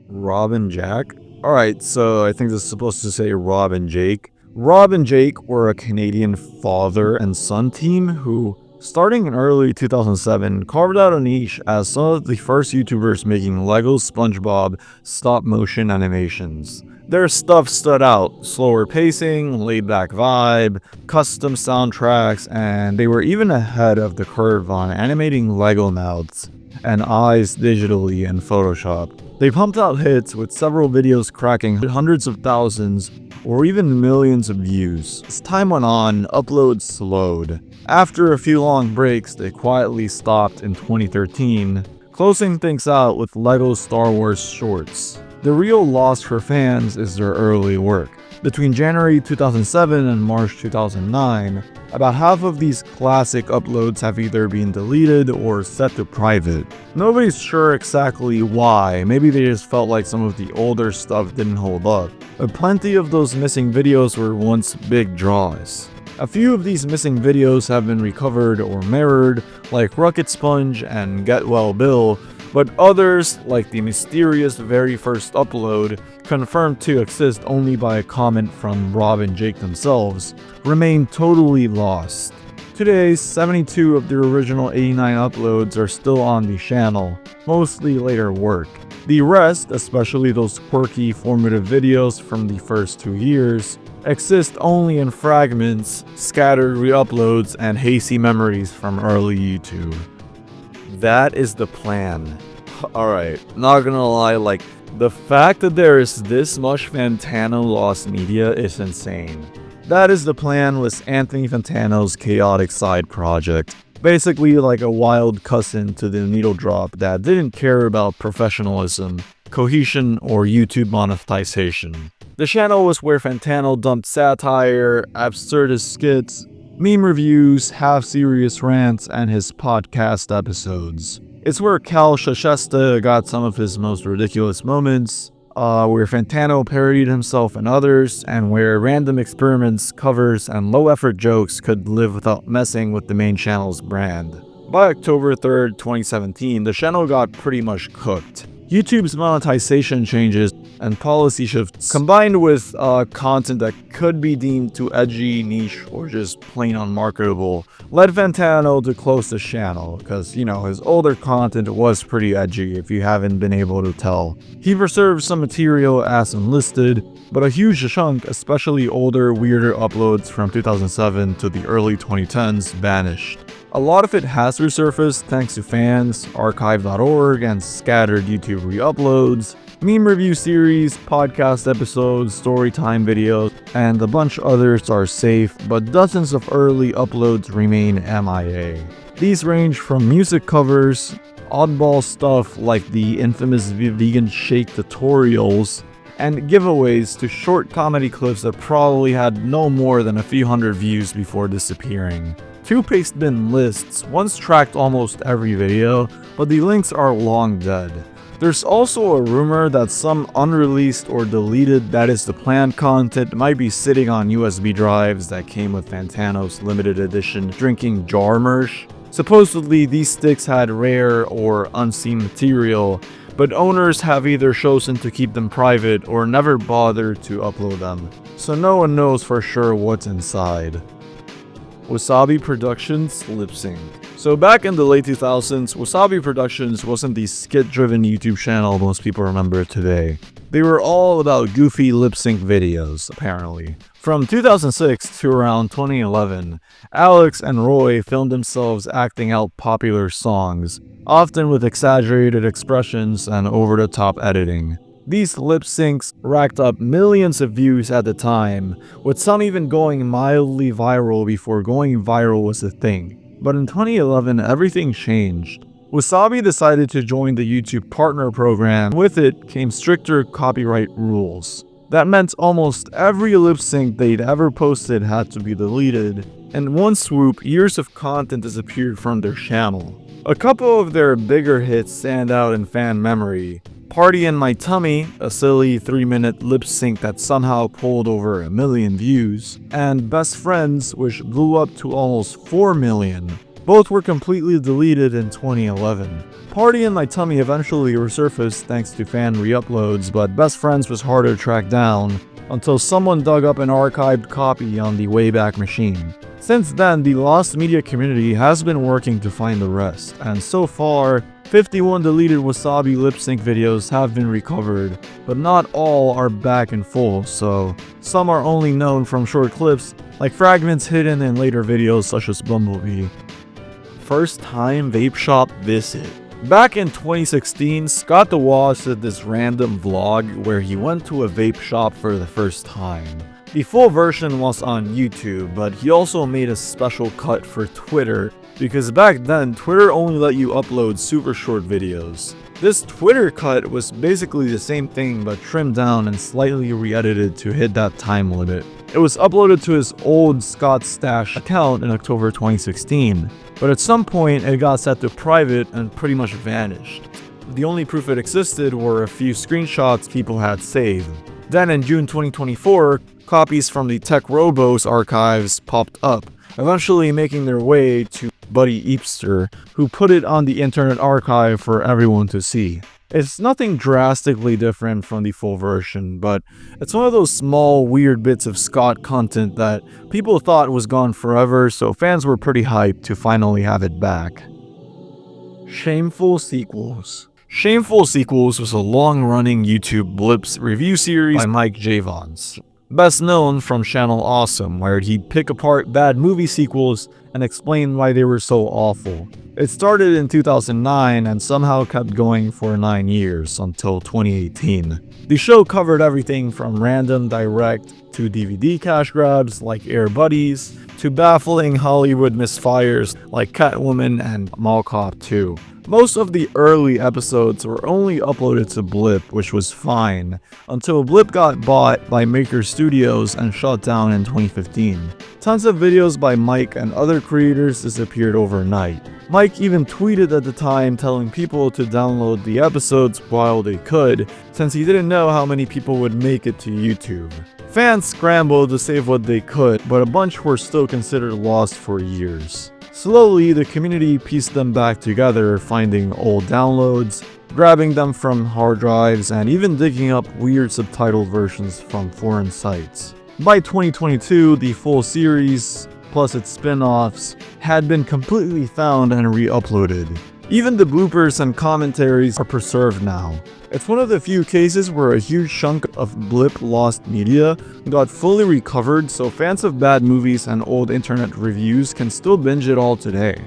Rob and Jack? Alright, so I think this is supposed to say Rob and Jake. Rob and Jake were a Canadian father and son team who, starting in early 2007, carved out a niche as some of the first YouTubers making Lego SpongeBob stop-motion animations. Their stuff stood out: slower pacing, laid-back vibe, custom soundtracks, and they were even ahead of the curve on animating Lego mouths and eyes digitally in Photoshop. They pumped out hits, with several videos cracking hundreds of thousands or even millions of views. As time went on, uploads slowed. After a few long breaks, they quietly stopped in 2013, closing things out with LEGO Star Wars shorts. The real loss for fans is their early work. Between January 2007 and March 2009, about half of these classic uploads have either been deleted or set to private. Nobody's sure exactly why, maybe they just felt like some of the older stuff didn't hold up. But plenty of those missing videos were once big draws. A few of these missing videos have been recovered or mirrored, like Rocket Sponge and Get Well Bill, but others, like the mysterious very first upload, confirmed to exist only by a comment from Rob and Jake themselves, remain totally lost. Today, 72 of the original 89 uploads are still on the channel, mostly later work. The rest, especially those quirky, formative videos from the first 2 years, exist only in fragments, scattered re-uploads, and hazy memories from early YouTube. That is the plan. Alright, not gonna lie, like, the fact that there is this much Fantano lost media is insane. That is the plan with Anthony Fantano's chaotic side project. Basically like a wild cousin to the needle drop that didn't care about professionalism, cohesion, or YouTube monetization. The channel was where Fantano dumped satire, absurdist skits, meme reviews, half-serious rants, and his podcast episodes. It's where Cal Shashesta got some of his most ridiculous moments, where Fantano parodied himself and others, and where random experiments, covers, and low-effort jokes could live without messing with the main channel's brand. By October 3rd, 2017, the channel got pretty much cooked. YouTube's monetization changes and policy shifts, combined with content that could be deemed too edgy, niche, or just plain unmarketable, led Fantano to close the channel, because, you know, his older content was pretty edgy if you haven't been able to tell. He preserved some material as unlisted, but a huge chunk, especially older, weirder uploads from 2007 to the early 2010s, vanished. A lot of it has resurfaced thanks to fans, archive.org, and scattered YouTube re-uploads, meme review series, podcast episodes, storytime videos, and a bunch others are safe, but dozens of early uploads remain MIA. These range from music covers, oddball stuff like the infamous vegan shake tutorials, and giveaways to short comedy clips that probably had no more than a few hundred views before disappearing. Two paste bin lists once tracked almost every video, but the links are long dead. There's also a rumor that some unreleased or deleted, that is the planned content, might be sitting on USB drives that came with Fantano's limited edition drinking jar merch. Supposedly these sticks had rare or unseen material, but owners have either chosen to keep them private or never bothered to upload them, so no one knows for sure what's inside. Wasabi Productions lip sync. So back in the late 2000s, Wasabi Productions wasn't the skit-driven YouTube channel most people remember today. They were all about goofy lip sync videos, apparently. From 2006 to around 2011, Alex and Roy filmed themselves acting out popular songs, often with exaggerated expressions and over-the-top editing. These lip syncs racked up millions of views at the time, with some even going mildly viral before going viral was a thing. But in 2011, everything changed. Wasabi decided to join the YouTube Partner Program. With it came stricter copyright rules. That meant almost every lip sync they'd ever posted had to be deleted. In one swoop, years of content disappeared from their channel. A couple of their bigger hits stand out in fan memory. Party in My Tummy, a silly 3-minute lip sync that somehow pulled over 1 million views, and Best Friends, which blew up to almost 4 million. Both were completely deleted in 2011. Party in My Tummy eventually resurfaced thanks to fan re-uploads, but Best Friends was harder to track down until someone dug up an archived copy on the Wayback Machine. Since then, the lost media community has been working to find the rest, and so far, 51 deleted Wasabi lip sync videos have been recovered, but not all are back in full, so some are only known from short clips, like fragments hidden in later videos such as Bumblebee. First time vape shop visit. Back in 2016, Scott DeWash did this random vlog where he went to a vape shop for the first time. The full version was on YouTube, but he also made a special cut for Twitter, because back then, Twitter only let you upload super short videos. This Twitter cut was basically the same thing but trimmed down and slightly re-edited to hit that time limit. It was uploaded to his old Scott Stash account in October 2016, but at some point it got set to private and pretty much vanished. The only proof it existed were a few screenshots people had saved. Then in June 2024, copies from the Tech Robos archives popped up, eventually making their way to Buddy Eepster, who put it on the Internet Archive for everyone to see. It's nothing drastically different from the full version, but it's one of those small, weird bits of Scott content that people thought was gone forever, so fans were pretty hyped to finally have it back. Shameful Sequels. Shameful Sequels was a long-running YouTube Blips review series by Mike Javons. Best known from channel Awesome, where he'd pick apart bad movie sequels and explain why they were so awful. It started in 2009 and somehow kept going for 9 years, until 2018. The show covered everything from random direct to to DVD cash grabs like Air Buddies, to baffling Hollywood misfires like Catwoman and Mall Cop 2. Most of the early episodes were only uploaded to Blip, which was fine, until Blip got bought by Maker Studios and shut down in 2015. Tons of videos by Mike and other creators disappeared overnight. Mike even tweeted at the time telling people to download the episodes while they could, since he didn't know how many people would make it to YouTube. Fans scrambled to save what they could, but a bunch were still considered lost for years. Slowly, the community pieced them back together, finding old downloads, grabbing them from hard drives, and even digging up weird subtitled versions from foreign sites. By 2022, the full series, plus its spin-offs, had been completely found and re-uploaded. Even the bloopers and commentaries are preserved now. It's one of the few cases where a huge chunk of Blip lost media got fully recovered, so fans of bad movies and old internet reviews can still binge it all today.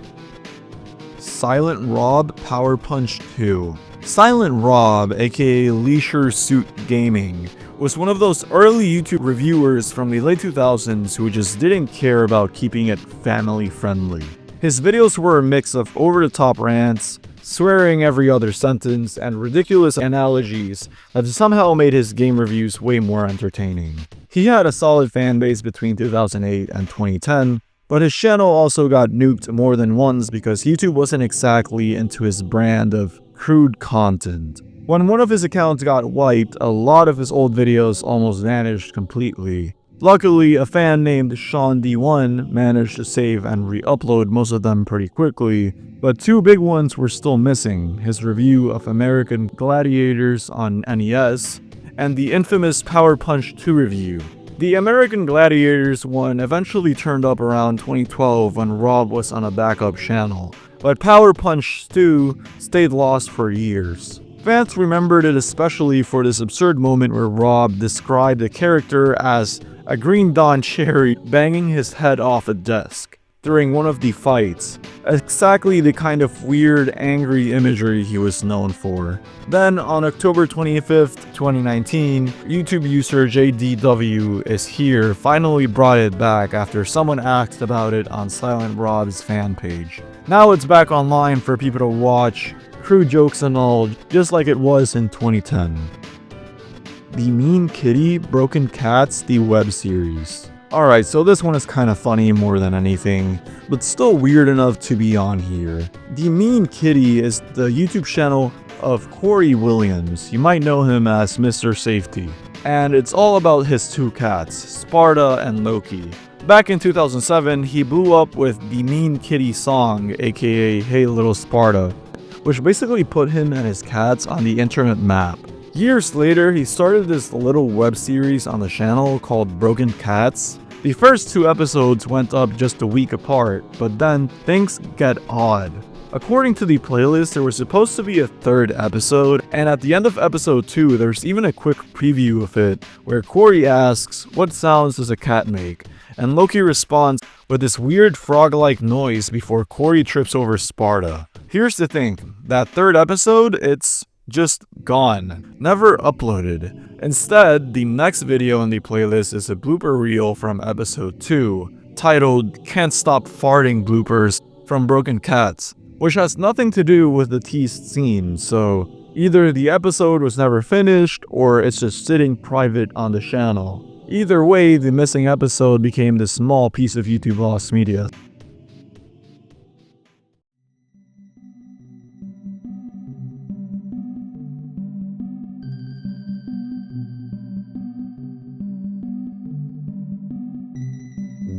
Silent Rob Power Punch 2. Silent Rob, aka Leisure Suit Gaming, was one of those early YouTube reviewers from the late 2000s who just didn't care about keeping it family friendly. His videos were a mix of over-the-top rants, swearing every other sentence, and ridiculous analogies that somehow made his game reviews way more entertaining. He had a solid fanbase between 2008 and 2010, but his channel also got nuked more than once because YouTube wasn't exactly into his brand of crude content. When one of his accounts got wiped, a lot of his old videos almost vanished completely. Luckily, a fan named Sean D1 managed to save and re-upload most of them pretty quickly, but two big ones were still missing: his review of American Gladiators on NES, and the infamous Power Punch 2 review. The American Gladiators one eventually turned up around 2012 when Rob was on a backup channel, but Power Punch 2 stayed lost for years. Fans remembered it especially for this absurd moment where Rob described the character as a Green Dawn cherry banging his head off a desk during one of the fights, exactly the kind of weird, angry imagery he was known for. Then, on October 25th, 2019, YouTube user JDW is here finally brought it back after someone asked about it on Silent Rob's fan page. Now it's back online for people to watch, crude jokes and all, just like it was in 2010. The Mean Kitty Broken Cats, the web series. Alright, so this one is kinda funny more than anything, but still weird enough to be on here. The Mean Kitty is the YouTube channel of Corey Williams. You might know him as Mr. Safety. And it's all about his two cats, Sparta and Loki. Back in 2007, he blew up with the Mean Kitty song, aka Hey Little Sparta, which basically put him and his cats on the internet map. Years later, he started this little web series on the channel called Broken Cats. The first two episodes went up just a week apart, but then things get odd. According to the playlist, there was supposed to be a third episode, and at the end of episode 2, there's even a quick preview of it, where Corey asks, "What sounds does a cat make?" And Loki responds with this weird frog-like noise before Corey trips over Sparta. Here's the thing, that third episode, it's just gone, never uploaded. Instead, the next video in the playlist is a blooper reel from episode 2, titled Can't Stop Farting Bloopers from Broken Cats, which has nothing to do with the teased scene, so either the episode was never finished or it's just sitting private on the channel. Either way, the missing episode became this small piece of YouTube lost media.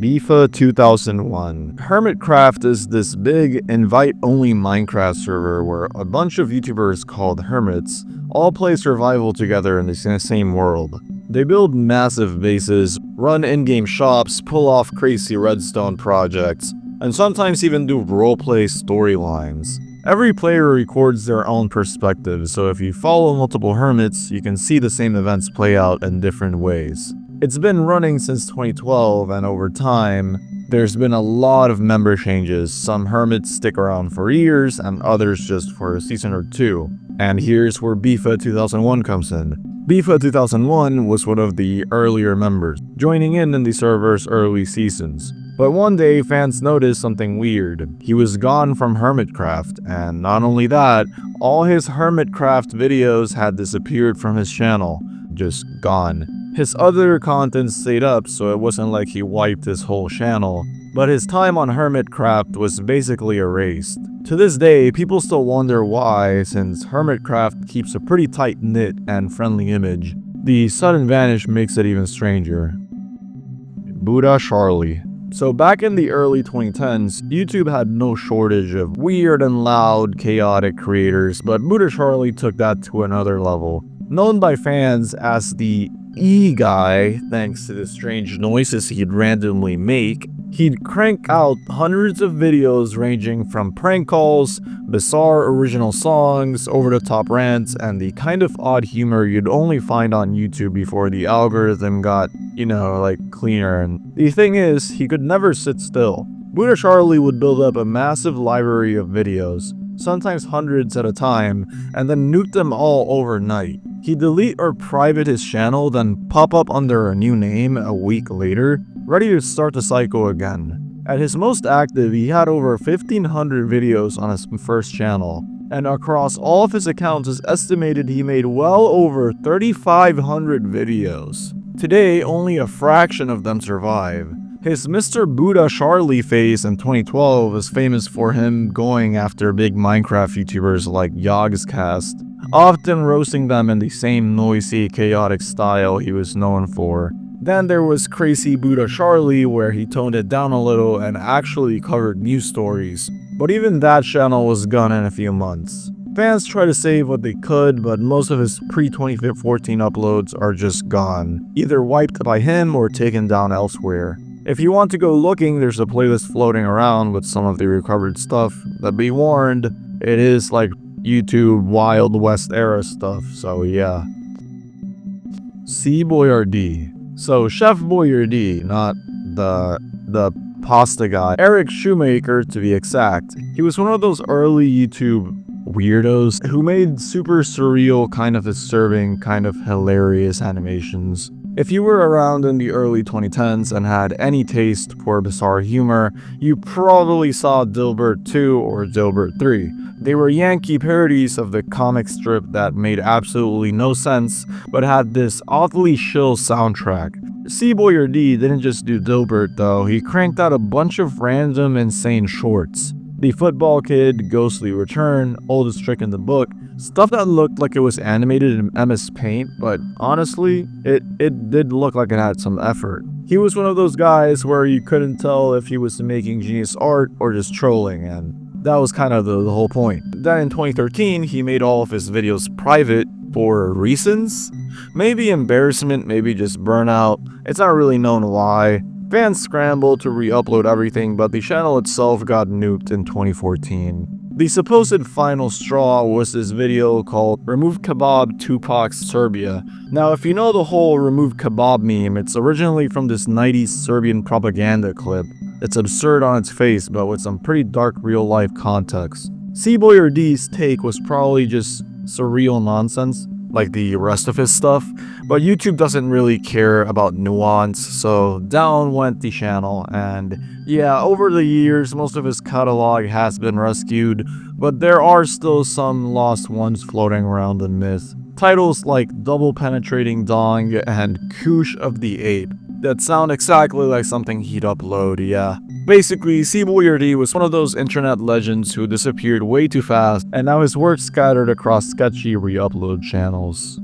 Bifa 2001. Hermitcraft is this big invite-only Minecraft server where a bunch of YouTubers called hermits all play survival together in the same world. They build massive bases, run in-game shops, pull off crazy redstone projects, and sometimes even do roleplay storylines. Every player records their own perspective, so if you follow multiple hermits, you can see the same events play out in different ways. It's been running since 2012, and over time, there's been a lot of member changes. Some hermits stick around for years, and others just for a season or two. And here's where Bifa 2001 comes in. Bifa 2001 was one of the earlier members, joining in the server's early seasons. But one day, fans noticed something weird. He was gone from Hermitcraft, and not only that, all his Hermitcraft videos had disappeared from his channel. Just gone. His other content stayed up, so it wasn't like he wiped his whole channel, but his time on Hermitcraft was basically erased. To this day, people still wonder why, since Hermitcraft keeps a pretty tight-knit and friendly image. The sudden vanish makes it even stranger. Buddha Charlie. So back in the early 2010s, YouTube had no shortage of weird and loud, chaotic creators, but Buddha Charlie took that to another level. Known by fans as the E-guy, thanks to the strange noises he'd randomly make, he'd crank out hundreds of videos ranging from prank calls, bizarre original songs, over-the-top rants, and the kind of odd humor you'd only find on YouTube before the algorithm got, cleaner. And the thing is, he could never sit still. Buddha Charlie would build up a massive library of videos, sometimes hundreds at a time, and then nuke them all overnight. He'd delete or private his channel, then pop up under a new name a week later, ready to start the cycle again. At his most active, he had over 1,500 videos on his first channel, and across all of his accounts it's estimated he made well over 3,500 videos. Today, only a fraction of them survive. His Mr. Buddha Charlie phase in 2012 is famous for him going after big Minecraft YouTubers like Yogscast, often roasting them in the same noisy, chaotic style he was known for. Then there was Crazy Buddha Charlie, where he toned it down a little and actually covered news stories, but even that channel was gone in a few months. Fans try to save what they could, but most of his pre-2014 uploads are just gone, either wiped by him or taken down elsewhere. If you want to go looking, there's a playlist floating around with some of the recovered stuff, but be warned, it is like YouTube Wild West era stuff, so yeah. C. Boyardee. So Chef Boyardee, not the pasta guy, Eric Shoemaker to be exact. He was one of those early YouTube weirdos who made super surreal, kind of disturbing, kind of hilarious animations. If you were around in the early 2010s and had any taste for bizarre humor, you probably saw Dilbert 2 or Dilbert 3. They were Yankee parodies of the comic strip that made absolutely no sense, but had this oddly chill soundtrack. C. Boyardee didn't just do Dilbert though, he cranked out a bunch of random insane shorts. The Football Kid, Ghostly Return, Oldest Trick in the Book, stuff that looked like it was animated in MS Paint, but honestly, it did look like it had some effort. He was one of those guys where you couldn't tell if he was making genius art or just trolling, and that was kind of the whole point. Then in 2013, he made all of his videos private for reasons? Maybe embarrassment, maybe just burnout. It's not really known why. Fans scrambled to re-upload everything, but the channel itself got nuked in 2014. The supposed final straw was this video called Remove Kebab Tupac's Serbia. Now, if you know the whole Remove Kebab meme, it's originally from this 90s Serbian propaganda clip. It's absurd on its face, but with some pretty dark real-life context. C. Boyardee's take was probably just surreal nonsense, like the rest of his stuff, but YouTube doesn't really care about nuance, so down went the channel, and yeah, over the years, most of his catalog has been rescued, but there are still some lost ones floating around the myth. Titles like Double Penetrating Dong and Koosh of the Ape that sound exactly like something he'd upload, yeah. Basically, C. Boyardee was one of those internet legends who disappeared way too fast, and now his work scattered across sketchy re-upload channels.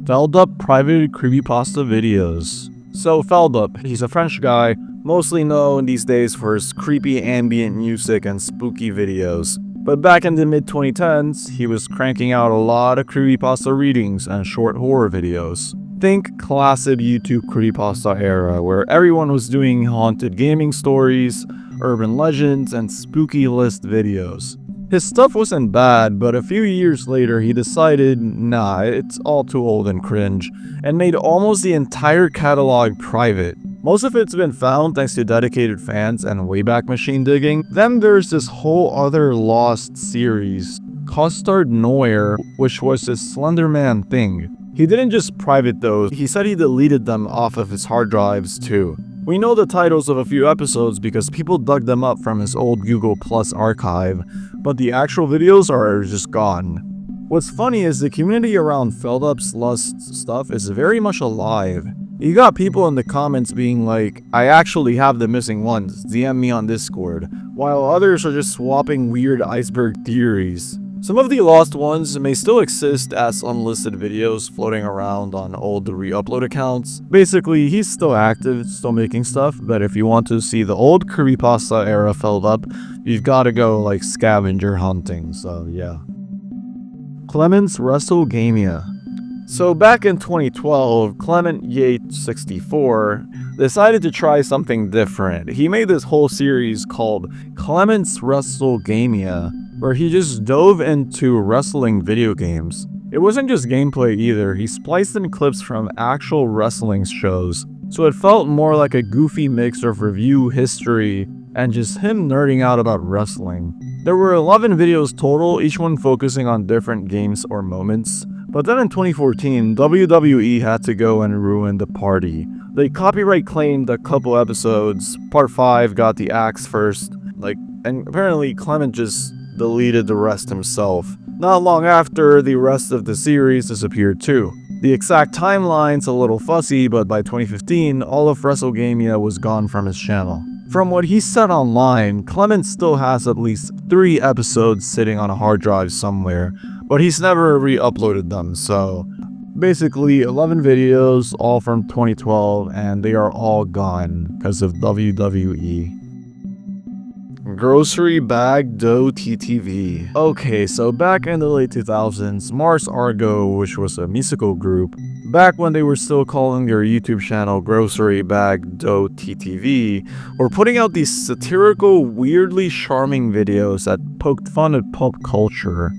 Feldup Private Creepypasta Videos. So Feldup, he's a French guy, mostly known these days for his creepy ambient music and spooky videos. But back in the mid-2010s, he was cranking out a lot of creepypasta readings and short horror videos. Think classic YouTube creepypasta era, where everyone was doing haunted gaming stories, urban legends, and spooky list videos. His stuff wasn't bad, but a few years later he decided, nah, it's all too old and cringe, and made almost the entire catalog private. Most of it's been found thanks to dedicated fans and Wayback Machine digging. Then there's this whole other lost series Custard Noir, which was his Slenderman thing. He didn't just private those, he said he deleted them off of his hard drives too. We know the titles of a few episodes because people dug them up from his old Google Plus archive, but the actual videos are just gone. What's funny is the community around Filled Up's Lust stuff is very much alive. You got people in the comments being like, I actually have the missing ones, DM me on Discord, while others are just swapping weird Iceberg theories. Some of the lost ones may still exist as unlisted videos floating around on old re-upload accounts. Basically, he's still active, still making stuff, but if you want to see the old creepypasta era Filled Up, you've gotta go like scavenger hunting, so yeah. Clement's WrestleGamia. So back in 2012, Clement Yates64 decided to try something different. He made this whole series called Clement's WrestleGamia, where he just dove into wrestling video games. It wasn't just gameplay either, he spliced in clips from actual wrestling shows, so it felt more like a goofy mix of review history and just him nerding out about wrestling. There were 11 videos total, each one focusing on different games or moments. But then in 2014, WWE had to go and ruin the party. They copyright claimed a couple episodes, part 5 got the axe first, and apparently Clement just deleted the rest himself. Not long after, the rest of the series disappeared too. The exact timeline's a little fussy, but by 2015, all of WrestleGamia was gone from his channel. From what he said online, Clement still has at least 3 episodes sitting on a hard drive somewhere, but he's never re-uploaded them, so basically 11 videos, all from 2012, and they are all gone because of WWE. Grocery Bag Dough TTV. Okay, so back in the late 2000s, Mars Argo, which was a musical group, back when they were still calling their YouTube channel Grocery Bag Dough TTV, were putting out these satirical, weirdly charming videos that poked fun at pop culture.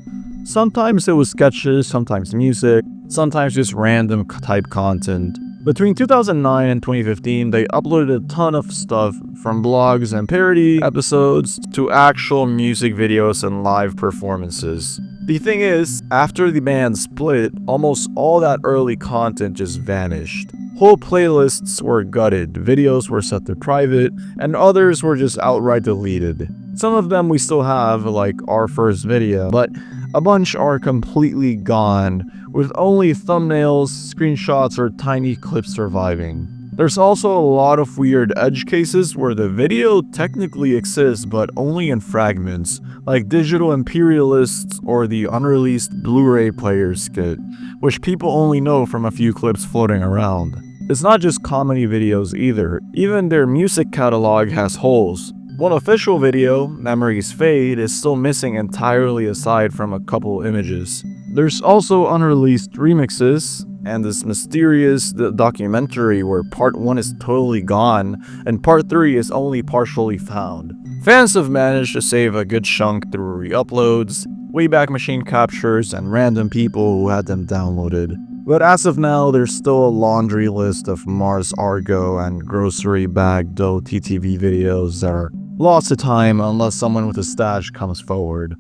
Sometimes it was sketches, sometimes music, sometimes just random type content. Between 2009 and 2015, they uploaded a ton of stuff, from blogs and parody episodes to actual music videos and live performances. The thing is, after the band split, almost all that early content just vanished. Whole playlists were gutted, videos were set to private, and others were just outright deleted. Some of them we still have, like our first video, but a bunch are completely gone, with only thumbnails, screenshots, or tiny clips surviving. There's also a lot of weird edge cases where the video technically exists but only in fragments, like Digital Imperialists or the unreleased Blu-ray player skit, which people only know from a few clips floating around. It's not just comedy videos either, even their music catalog has holes. One official video, Memories Fade, is still missing entirely aside from a couple images. There's also unreleased remixes, and this mysterious documentary where part 1 is totally gone, and part 3 is only partially found. Fans have managed to save a good chunk through re-uploads, Wayback Machine captures, and random people who had them downloaded. But as of now, there's still a laundry list of Mars Argo and Grocery Bag Dough TTV videos that are lost to time unless someone with a stash comes forward.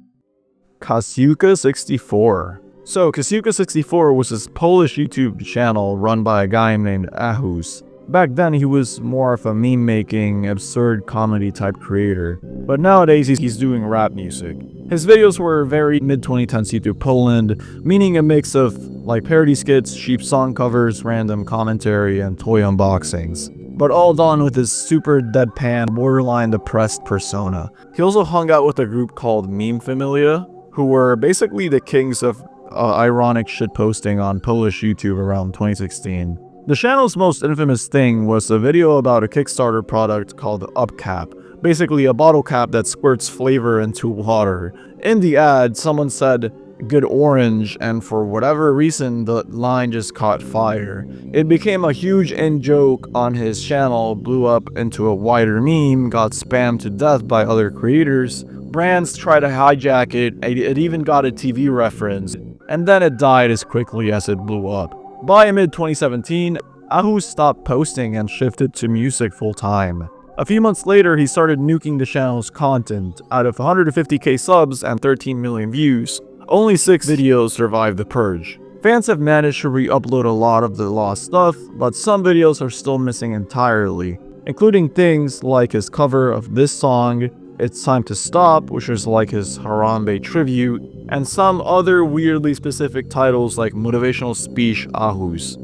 Kasiuka64. So, Kasiuka64 was this Polish YouTube channel run by a guy named Ahus. Back then, he was more of a meme-making, absurd comedy type creator, but nowadays he's doing rap music. His videos were very mid-2010s YouTube Poland, meaning a mix of like parody skits, cheap song covers, random commentary, and toy unboxings, but all done with his super deadpan, borderline depressed persona. He also hung out with a group called Meme Familia, who were basically the kings of ironic shitposting on Polish YouTube around 2016. The channel's most infamous thing was a video about a Kickstarter product called Upcap, basically a bottle cap that squirts flavor into water. In the ad, someone said, "Good orange," and for whatever reason, the line just caught fire. It became a huge in-joke on his channel, blew up into a wider meme, got spammed to death by other creators. Brands tried to hijack it, it even got a TV reference, and then it died as quickly as it blew up. By mid-2017, Ahu stopped posting and shifted to music full-time. A few months later, he started nuking the channel's content. Out of 150k subs and 13 million views, Only 6 videos survived the purge. Fans have managed to re-upload a lot of the lost stuff, but some videos are still missing entirely, including things like his cover of this song, It's Time to Stop, which is like his Harambe tribute, and some other weirdly specific titles like Motivational Speech Ahus.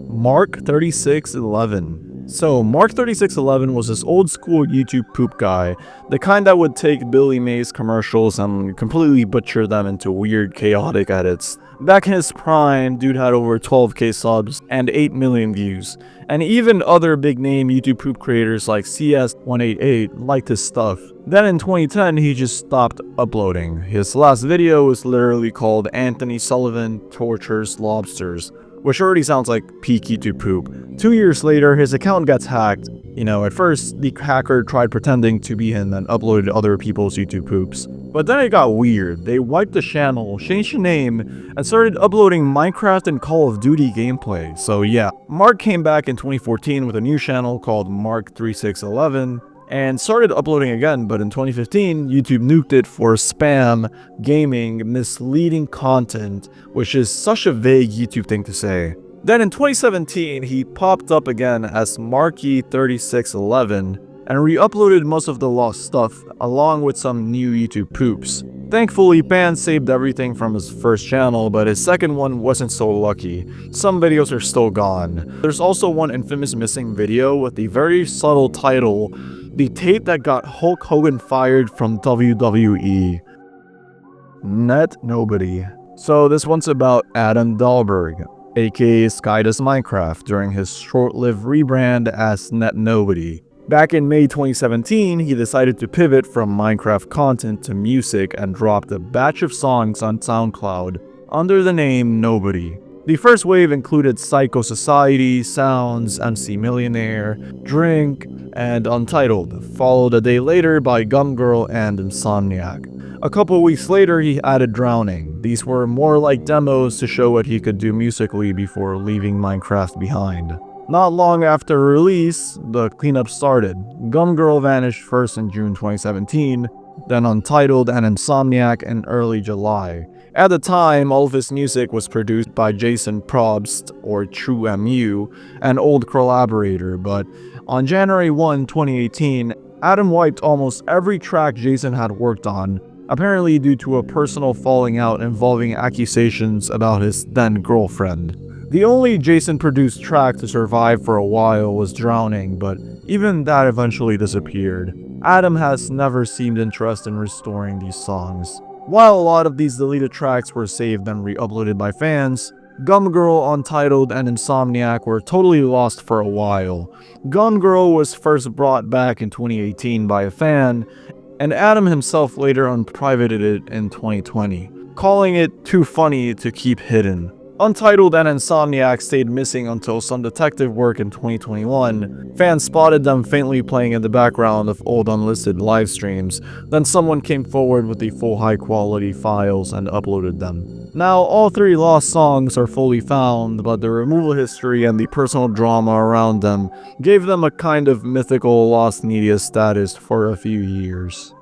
Mark 3611. So, Mark 3611 was this old school YouTube poop guy, the kind that would take Billy Mays commercials and completely butcher them into weird, chaotic edits. Back in his prime, dude had over 12k subs and 8 million views, and even other big name YouTube poop creators like CS188 liked his stuff. Then in 2010, he just stopped uploading. His last video was literally called Anthony Sullivan Tortures Lobsters, which already sounds like peak YouTube poop. 2 years later, his account gets hacked. At first, the hacker tried pretending to be him and uploaded other people's YouTube poops. But then it got weird. They wiped the channel, changed the name, and started uploading Minecraft and Call of Duty gameplay. So yeah, Mark came back in 2014 with a new channel called Mark3611, and started uploading again, but in 2015, YouTube nuked it for spam, gaming, misleading content, which is such a vague YouTube thing to say. Then in 2017, he popped up again as Marky3611 and re-uploaded most of the lost stuff, along with some new YouTube poops. Thankfully, fans saved everything from his first channel, but his second one wasn't so lucky. Some videos are still gone. There's also one infamous missing video with the very subtle title, The Tape That Got Hulk Hogan Fired from WWE. Net Nobody. So this one's about Adam Dahlberg, aka Sky Does Minecraft, during his short-lived rebrand as Net Nobody. Back in May 2017, he decided to pivot from Minecraft content to music and dropped a batch of songs on SoundCloud under the name Nobody. The first wave included Psycho Society, Sounds, MC Millionaire, Drink, and Untitled, followed a day later by Gum Girl and Insomniac. A couple weeks later, he added Drowning. These were more like demos to show what he could do musically before leaving Minecraft behind. Not long after release, the cleanup started. Gum Girl vanished first in June 2017, then Untitled and Insomniac in early July. At the time, all of his music was produced by Jason Probst, or True MU, an old collaborator, but on January 1, 2018, Adam wiped almost every track Jason had worked on, apparently due to a personal falling out involving accusations about his then-girlfriend. The only Jason-produced track to survive for a while was Drowning, but even that eventually disappeared. Adam has never seemed interested in restoring these songs. While a lot of these deleted tracks were saved and re-uploaded by fans, Gum Girl, Untitled, and Insomniac were totally lost for a while. Gum Girl was first brought back in 2018 by a fan, and Adam himself later unprivated it in 2020, calling it too funny to keep hidden. Untitled and Insomniac stayed missing until some detective work in 2021. Fans spotted them faintly playing in the background of old unlisted live streams. Then someone came forward with the full high-quality files and uploaded them. Now, all 3 lost songs are fully found, but the removal history and the personal drama around them gave them a kind of mythical lost media status for a few years.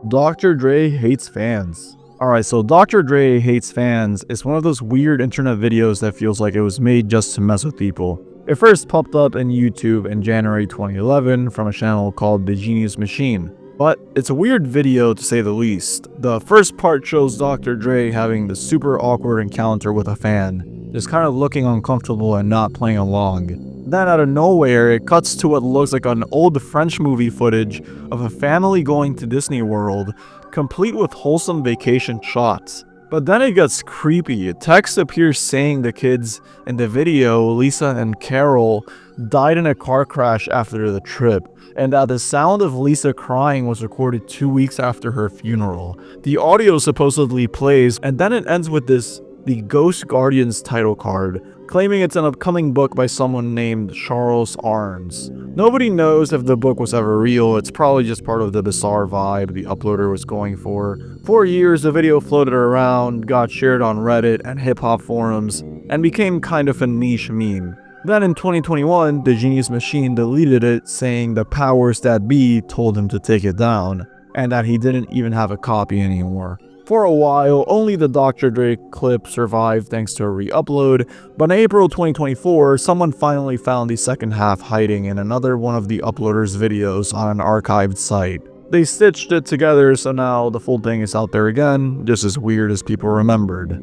Dr. Dre Hates Fans. Alright, so Dr. Dre Hates Fans is one of those weird internet videos that feels like it was made just to mess with people. It first popped up in YouTube in January 2011 from a channel called The Genius Machine. But it's a weird video to say the least. The first part shows Dr. Dre having the super awkward encounter with a fan, just kind of looking uncomfortable and not playing along. Then out of nowhere, it cuts to what looks like an old French movie footage of a family going to Disney World, complete with wholesome vacation shots. But then it gets creepy. A text appears saying the kids in the video, Lisa and Carol, died in a car crash after the trip, and that the sound of Lisa crying was recorded 2 weeks after her funeral. The audio supposedly plays, and then it ends with the Ghost Guardians title card, claiming it's an upcoming book by someone named Charles Arns. Nobody knows if the book was ever real. It's probably just part of the bizarre vibe the uploader was going for. For years, the video floated around, got shared on Reddit and hip-hop forums, and became kind of a niche meme. Then in 2021, the Genius Machine deleted it, saying the powers that be told him to take it down, and that he didn't even have a copy anymore. For a while, only the Dr. Dre clip survived thanks to a re-upload, but in April 2024, someone finally found the second half hiding in another one of the uploader's videos on an archived site. They stitched it together, so now the full thing is out there again, just as weird as people remembered.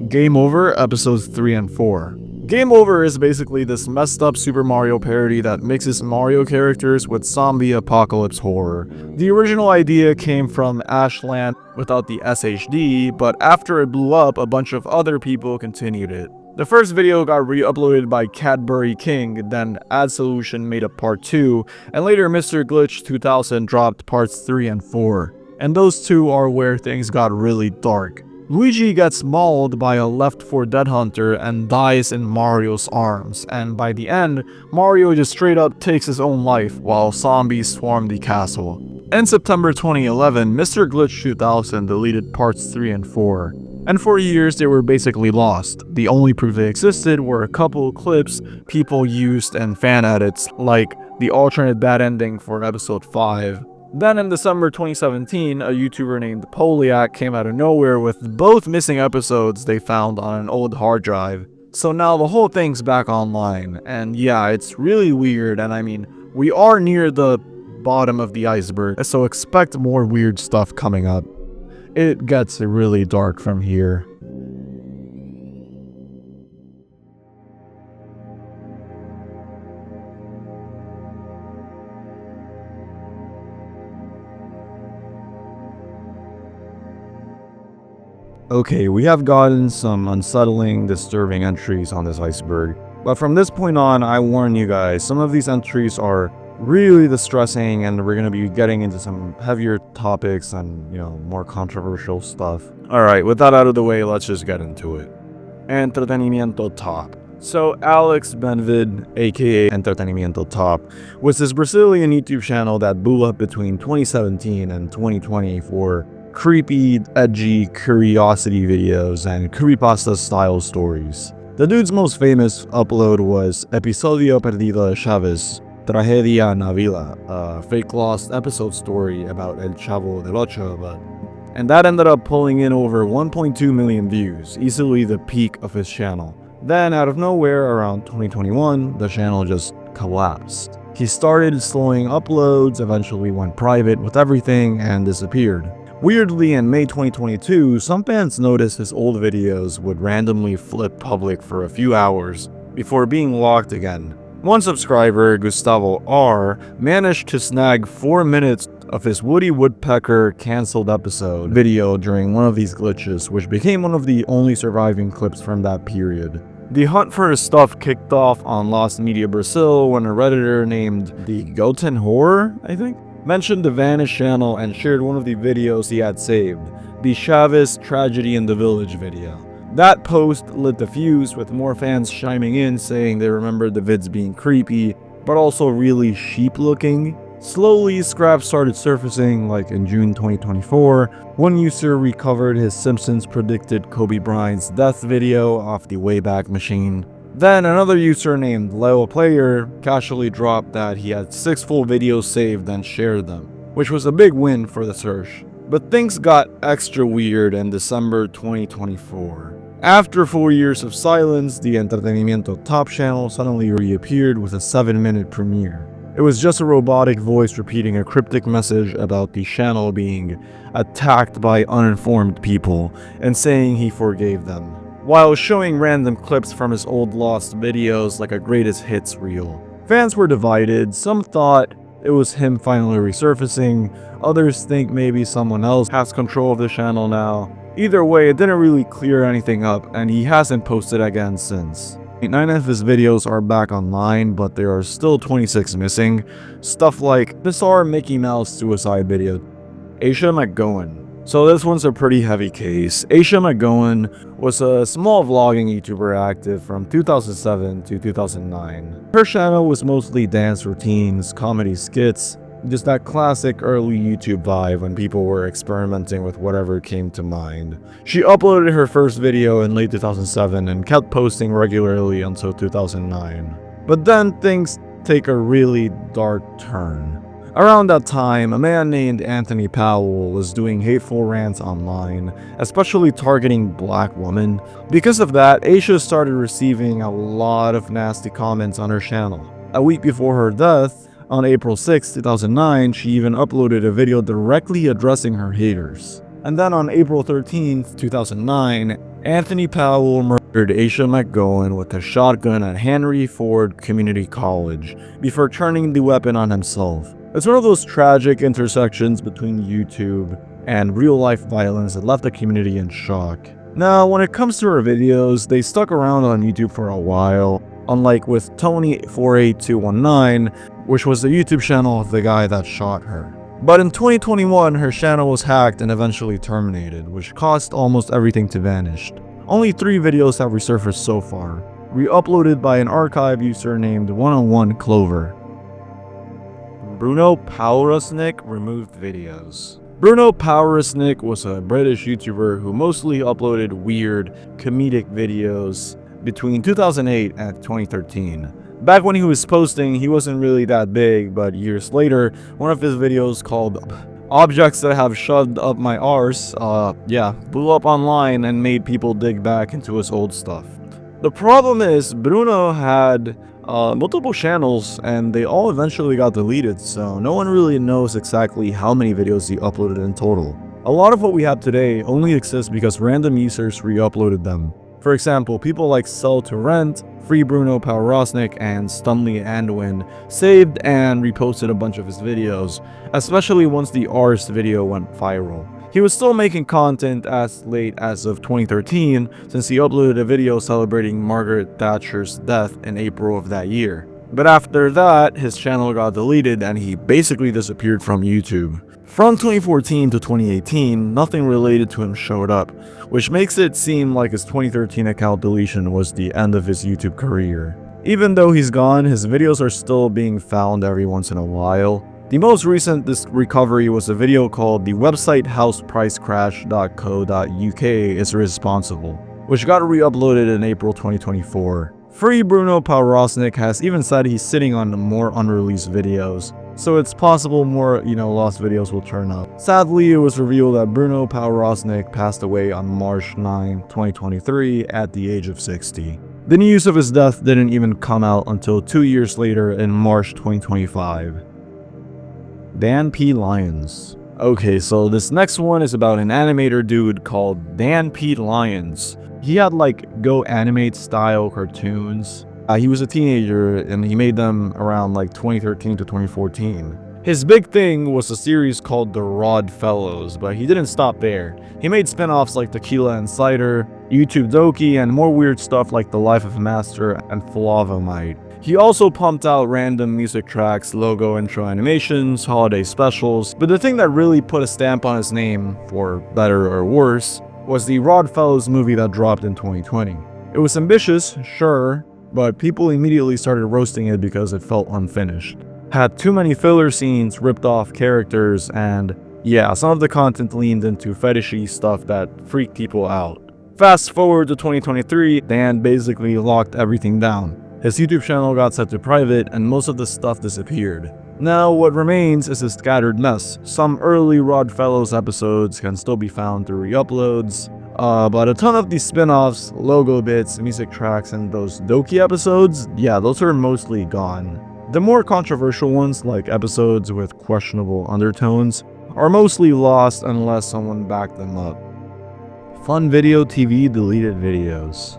Game Over Episodes 3 and 4. Game Over is basically this messed up Super Mario parody that mixes Mario characters with zombie apocalypse horror. The original idea came from Ashland without the SHD, but after it blew up, a bunch of other people continued it. The first video got re-uploaded by Cadbury King, then Ad Solution made a part 2, and later Mr. Glitch 2000 dropped parts 3 and 4. And those two are where things got really dark. Luigi gets mauled by a Left 4 Dead hunter and dies in Mario's arms, and by the end, Mario just straight up takes his own life while zombies swarm the castle. In September 2011, Mr. Glitch 2000 deleted parts 3 and 4, and for years they were basically lost. The only proof they existed were a couple clips people used in fan edits, like the alternate bad ending for episode 5. Then in December 2017, a YouTuber named Poliak came out of nowhere with both missing episodes they found on an old hard drive. So now the whole thing's back online, and yeah, it's really weird, and I mean, we are near the bottom of the iceberg, so expect more weird stuff coming up. It gets really dark from here. Okay, we have gotten some unsettling, disturbing entries on this iceberg, but from this point on, I warn you guys, some of these entries are really distressing and we're going to be getting into some heavier topics and, more controversial stuff. Alright, with that out of the way, let's just get into it. Entretenimiento Top. So Alex Benvid, aka Entretenimiento Top, was this Brazilian YouTube channel that blew up between 2017 and 2020 for creepy, edgy curiosity videos and creepypasta style stories. The dude's most famous upload was Episodio Perdido de Chaves, Tragedia na Vila, a fake lost episode story about El Chavo del Ocho, and that ended up pulling in over 1.2 million views, easily the peak of his channel. Then out of nowhere, around 2021, the channel just collapsed. He started slowing uploads, eventually went private with everything, and disappeared. Weirdly, in May 2022, some fans noticed his old videos would randomly flip public for a few hours before being locked again. One subscriber, Gustavo R, managed to snag 4 minutes of his Woody Woodpecker cancelled episode video during one of these glitches, which became one of the only surviving clips from that period. The hunt for his stuff kicked off on Lost Media Brazil when a Redditor named the Goten Horror, mentioned the vanished channel and shared one of the videos he had saved, the Chaves Tragedy in the Village video. That post lit the fuse, with more fans chiming in saying they remembered the vids being creepy, but also really sheep looking. Slowly, scraps started surfacing, like in June 2024, one user recovered his Simpsons predicted Kobe Bryant's death video off the Wayback Machine. Then another user named Leo Player casually dropped that he had 6 full videos saved and shared them, which was a big win for the search. But things got extra weird in December 2024. After 4 years of silence, the Entretenimiento Top channel suddenly reappeared with a 7-minute premiere. It was just a robotic voice repeating a cryptic message about the channel being attacked by uninformed people and saying he forgave them, while showing random clips from his old lost videos like a greatest hits reel. Fans were divided. Some thought it was him finally resurfacing, others think maybe someone else has control of the channel now. Either way, it didn't really clear anything up, and he hasn't posted again since. 9 of his videos are back online, but there are still 26 missing. Stuff like bizarre Mickey Mouse suicide video. Aisha McGowan. So this one's a pretty heavy case. Aisha McGowan was a small vlogging YouTuber active from 2007 to 2009. Her channel was mostly dance routines, comedy skits, just that classic early YouTube vibe when people were experimenting with whatever came to mind. She uploaded her first video in late 2007 and kept posting regularly until 2009. But then things take a really dark turn. Around that time, a man named Anthony Powell was doing hateful rants online, especially targeting black women. Because of that, Aisha started receiving a lot of nasty comments on her channel. A week before her death, on April 6, 2009, she even uploaded a video directly addressing her haters. And then on April 13, 2009, Anthony Powell murdered Aisha McGowan with a shotgun at Henry Ford Community College before turning the weapon on himself. It's one of those tragic intersections between YouTube and real-life violence that left the community in shock. Now, when it comes to her videos, they stuck around on YouTube for a while, unlike with Tony48219, which was the YouTube channel of the guy that shot her. But in 2021, her channel was hacked and eventually terminated, which caused almost everything to vanish. Only 3 videos have resurfaced so far, re-uploaded by an archive user named 101 Clover. Bruno Powerusnik removed videos. Bruno Powerusnik was a British YouTuber who mostly uploaded weird, comedic videos between 2008 and 2013. Back when he was posting, he wasn't really that big, but years later, one of his videos called Objects That Have Shoved Up My Arse, blew up online and made people dig back into his old stuff. The problem is, Bruno had multiple channels and they all eventually got deleted, so no one really knows exactly how many videos he uploaded in total. A lot of what we have today only exists because random users re-uploaded them. For example, people like Sell to Rent, Free Bruno Powerusnik, and Stunley Andwin saved and reposted a bunch of his videos, especially once the Ars video went viral. He was still making content as late as of 2013, since he uploaded a video celebrating Margaret Thatcher's death in April of that year. But after that, his channel got deleted and he basically disappeared from YouTube. From 2014 to 2018, nothing related to him showed up, which makes it seem like his 2013 account deletion was the end of his YouTube career. Even though he's gone, his videos are still being found every once in a while. The most recent recovery was a video called "The Website housepricecrash.co.uk is responsible," which got re-uploaded in April 2024. Free Bruno Powerusnik has even said he's sitting on more unreleased videos, so it's possible more, lost videos will turn up. Sadly, it was revealed that Bruno Powerusnik passed away on March 9, 2023 at the age of 60. The news of his death didn't even come out until 2 years later in March 2025. Dan P. Lyons. Okay, so this next one is about an animator dude called Dan P. Lyons. He had Go Animate style cartoons. He was a teenager and he made them around 2013 to 2014. His big thing was a series called The Rod Fellows, but he didn't stop there. He made spin-offs like Tequila and Cider, YouTube Doki, and more weird stuff like The Life of a Master and Flavomite. He also pumped out random music tracks, logo intro animations, holiday specials, but the thing that really put a stamp on his name, for better or worse, was the Rod Fellows movie that dropped in 2020. It was ambitious, sure, but people immediately started roasting it because it felt unfinished. Had too many filler scenes, ripped off characters, and yeah, some of the content leaned into fetishy stuff that freaked people out. Fast forward to 2023, Dan basically locked everything down. His YouTube channel got set to private and most of the stuff disappeared. Now what remains is a scattered mess. Some early Rod Fellows episodes can still be found through re-uploads, but a ton of these spin-offs, logo bits, music tracks, and those Doki episodes, yeah, those are mostly gone. The more controversial ones, like episodes with questionable undertones, are mostly lost unless someone backed them up. Fun Video TV deleted videos.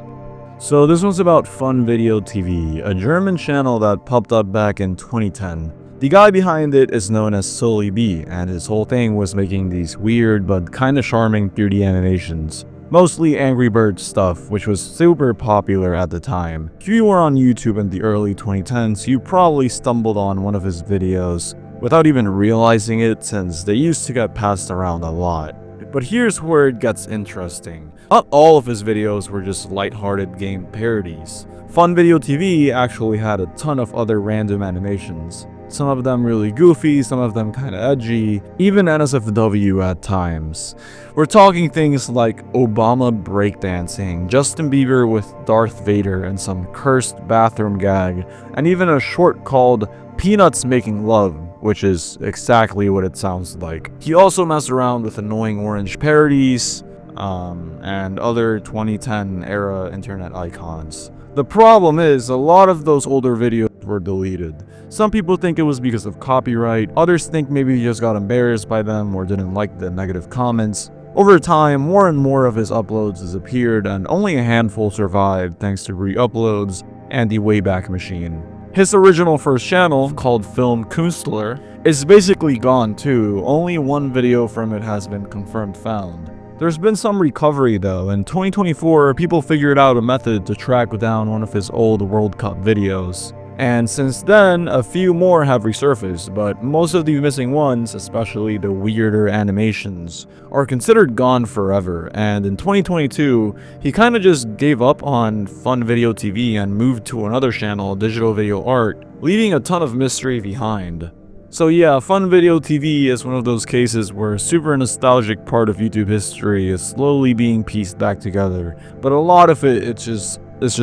So this one's about Fun Video TV, a German channel that popped up back in 2010. The guy behind it is known as Sully B, and his whole thing was making these weird but kinda charming 3D animations. Mostly Angry Birds stuff, which was super popular at the time. If you were on YouTube in the early 2010s, you probably stumbled on one of his videos without even realizing it, since they used to get passed around a lot. But here's where it gets interesting. Not all of his videos were just lighthearted game parodies. Fun Video TV actually had a ton of other random animations. Some of them really goofy, some of them kinda edgy, even NSFW at times. We're talking things like Obama breakdancing, Justin Bieber with Darth Vader and some cursed bathroom gag, and even a short called Peanuts Making Love, which is exactly what it sounds like. He also messed around with annoying orange parodies, and other 2010 era internet icons. The problem is, a lot of those older videos were deleted. Some people think it was because of copyright, others think maybe he just got embarrassed by them or didn't like the negative comments. Over time, more and more of his uploads disappeared, and only a handful survived thanks to re-uploads and the Wayback Machine. His original first channel, called Film Künstler, is basically gone too. Only one video from it has been confirmed found. There's been some recovery though. In 2024, people figured out a method to track down one of his old World Cup videos. And since then, a few more have resurfaced, but most of the missing ones, especially the weirder animations, are considered gone forever. And in 2022, he kinda just gave up on Fun Video TV and moved to another channel, Digital Video Art, leaving a ton of mystery behind. So yeah, Fun Video TV is one of those cases where a super nostalgic part of YouTube history is slowly being pieced back together, but a lot of it's just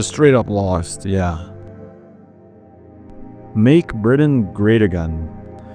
straight up lost, yeah. Make Britain Great Again.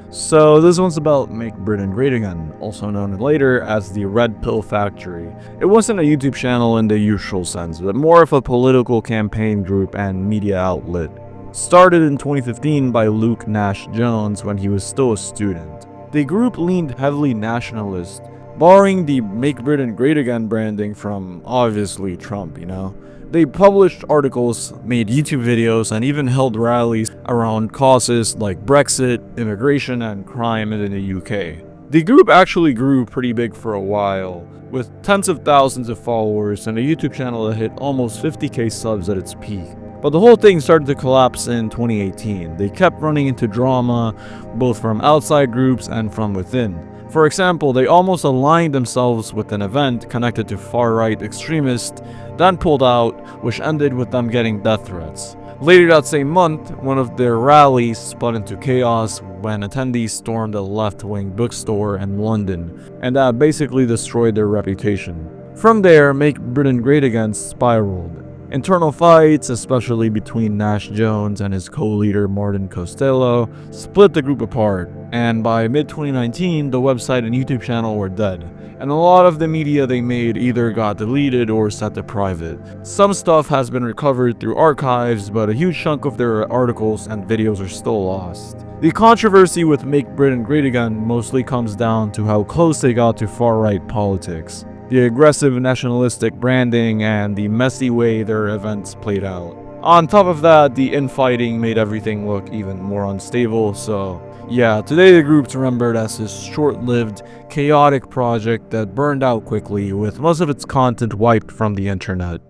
So this one's about Make Britain Great Again, also known later as the Red Pill Factory. It wasn't a YouTube channel in the usual sense, but more of a political campaign group and media outlet. Started in 2015 by Luke Nash Jones when he was still a student. The group leaned heavily nationalist, borrowing the Make Britain Great Again branding from, obviously, Trump, you know. They published articles, made YouTube videos, and even held rallies around causes like Brexit, immigration, and crime in the UK. The group actually grew pretty big for a while, with tens of thousands of followers and a YouTube channel that hit almost 50k subs at its peak. But the whole thing started to collapse in 2018. They kept running into drama, both from outside groups and from within. For example, they almost aligned themselves with an event connected to far-right extremists, then pulled out, which ended with them getting death threats. Later that same month, one of their rallies spun into chaos when attendees stormed a left-wing bookstore in London, and that basically destroyed their reputation. From there, Make Britain Great Again spiraled. Internal fights, especially between Nash Jones and his co-leader Martin Costello, split the group apart, and by mid-2019, the website and YouTube channel were dead, and a lot of the media they made either got deleted or set to private. Some stuff has been recovered through archives, but a huge chunk of their articles and videos are still lost. The controversy with Make Britain Great Again mostly comes down to how close they got to far-right politics, the aggressive nationalistic branding, and the messy way their events played out. On top of that, the infighting made everything look even more unstable, so yeah, today the group's remembered as this short-lived, chaotic project that burned out quickly, with most of its content wiped from the internet.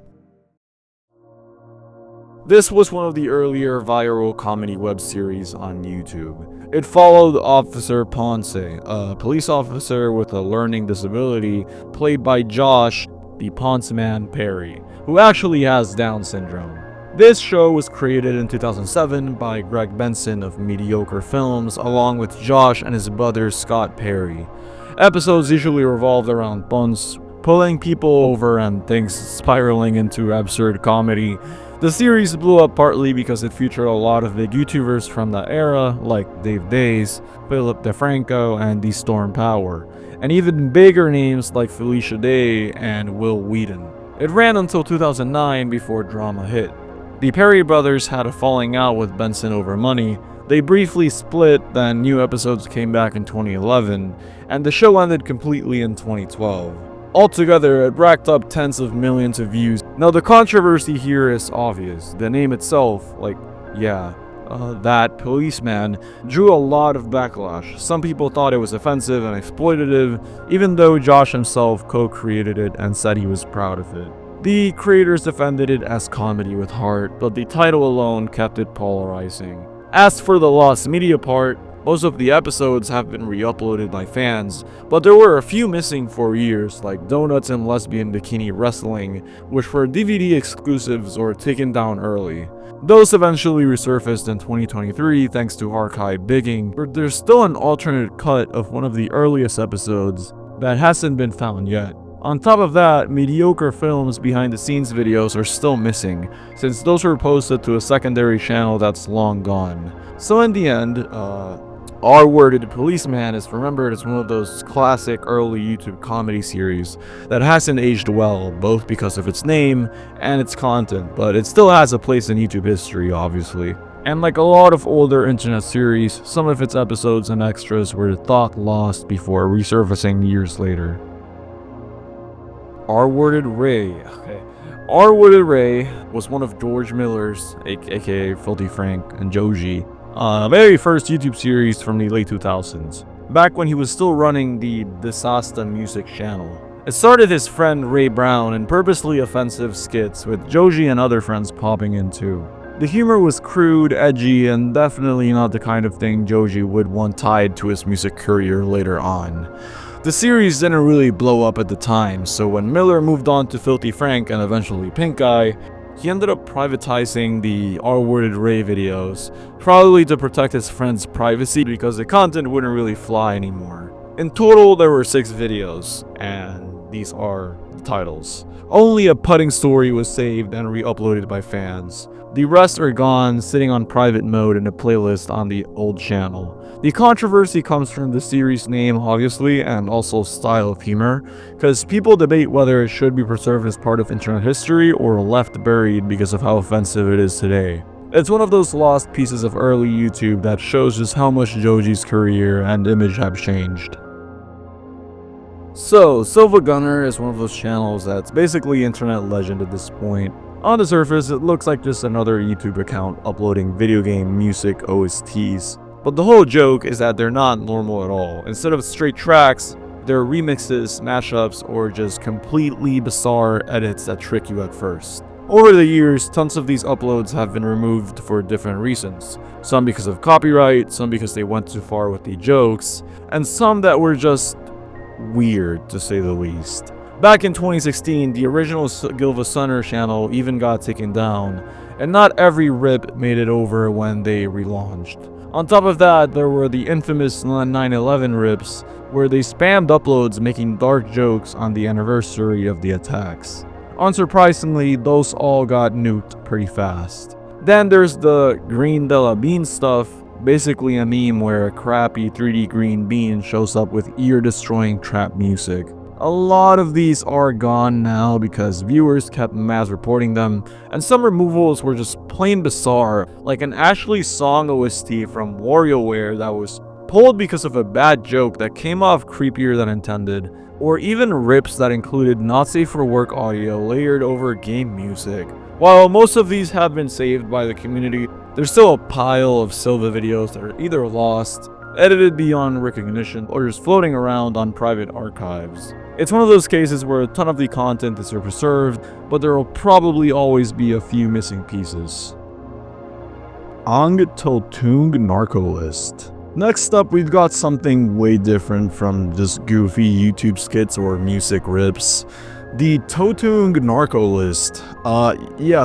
This was one of the earlier viral comedy web series on YouTube. It followed Officer Ponce, a police officer with a learning disability, played by Josh, the Ponce Man Perry, who actually has Down syndrome. This show was created in 2007 by Greg Benson of Mediocre Films, along with Josh and his brother Scott Perry. Episodes usually revolved around puns, pulling people over, and things spiraling into absurd comedy. The series blew up partly because it featured a lot of big YouTubers from that era, like Dave Days, Philip DeFranco, and The Storm Power, and even bigger names like Felicia Day and Will Wheaton. It ran until 2009 before drama hit. The Perry brothers had a falling out with Benson over money. They briefly split, then new episodes came back in 2011, and the show ended completely in 2012. Altogether, it racked up tens of millions of views. Now the controversy here is obvious. The name itself, that policeman, drew a lot of backlash. Some people thought it was offensive and exploitative, even though Josh himself co-created it and said he was proud of it. The creators defended it as comedy with heart, but the title alone kept it polarizing. As for the lost media part, most of the episodes have been re-uploaded by fans, but there were a few missing for years, like Donuts and Lesbian Bikini Wrestling, which were DVD exclusives or taken down early. Those eventually resurfaced in 2023 thanks to archive digging, but there's still an alternate cut of one of the earliest episodes that hasn't been found yet. On top of that, Mediocre Films behind-the-scenes videos are still missing, since those were posted to a secondary channel that's long gone. So in the end, R-Worded Policeman is remembered as one of those classic early YouTube comedy series that hasn't aged well, both because of its name and its content, but it still has a place in YouTube history, obviously. And like a lot of older internet series, some of its episodes and extras were thought lost before resurfacing years later. R-Worded Ray. R-Worded Ray was one of George Miller's, aka Filthy Frank and Joji, very first YouTube series from the late 2000s, back when he was still running the Disasta Music channel. It started his friend Ray Brown in purposely offensive skits, with Joji and other friends popping in too. The humor was crude, edgy, and definitely not the kind of thing Joji would want tied to his music career later on. The series didn't really blow up at the time, so when Miller moved on to Filthy Frank and eventually Pink Eye, he ended up privatizing the R-Worded Ray videos, probably to protect his friend's privacy because the content wouldn't really fly anymore. In total, there were 6 videos, and these are the titles. Only a putting story was saved and re-uploaded by fans. The rest are gone, sitting on private mode in a playlist on the old channel. The controversy comes from the series name, obviously, and also style of humor, because people debate whether it should be preserved as part of internet history or left buried because of how offensive it is today. It's one of those lost pieces of early YouTube that shows just how much Joji's career and image have changed. So, Silva Gunner is one of those channels that's basically internet legend at this point. On the surface, it looks like just another YouTube account uploading video game music OSTs. But the whole joke is that they're not normal at all. Instead of straight tracks, they're remixes, mashups, or just completely bizarre edits that trick you at first. Over the years, tons of these uploads have been removed for different reasons. Some because of copyright, some because they went too far with the jokes, and some that were just weird, to say the least. Back in 2016, the original Gilva Sunner channel even got taken down, and not every rip made it over when they relaunched. On top of that, there were the infamous 9/11 rips, where they spammed uploads making dark jokes on the anniversary of the attacks. Unsurprisingly, those all got nuked pretty fast. Then there's the Green de la Bean stuff, basically a meme where a crappy 3D green bean shows up with ear-destroying trap music. A lot of these are gone now because viewers kept mass reporting them, and some removals were just plain bizarre, like an Ashley song OST from WarioWare that was pulled because of a bad joke that came off creepier than intended, or even rips that included not safe for work audio layered over game music. While most of these have been saved by the community, there's still a pile of Silva videos that are either lost, edited beyond recognition, or just floating around on private archives. It's one of those cases where a ton of the content is preserved, but there will probably always be a few missing pieces. Ang Totung Narcolist. Next up, we've got something way different from just goofy YouTube skits or music rips. The Totung Narcolist.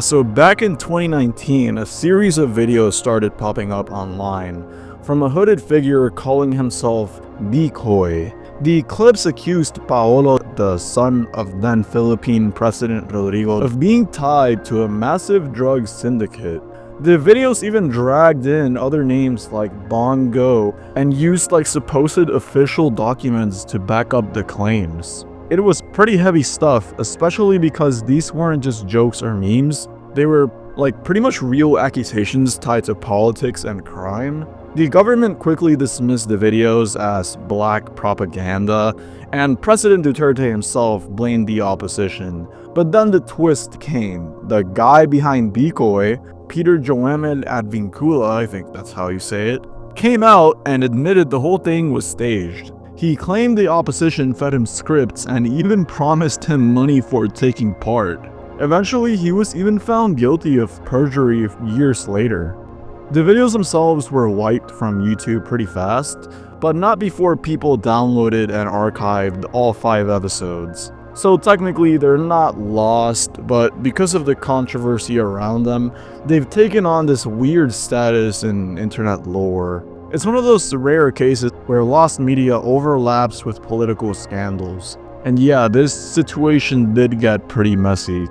So back in 2019, a series of videos started popping up online from a hooded figure calling himself Decoy. The clips accused Paolo, the son of then Philippine President Rodrigo, of being tied to a massive drug syndicate. The videos even dragged in other names like Bongo and used like supposed official documents to back up the claims. It was pretty heavy stuff, especially because these weren't just jokes or memes. They were like pretty much real accusations tied to politics and crime. The government quickly dismissed the videos as black propaganda, and President Duterte himself blamed the opposition. But then the twist came. The guy behind Decoy, Peter Joemel Advincula, I think that's how you say it, came out and admitted the whole thing was staged. He claimed the opposition fed him scripts and even promised him money for taking part. Eventually, he was even found guilty of perjury years later. The videos themselves were wiped from YouTube pretty fast, but not before people downloaded and archived all 5 episodes. So technically they're not lost, but because of the controversy around them, they've taken on this weird status in internet lore. It's one of those rare cases where lost media overlaps with political scandals. And yeah, this situation did get pretty messy.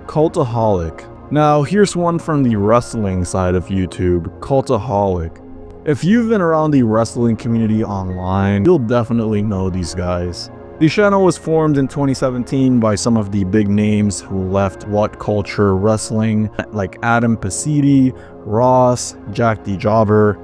Cultaholic. Now, here's one from the wrestling side of YouTube, Cultaholic. If you've been around the wrestling community online, you'll definitely know these guys. The channel was formed in 2017 by some of the big names who left What Culture Wrestling, like Adam Pacitti, Ross, Jack the Jobber,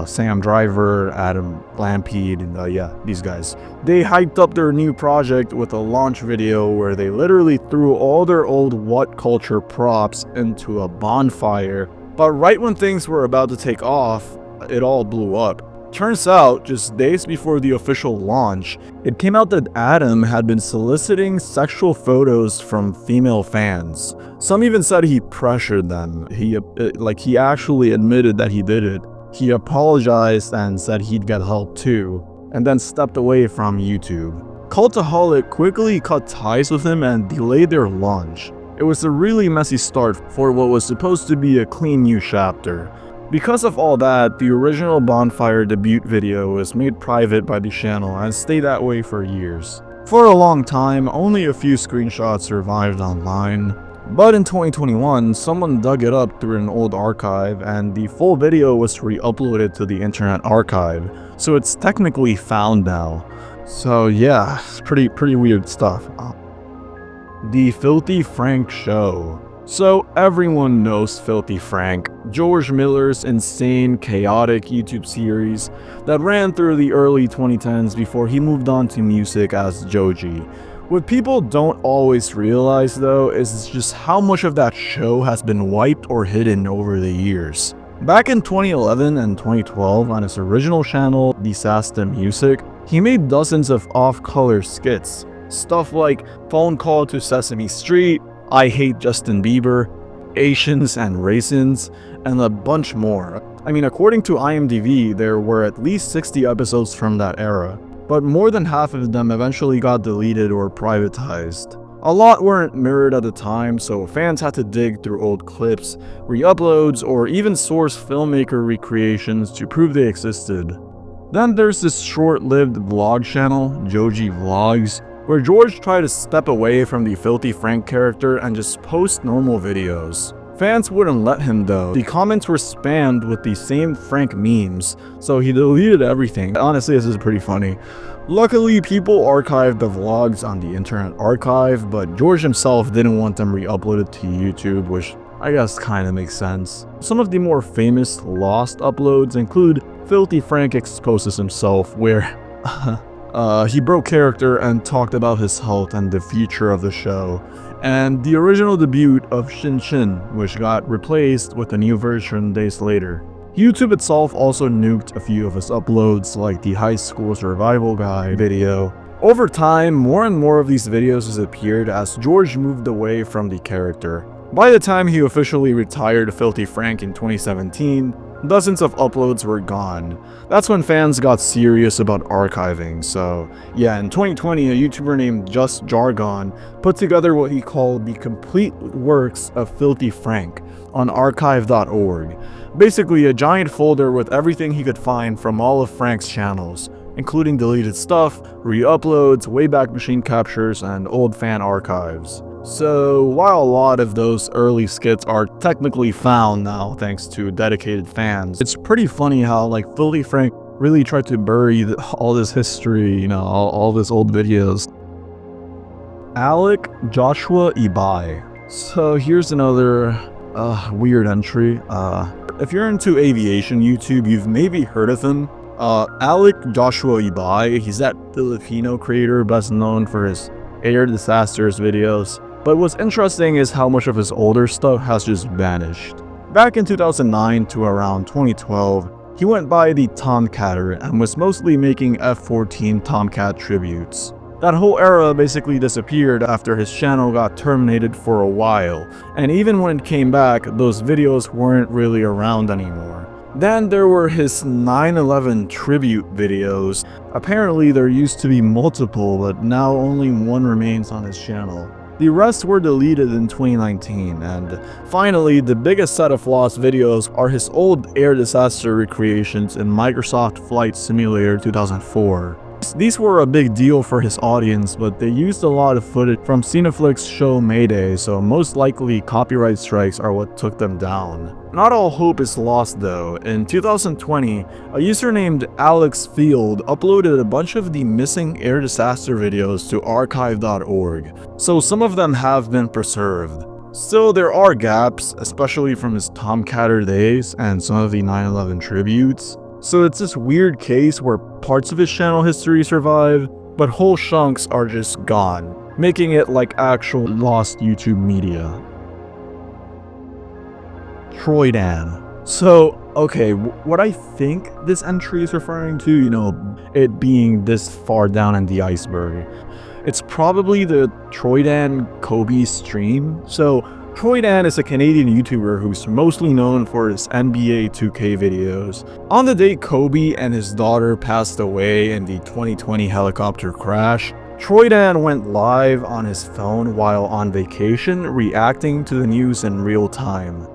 Sam Driver, Adam Lampede, and yeah, these guys. They hyped up their new project with a launch video where they literally threw all their old What Culture props into a bonfire, but right when things were about to take off, it all blew up. Turns out, just days before the official launch, it came out that Adam had been soliciting sexual photos from female fans. Some even said he pressured them. He actually admitted that he did it. He apologized and said he'd get help too, and then stepped away from YouTube. Cultaholic quickly cut ties with him and delayed their launch. It was a really messy start for what was supposed to be a clean new chapter. Because of all that, the original Bonfire debut video was made private by the channel and stayed that way for years. For a long time, only a few screenshots survived online, but in 2021, someone dug it up through an old archive and the full video was re-uploaded to the Internet Archive, so it's technically found now. So yeah, pretty weird stuff. The Filthy Frank Show. So everyone knows Filthy Frank, George Miller's insane, chaotic YouTube series that ran through the early 2010s before he moved on to music as Joji. What people don't always realize though is just how much of that show has been wiped or hidden over the years. Back in 2011 and 2012 on his original channel, Disaster Music, he made dozens of off-color skits. Stuff like Phone Call to Sesame Street, I Hate Justin Bieber, Asians and Raisins, and a bunch more. I mean, according to IMDb, there were at least 60 episodes from that era, but more than half of them eventually got deleted or privatized. A lot weren't mirrored at the time, so fans had to dig through old clips, re-uploads, or even source filmmaker recreations to prove they existed. Then there's this short-lived vlog channel, Joji Vlogs, where George tried to step away from the Filthy Frank character and just post normal videos. Fans wouldn't let him though. The comments were spammed with the same Frank memes, so he deleted everything. Honestly, this is pretty funny. Luckily, people archived the vlogs on the Internet Archive, but George himself didn't want them re-uploaded to YouTube, which I guess kinda makes sense. Some of the more famous lost uploads include Filthy Frank Exposes Himself, where he broke character and talked about his health and the future of the show, and the original debut of Shin Shin, which got replaced with a new version days later. YouTube itself also nuked a few of his uploads, like the High School Survival Guide video. Over time, more and more of these videos disappeared as George moved away from the character. By the time he officially retired Filthy Frank in 2017, dozens of uploads were gone. That's when fans got serious about archiving, so yeah, in 2020 a YouTuber named Just Jargon put together what he called the complete works of Filthy Frank on archive.org. Basically a giant folder with everything he could find from all of Frank's channels, including deleted stuff, re-uploads, Wayback Machine captures, and old fan archives. So, while a lot of those early skits are technically found now thanks to dedicated fans, it's pretty funny how like Filthy Frank really tried to bury all this history, you know, all this old videos. Alec Joshua Ibai. So here's another weird entry. If you're into aviation YouTube, you've maybe heard of him. Alec Joshua Ibai, he's that Filipino creator best known for his air disasters videos. But what's interesting is how much of his older stuff has just vanished. Back in 2009 to around 2012, he went by the Tomcatter and was mostly making F-14 Tomcat tributes. That whole era basically disappeared after his channel got terminated for a while, and even when it came back, those videos weren't really around anymore. Then there were his 9/11 tribute videos. Apparently there used to be multiple, but now only one remains on his channel. The rest were deleted in 2019, and finally, the biggest set of lost videos are his old air disaster recreations in Microsoft Flight Simulator 2004. clips. These were a big deal for his audience, but they used a lot of footage from Cineflix's show Mayday, so most likely copyright strikes are what took them down. Not all hope is lost though. In 2020, a user named Alex Field uploaded a bunch of the missing air disaster videos to archive.org, so some of them have been preserved. Still, there are gaps, especially from his Tomcatter days and some of the 9/11 tributes. So it's this weird case where parts of his channel history survive, but whole chunks are just gone, making it like actual lost YouTube media. Troydan. So, okay, what I think this entry is referring to, it being this far down in the iceberg, it's probably the Troydan Kobe stream. So, Troydan is a Canadian YouTuber who's mostly known for his NBA 2K videos. On the day Kobe and his daughter passed away in the 2020 helicopter crash, Troydan went live on his phone while on vacation, reacting to the news in real time.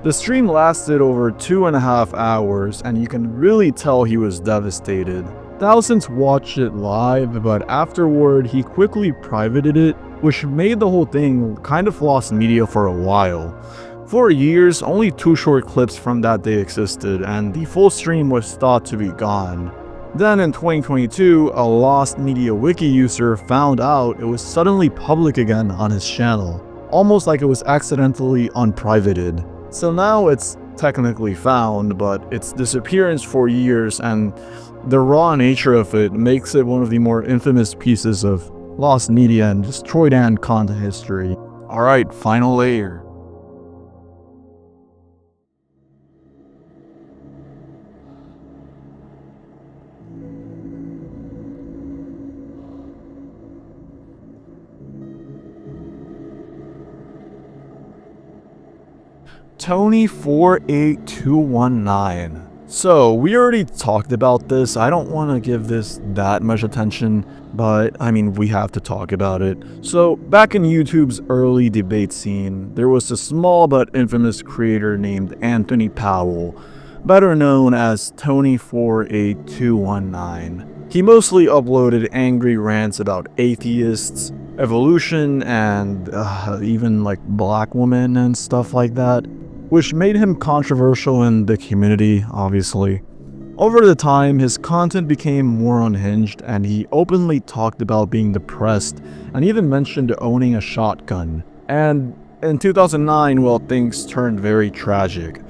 The stream lasted over 2.5 hours, and you can really tell he was devastated. Thousands watched it live, but afterward he quickly privated it, which made the whole thing kind of lost media for a while. For years, only 2 short clips from that day existed, and the full stream was thought to be gone. Then in 2022, a lost media wiki user found out it was suddenly public again on his channel, almost like it was accidentally unprivated. So now it's technically found, but its disappearance for years and the raw nature of it makes it one of the more infamous pieces of lost media and just Troydan content history. Alright, final layer. Tony48219. So, we already talked about this. I don't want to give this that much attention, but I mean, we have to talk about it. So, back in YouTube's early debate scene, there was a small but infamous creator named Anthony Powell, better known as Tony48219. He mostly uploaded angry rants about atheists, evolution, and even like black women and stuff like that, which made him controversial in the community, obviously. Over the time, his content became more unhinged, and he openly talked about being depressed, and even mentioned owning a shotgun. And in 2009, well, things turned very tragic.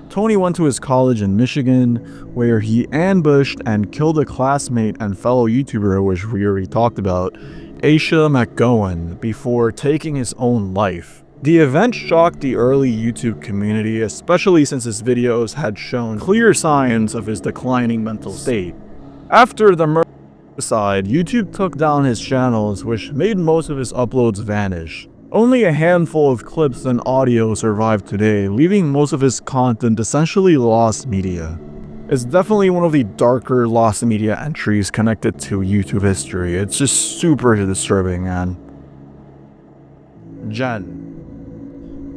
Tony went to his college in Michigan, where he ambushed and killed a classmate and fellow YouTuber, which we already talked about, Aisha McGowan, before taking his own life. The event shocked the early YouTube community, especially since his videos had shown clear signs of his declining mental state. After the murder side, YouTube took down his channels, which made most of his uploads vanish. Only a handful of clips and audio survive today, leaving most of his content essentially lost media. It's definitely one of the darker lost media entries connected to YouTube history. It's just super disturbing, man. Jen.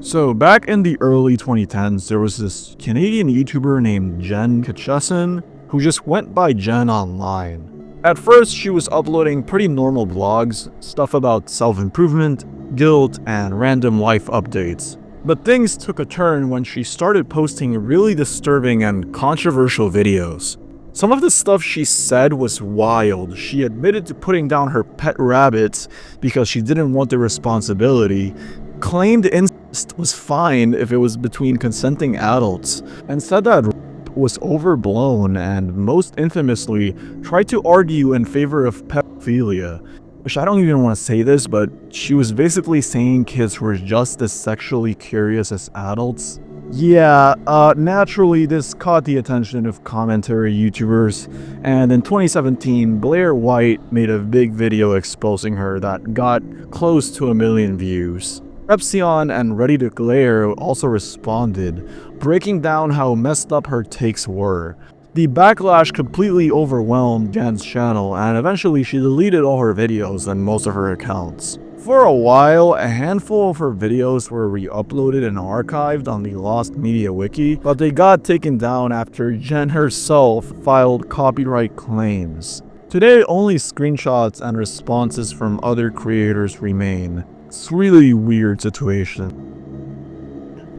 So back in the early 2010s, there was this Canadian YouTuber named Jen Kitcheson who just went by Jen online. At first, she was uploading pretty normal vlogs, stuff about self-improvement, guilt, and random life updates. But things took a turn when she started posting really disturbing and controversial videos. Some of the stuff she said was wild. She admitted to putting down her pet rabbits because she didn't want the responsibility, claimed incest was fine if it was between consenting adults, and said that rape was overblown, and most infamously tried to argue in favor of pedophilia. Which I don't even want to say this, but she was basically saying kids were just as sexually curious as adults. Yeah, naturally this caught the attention of commentary YouTubers, and in 2017, Blair White made a big video exposing her that got close to 1 million views. Repsion and Ready to Glare also responded, breaking down how messed up her takes were. The backlash completely overwhelmed Jen's channel, and eventually she deleted all her videos and most of her accounts. For a while, a handful of her videos were re-uploaded and archived on the Lost Media Wiki, but they got taken down after Jen herself filed copyright claims. Today, only screenshots and responses from other creators remain. It's really weird situation.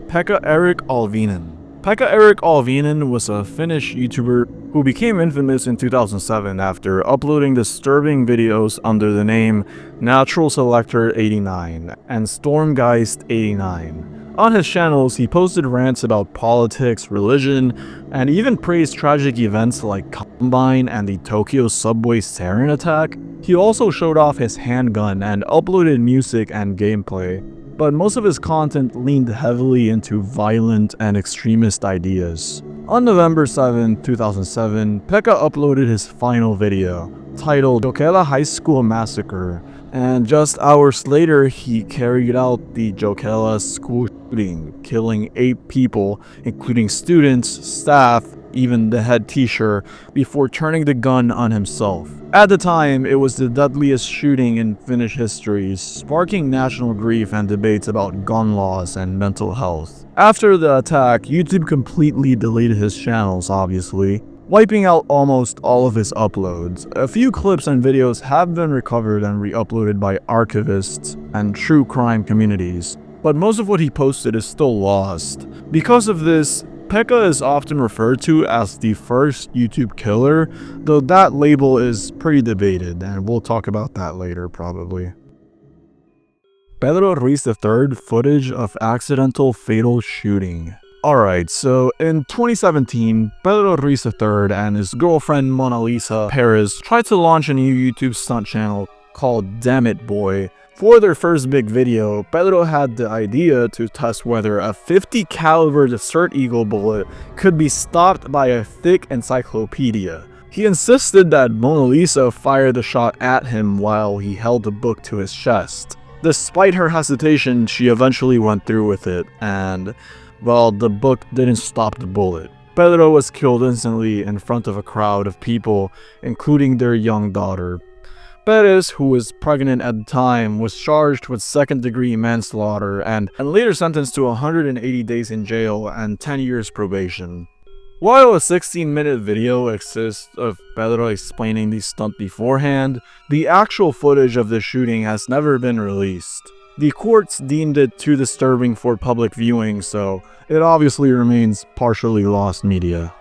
Pekka Erik Alvinen. Pekka Erik Alvinen was a Finnish YouTuber who became infamous in 2007 after uploading disturbing videos under the name Natural Selector 89 and Stormgeist 89. On his channels, he posted rants about politics, religion, and even praised tragic events like Columbine and the Tokyo subway sarin attack. He also showed off his handgun and uploaded music and gameplay, but most of his content leaned heavily into violent and extremist ideas. On November 7, 2007, Pekka uploaded his final video, titled Jokela High School Massacre, and just hours later he carried out the Jokela school shooting, killing 8 people, including students, staff, even the head teacher, before turning the gun on himself. At the time, it was the deadliest shooting in Finnish history, sparking national grief and debates about gun laws and mental health. After the attack, YouTube completely deleted his channels, obviously, wiping out almost all of his uploads. A few clips and videos have been recovered and re-uploaded by archivists and true crime communities, but most of what he posted is still lost. Because of this, Pekka is often referred to as the first YouTube killer, though that label is pretty debated, and we'll talk about that later probably. Pedro Ruiz III footage of accidental fatal shooting. Alright, so in 2017, Pedro Ruiz III and his girlfriend Mona Lisa Perez tried to launch a new YouTube stunt channel called Damn It Boy. For their first big video, Pedro had the idea to test whether a 50 caliber Desert Eagle bullet could be stopped by a thick encyclopedia. He insisted that Mona Lisa fire the shot at him while he held the book to his chest. Despite her hesitation, she eventually went through with it, and well, the book didn't stop the bullet. Pedro was killed instantly in front of a crowd of people, including their young daughter. Perez, who was pregnant at the time, was charged with second-degree manslaughter and later sentenced to 180 days in jail and 10 years probation. While a 16-minute video exists of Pedro explaining the stunt beforehand, the actual footage of the shooting has never been released. The courts deemed it too disturbing for public viewing, so it obviously remains partially lost media.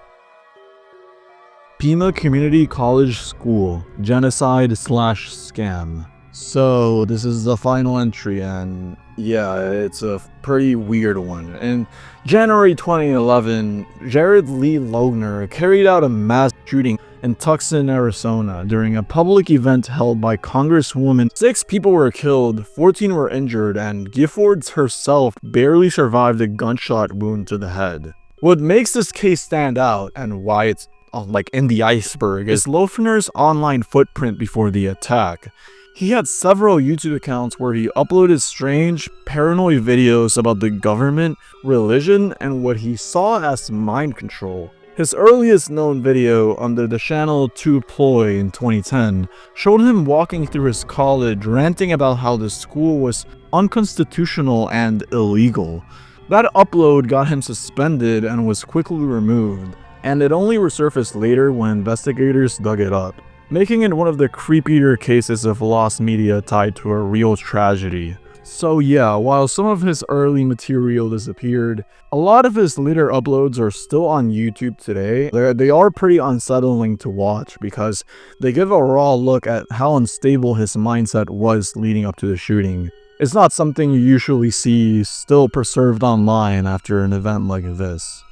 Pima Community College School Genocide/Scam. So this is the final entry, and yeah, it's a pretty weird one. In January 2011, Jared Lee Logner carried out a mass shooting in Tucson, Arizona during a public event held by Congresswoman. 6 people were killed, 14 were injured, and Giffords herself barely survived a gunshot wound to the head. What makes this case stand out, and why it's like in the iceberg, is Lofner's online footprint before the attack. He had several YouTube accounts where he uploaded strange, paranoid videos about the government, religion, and what he saw as mind control. His earliest known video, under the channel To Ploy in 2010, showed him walking through his college ranting about how the school was unconstitutional and illegal. That upload got him suspended and was quickly removed, and it only resurfaced later when investigators dug it up, making it one of the creepier cases of lost media tied to a real tragedy. So yeah, while some of his early material disappeared, a lot of his later uploads are still on YouTube today. They are pretty unsettling to watch because they give a raw look at how unstable his mindset was leading up to the shooting. It's not something you usually see still preserved online after an event like this.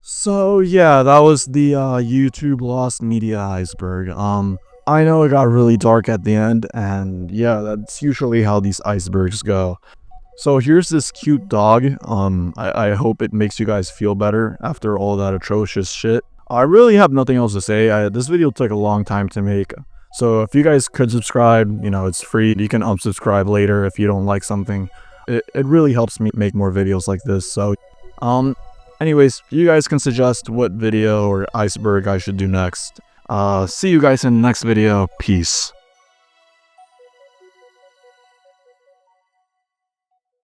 So yeah, that was the YouTube lost media iceberg. I know it got really dark at the end, and yeah, that's usually how these icebergs go. So here's this cute dog. I hope it makes you guys feel better after all that atrocious shit. I really have nothing else to say. This video took a long time to make. So if you guys could subscribe, you know, it's free. You can unsubscribe later if you don't like something. It really helps me make more videos like this. So, anyways, you guys can suggest what video or iceberg I should do next. See you guys in the next video. Peace.